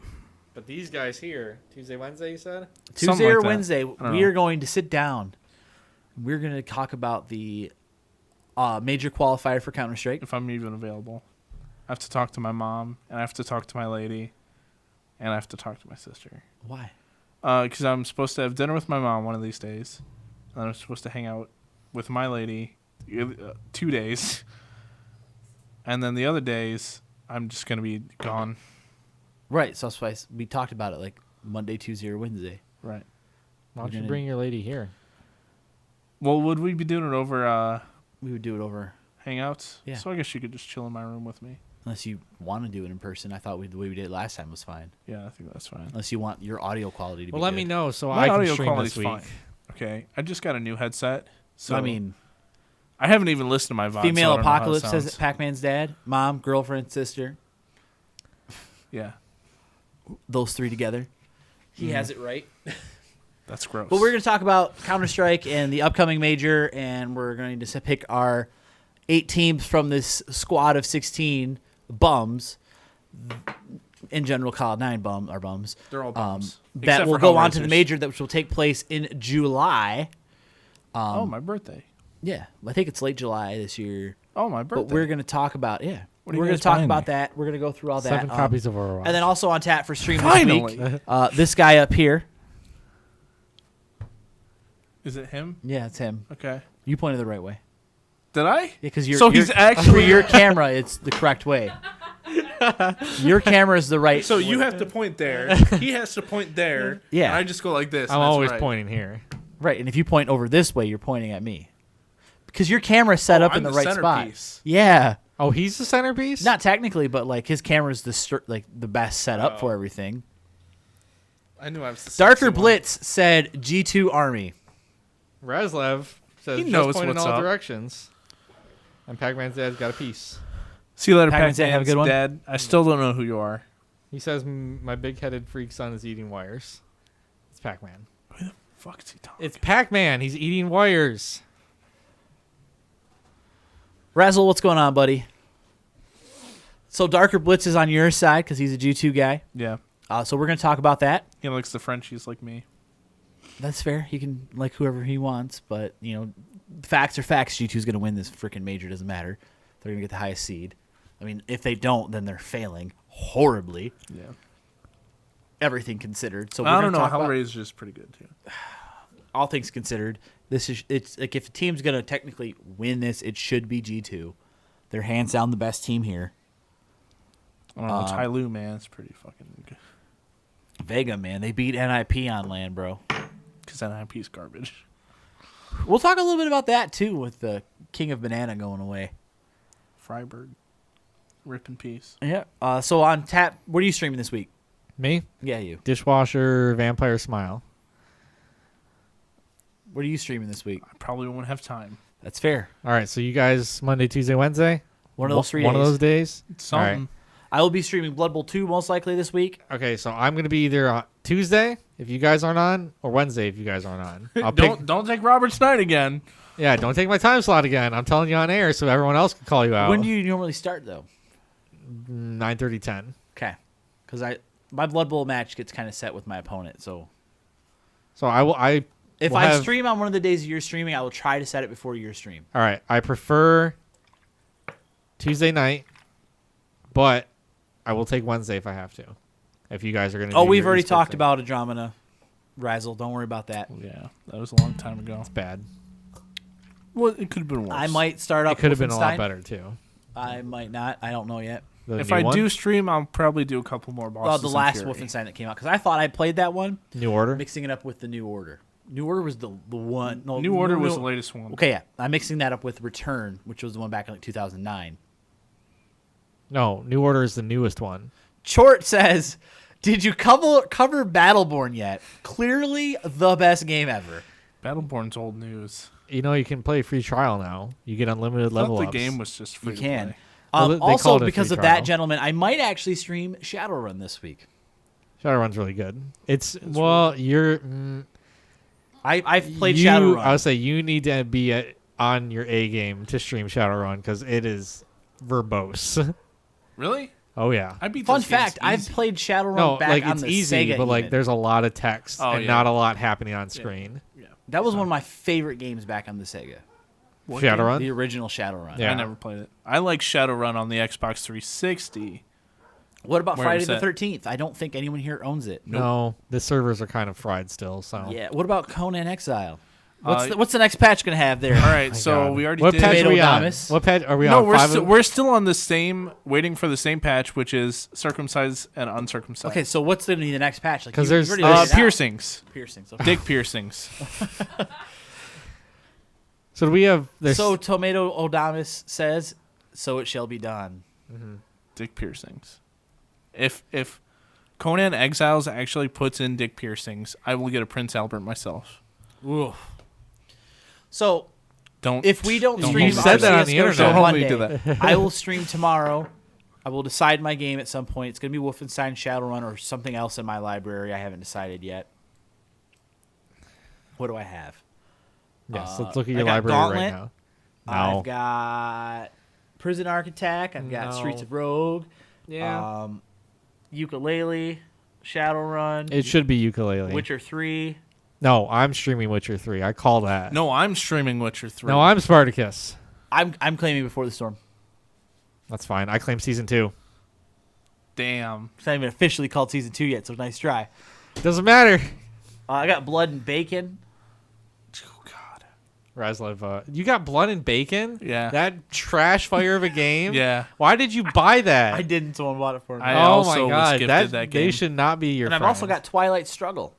But these guys here, Tuesday, Wednesday, you said? Tuesday Something or like that. Wednesday, I don't we know. are going to sit down. We're going to talk about the major qualifier for Counter-Strike. If I'm even available, I have to talk to my mom, and I have to talk to my lady, and I have to talk to my sister. Why? Because I'm supposed to have dinner with my mom one of these days, and then I'm supposed to hang out with my lady 2 days, and then the other days I'm just gonna be gone. Right, so that's why we talked about it like Monday, Tuesday, or Wednesday. Right. Why don't We're you gonna- bring your lady here? Well, would we be doing it over We would do it over, Hangouts? Yeah. So I guess you could just chill in my room with me. unless you want to do it in person. I thought the way we did it last time was fine. Yeah, I think that's fine. Unless you want your audio quality to Well, be let good. me know so My I can audio stream quality's this week. fine. Okay, I just got a new headset. So I mean, I haven't even listened to my VOD. female so I don't know how it apocalypse says sounds. Pac-Man's dad, mom, girlfriend, sister, Yeah, those three together. He has it right. that's gross. But we're going to talk about Counter-Strike and the upcoming major, and we're going to pick our 8 teams from this squad of 16 bums. In general, Call 9 are bums. They're all bums. That Except will for go on to the Hellraisers. major, that which will take place in July. Oh, my birthday. Yeah, I think it's late July this year. Oh, my birthday. But we're going to talk about What are we're you going guys to talk buying about me? that. We're going to go through all that. 7 copies of Overwatch. And then also on tap for stream Finally. this week, this guy up here. Is it him? Yeah, it's him. Okay. You pointed the right way. Did I? Yeah, because you're So he's for actually- your camera. It's the correct way. Your camera is the right. So you have to point there. He has to point there. Yeah. And I just go like this. I'm and that's always right. pointing here. right, and if you point over this way, you're pointing at me. Because your camera's set up I'm in the the right spot. centerpiece. Yeah, Oh, he's the centerpiece? not technically, but like his camera's the best set up for everything. I knew I was the Darker sexy one. Blitz said G2 Army. Razlev says He just knows point in what's all up. directions. And Pac-Man's dad's got a piece. See you later, Pac-Man's Pac-Man's Dad, have a good one. Dad. I still don't know who you are. He says my big-headed freak son is eating wires. It's Pac-Man. Fuck's he talking? It's Pac-Man. He's eating wires. Razzle, what's going on, buddy? So Darker Blitz is on your side because he's a G2 guy. Yeah. So we're going to talk about that. He likes the Frenchies like me. That's fair. He can like whoever he wants, but facts are facts. G2's going to win this freaking major. Doesn't matter. They're going to get the highest seed. I mean, if they don't, then they're failing horribly. Yeah. Everything considered. So we're I gonna don't know. talk about Hellraiser's pretty good too. all things considered. It's like if a team's going to technically win this, it should be G2. They're hands down the best team here. I don't know. Tai Lu, man, it's pretty fucking good. Vega, man, they beat NIP on land, bro. Because that IP's garbage. We'll talk a little bit about that too, with the King of Banana going away. Freiberg. Rip in peace. Yeah. So on tap, what are you streaming this week? Me? Yeah, you. Dishwasher, Vampire Smile. What are you streaming this week? I probably won't have time. That's fair. All right, so you guys Monday, Tuesday, Wednesday? One of those 3 One days. of those days? Something. All right. I will be streaming Blood Bowl 2 most likely this week. Okay, so I'm going to be either on Tuesday if you guys aren't on, or Wednesday if you guys aren't on. I'll pick. Don't take Robert's night again. Yeah, don't take my time slot again. I'm telling you on air so everyone else can call you out. When do you normally start though? 9:30, 10. Okay. Because my Blood Bowl match gets kind of set with my opponent. So So I will. if will I have- stream on one of the days you're streaming, I will try to set it before your stream. All right, I prefer Tuesday night, but I will take Wednesday if I have to. If you guys are going to. Oh, we've already talked about Andromeda Razzle. Don't worry about that. Yeah, that was a long time ago. It's bad. Well, it could have been worse. I might start up. It could have been a lot Wolfenstein. better too. I might not. I don't know yet. The If new I one? do stream, I'll probably do a couple more bosses. Well, the in last Fury. Wolfenstein that came out, because I thought I played that one, New Order. mixing it up with the New Order. New Order was the one. No, New Order was the latest one. Okay, yeah, I'm mixing that up with Return, which was the one back in like 2009. No, New Order is the newest one. Chort says, "Did you cover Battleborn yet? Clearly the best game ever." Battleborn's old news. You know, you can play free trial now. You get unlimited I level thought ups. the game was just free You to can. play. Well, they Also, called it a because free of trial. that, gentlemen, I might actually stream Shadowrun this week. Shadowrun's really good. You're. I've played you, Shadowrun. I would say you need to be on your A game to stream Shadowrun because it is verbose. Really? Oh yeah. I beat Fun those games fact: I've easy. played Shadowrun No, back like on it's the easy, Sega. but like even. there's a lot of text Oh, and yeah. not a lot happening on screen. Yeah. that was one of my favorite games back on the Sega. What Shadowrun. The original Shadowrun. Yeah. I never played it. I like Shadowrun on the Xbox 360. What about Where Friday was the that? 13th? I don't think anyone here owns it. No, the servers are kind of fried still. So Yeah. What about Conan Exile? Uh, What's the next patch gonna have there? All right, My so God. we already what did. patch are we on? Tomato What patch are we No, on? we're still on the same, waiting for the same patch, which is circumcised and uncircumcised. Okay, so what's gonna be the next patch? Like 'Cause you've there's, already laid it out. piercings, Piercings. Okay. dick piercings. So do we have this? So Tomato Odamis says, "So it shall be done." Dick piercings. If Conan Exiles actually puts in dick piercings, I will get a Prince Albert myself. Oof. So Don't. if we don't Don't stream, You hold me said to that our on the CS:GO internet. show Don't hold me Monday, to that. I will stream tomorrow. I will decide my game at some point. It's gonna be Wolfenstein, Shadowrun, or something else in my library. I haven't decided yet. What do I have? yes, let's look at I your got library Gauntlet. right now. No. I've got Prison Architect. I've got No. Streets of Rogue. Ukulele, Shadowrun, It should be ukulele. Witcher 3. No, I'm streaming Witcher 3. I call that. No, I'm streaming Witcher 3. No, I'm Spartacus. I'm claiming Before the Storm. That's fine. I claim season 2. Damn. It's not even officially called Season 2 yet, so nice try. Doesn't matter. I got Blood and Bacon. Oh God. Razlev, you got Blood and Bacon? Yeah. That trash fire of a game? Yeah. Why did you buy that? I didn't, someone bought it for me. I oh also my was god, gifted that game. They should not be your and I've friend. also got Twilight Struggle.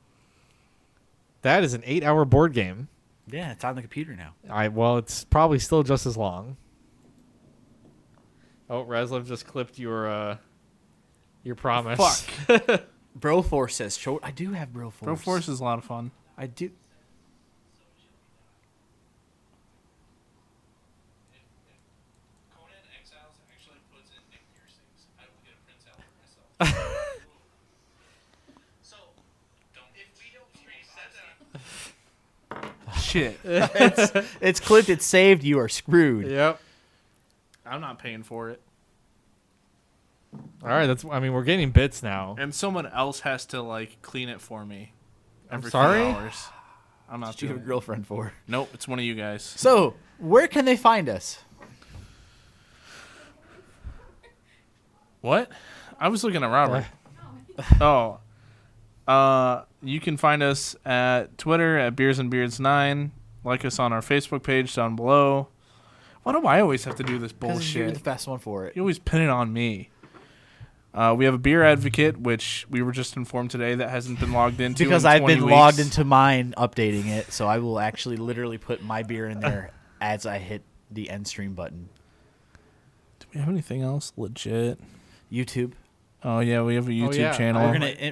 That is an 8-hour board game. Yeah, it's on the computer now. Well, it's probably still just as long. Oh, Razlev just clipped your promise. Fuck. Broforce says, I do have Broforce. Broforce is a lot of fun. I do. Conan Exiles actually puts in dick piercings. I will get a Prince Albert myself. So, if we don't shit. It's clipped, it's saved, you are screwed. Yep. I'm not paying for it. All right, we're getting bits now. And someone else has to like clean it for me. Every sorry? few hours. I'm not What do you have doing a it. girlfriend for? Nope, it's one of you guys. So, where can they find us? What? I was looking at Robert. Oh. You can find us at Twitter at BeersandBeards9. Like us on our Facebook page down below. Why do I always have to do this Because you're the bullshit? best one for it. You always pin it on me. We have a beer advocate, which we were just informed today that hasn't been logged into Because in I've 20 been weeks. logged into mine, updating it, so I will actually literally put my beer in there as I hit the end stream button. we have anything else legit? YouTube. Oh yeah, we have a YouTube yeah. channel.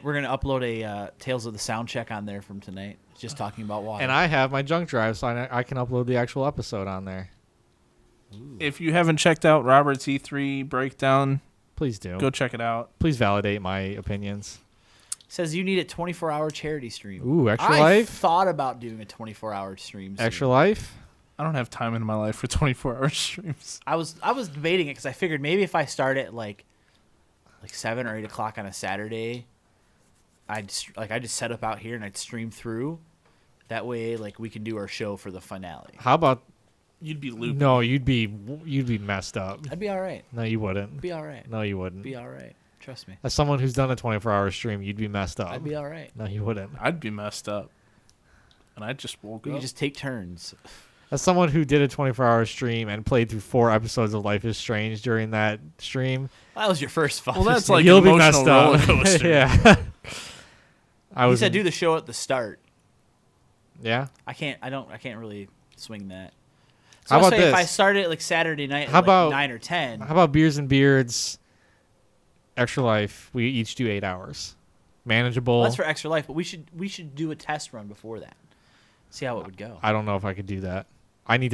We're gonna upload a Tales of the Sound check on there from tonight. Just talking about water. And I have my junk drive, so I can upload the actual episode on there. If you haven't checked out Robert's E3 breakdown, Please do. go check it out. Please validate my opinions. Says you need a 24-hour charity stream. Ooh, Extra I Life? thought about doing a 24-hour stream. soon. Extra Life? I don't have time in my life for 24-hour streams. I was debating it because I figured maybe if I start at like 7 or 8 o'clock on a Saturday, I'd just set up out here and I'd stream through. That way, like, we can do our show for the finale. How about... You'd be loopy. No, you'd be messed up. I'd be all right. No, you wouldn't. Be all right. No, you wouldn't. Be all right. Trust me. As someone who's done a 24-hour stream, you'd be messed up. I'd be all right. No, you wouldn't. I'd be messed up. And I just woke We up. could just take turns. As someone who did a 24-hour stream and played through 4 episodes of Life is Strange during that stream, That was your first fun. Well, that's like you'll an be emotional messed up. roller coaster. Yeah. I You was said do the show at the start. Yeah. I can't really swing that. How So about if I this? started like Saturday night How at about- like 9 or 10. How about Beers and Beards, Extra Life? We each do 8 hours. Manageable. Well, that's for Extra Life, but we should do a test run before that. See how it would go. I don't know if I could do that. I need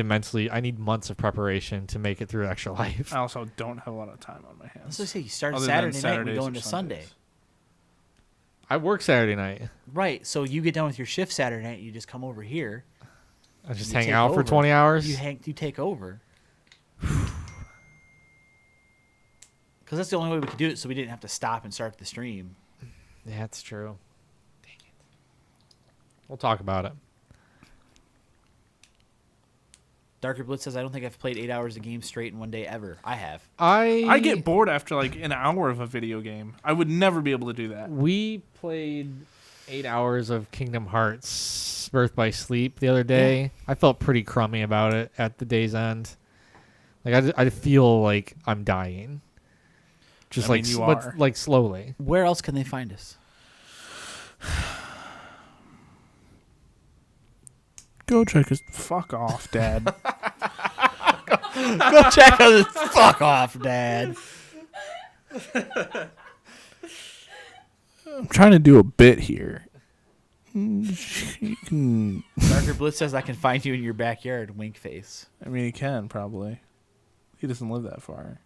months of preparation to make it through Extra Life. I also don't have a lot of time on my hands. So say you start Other Saturday than night, we Saturdays go or into Sundays. Sunday. I work Saturday night. Right. So you get done with your shift Saturday night, you just come over here. I just You hang take out for over. 20 hours. You take over. Because that's the only way we could do it, so we didn't have to stop and start the stream. Yeah, that's true. Dang it. We'll talk about it. Darker Blitz says, I don't think I've played 8 hours of game straight in one day ever. I have. I get bored after like an hour of a video game. I would never be able to do that. We played 8 hours of Kingdom Hearts Birth by Sleep the other day. Yeah. I felt pretty crummy about it at the day's end. Like I feel like I'm dying. Just I like mean, you but are. like slowly. Where else can they find us? Go check us. Fuck off, Dad. Go check us. Fuck off, Dad. I'm trying to do a bit here. You can- Darker Blitz says, I can find you in your backyard. Wink face. I mean, he can probably. He doesn't live that far.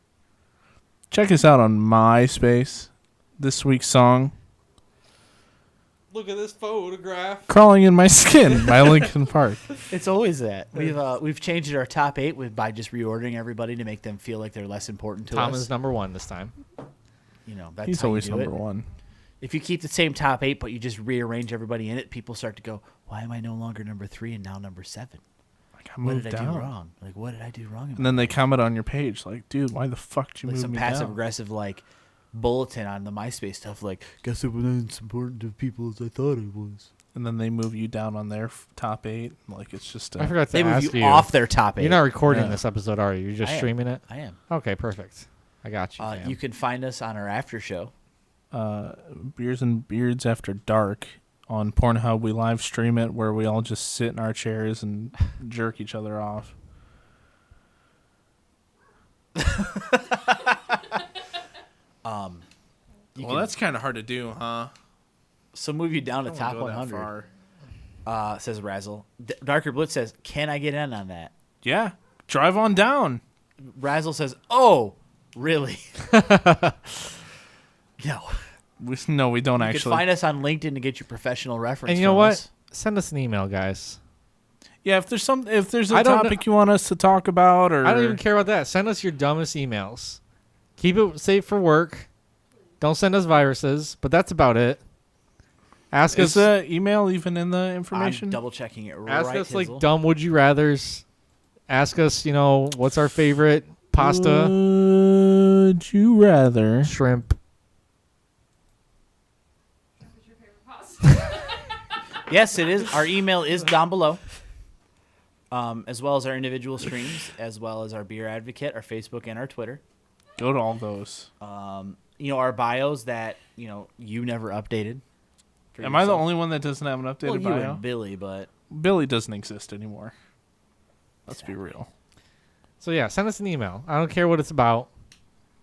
Check us out on MySpace. This week's song, Look at this photograph. "Crawling in My Skin" by Linkin Park. It's always that. We've changed our top 8 by just reordering everybody to make them feel like they're less important to Tom us. is number 1 this time. You know, that's He's how you always do number it. 1. If you keep the same top 8, but you just rearrange everybody in it, people start to go, why am I no longer number 3 and now number 7? Like, I What moved did I down. do wrong? Like, what did I do wrong? And then they comment on your page like, "Dude, why the fuck did you like move some me passive down?" aggressive like bulletin on the MySpace stuff, like, guess it wasn't as important to people as I thought it was. And then they move you down on their top 8. Like, it's just. I forgot to They move ask you off their top 8. You're not recording Yeah. this episode, are you? You're just I am. streaming it? I am. Okay, perfect. I got you. fam. You can find us on our after show. Beers and Beards After Dark on Pornhub. We live stream it where we all just sit in our chairs and jerk each other off. You Well, can, that's kind of hard to do, huh? so move you down to top 100. Says Razzle. Darker Blitz says, can I get in on that? Yeah, drive on down. Razzle says, oh, really? No. No, we don't You actually. can find us on LinkedIn to get your professional reference. and you know from what? us. Send us an email, guys. Yeah, if there's a I don't topic you want us to talk about, or I don't even care about that. Send us your dumbest emails. Keep it safe for work. Don't send us viruses, but that's about it. Ask Is us the email even in the I'm information? double checking it ask right, us like Hizzle. dumb would you rathers. Ask us, what's our favorite pasta? Would you rather? Shrimp. What's your favorite pasta? Yes, it is. Our email is down below, as well as our individual streams, as well as our Beer Advocate, our Facebook, and our Twitter. Go to all those. Our bios that you never updated. for Am I the yourself. only one that doesn't have an updated Well, you bio? and Billy, but Billy doesn't exist anymore. Let's be real. So yeah, send us an email. I don't care what it's about.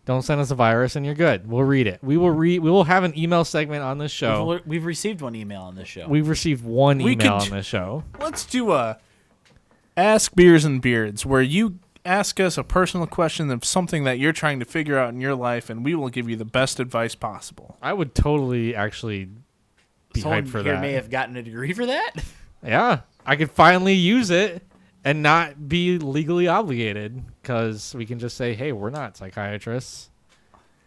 Don't send us a virus, and you're good. We'll read it. We will have an email segment on this show. We've received one email on this show. We've received one We email could on this show. Let's do a Ask Beers and Beards, where you ask us a personal question of something that you're trying to figure out in your life, and we will give you the best advice possible. I would totally actually be Someone hyped for here that. may have gotten a degree for that. Yeah, I could finally use it and not be legally obligated because we can just say, hey, we're not psychiatrists.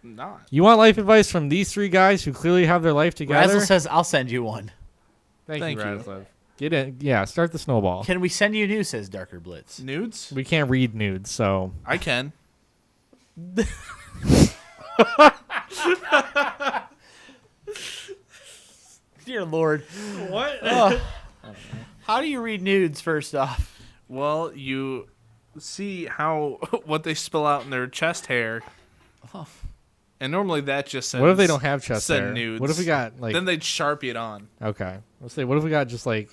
Not. You want life advice from these three guys who clearly have their life together? Razzle says, I'll send you one. Thank Thank you, you. Razzlev. Get in. Yeah, start the snowball. Can we send you news, says Darker Blitz. Nudes? We can't read nudes, so I can. Dear Lord. what? How do you read nudes, first off? Well, you see how what they spill out in their chest hair. Oh. And normally that just says What if they don't have chest send hair? nudes. What if we got like? Then they'd Sharpie it on. Okay, let's say. What if we got just like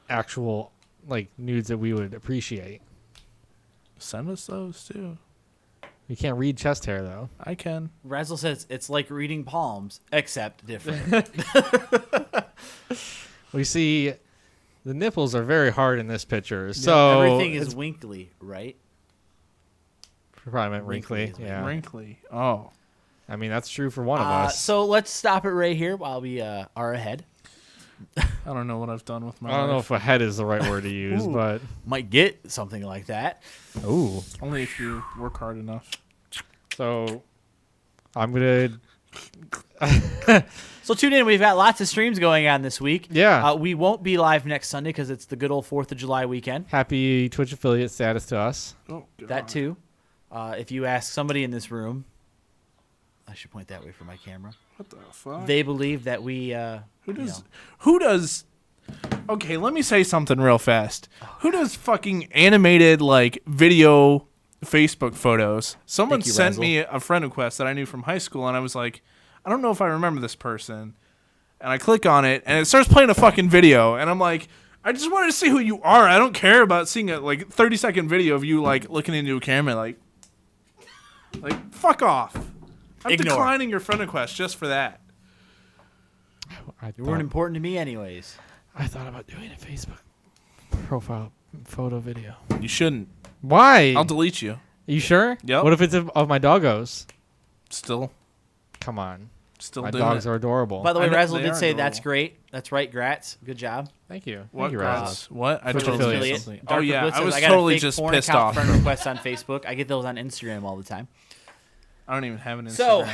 actual like nudes that we would appreciate? Send us those too. You can't read chest hair though. I can. Razzle says it's like reading palms, except different. We see the nipples are very hard in this picture, so everything is it's winkly, right? probably meant wrinkly. Wrinkly. Yeah, Wrinkly. Oh. I mean that's true for one of us. So let's stop it right here while we are ahead. I don't know what I've done with my I don't know life. if ahead is the right word to use, Ooh. but Might get something like that. ooh. Only if you work hard enough. So I'm gonna So tune in. We've got lots of streams going on this week. yeah. We won't be live next Sunday because it's the good old 4th of July weekend. Happy Twitch affiliate status to us. Oh, God. That too. If you ask somebody in this room, I should point that way for my camera. What the fuck? They believe that we. Who does? Who does? Okay, let me say something real fast. Who does fucking animated like video Facebook photos? Someone Thank you, sent Razzle. me a friend request that I knew from high school, and I was like, I don't know if I remember this person. And I click on it, and it starts playing a fucking video, and I'm like, I just wanted to see who you are. I don't care about seeing a like 30-second video of you like looking into a camera, like fuck off. I'm Ignore. declining your friend request just for that. You weren't important to me, anyways. I thought about doing a Facebook profile photo video. You shouldn't. Why? I'll delete you. You sure? Yep. What if it's of my doggos? Still Come on. My doing dogs it. are adorable. By the way, I know Razzle they did are say that's adorable. great. That's right, Gratz. Good job. Thank you. What Thank you, Gratz? What? I Twitch totally affiliate. missed Affiliate. something. Darker Oh yeah, Blitz I says, was I got totally a fake just porn pissed account off. friend requests on Facebook. I get those on Instagram all the time. I don't even have an Instagram. So,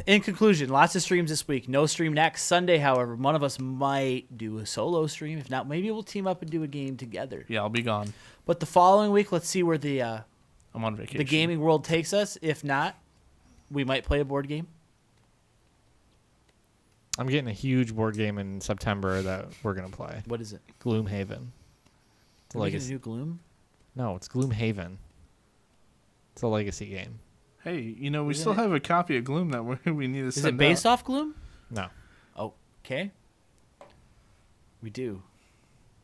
in conclusion, lots of streams this week. No stream next Sunday, however. One of us might do a solo stream. If not, maybe we'll team up and do a game together. yeah, I'll be gone. But the following week, let's see where the I'm on vacation. the gaming world takes us. If not, we might play a board game. I'm getting a huge board game in September that we're gonna play. What is it? Gloomhaven. It's a Are we gonna legacy. do Gloom? No, it's Gloomhaven. It's a legacy game. Hey, you know we Isn't still it- have a copy of Gloom that we need to Is send it based out. off Gloom? No. Okay. We do.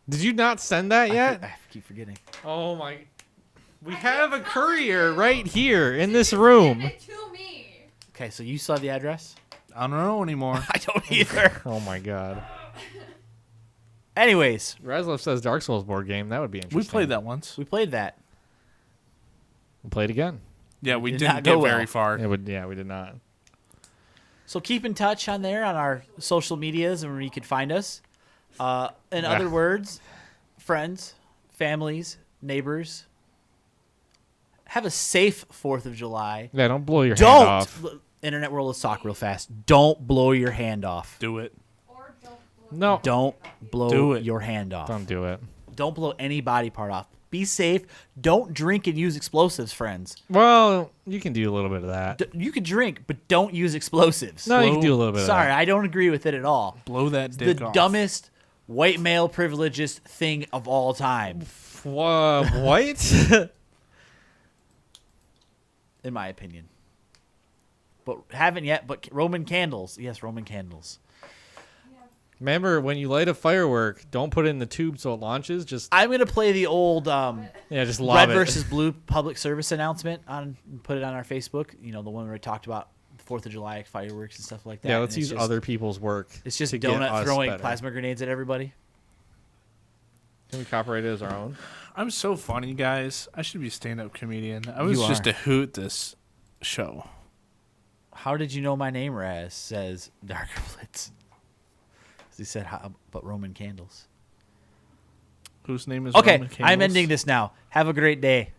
Did you not send that yet? I keep forgetting. Oh my. We have a courier right here in this room. Send it to me. Okay, so you saw the address? I don't know anymore. I don't either. Oh my god. Anyways, Razlov says Dark Souls board game. That would be interesting. We played that once. we played that. We'll play it again. Yeah, we Did didn't not get go very well. far. It would. Yeah, we did not. So keep in touch on there on our social medias and where you can find us. In other words, friends, families, neighbors, have a safe 4th of July. Yeah, don't blow your hand Don't. off. Internet world is talk real fast. Don't blow your hand off. Do it. Or don't blow No. Don't blow Do it. your hand off. Don't do it. Don't blow any body part off. Be safe. Don't drink and use explosives, friends. Well, you can do a little bit of that. You can drink, but don't use explosives. No, you can do a little bit of Sorry, that. I don't agree with it at all. Blow that It's dick the off. dumbest white male privilegist thing of all time, What? in my opinion. But haven't yet. But Roman candles, yes, Roman candles. Remember, when you light a firework, don't put it in the tube so it launches. Just I'm gonna play the old just lob red it. versus blue public service announcement put it on our Facebook. You know, the one where we talked about 4th of July fireworks and stuff like that. Yeah, And let's it's use just- other people's work. It's just to get donut us throwing better. plasma grenades at everybody. Can we copyright it as our own? I'm so funny, guys. I should be a stand-up comedian. I was You just are. a hoot this show. How did you know my name, Raz? Says Darker Blitz. He said, "How about Roman candles?" Whose name is Okay, Roman I'm Candles? ending this now. Have a great day.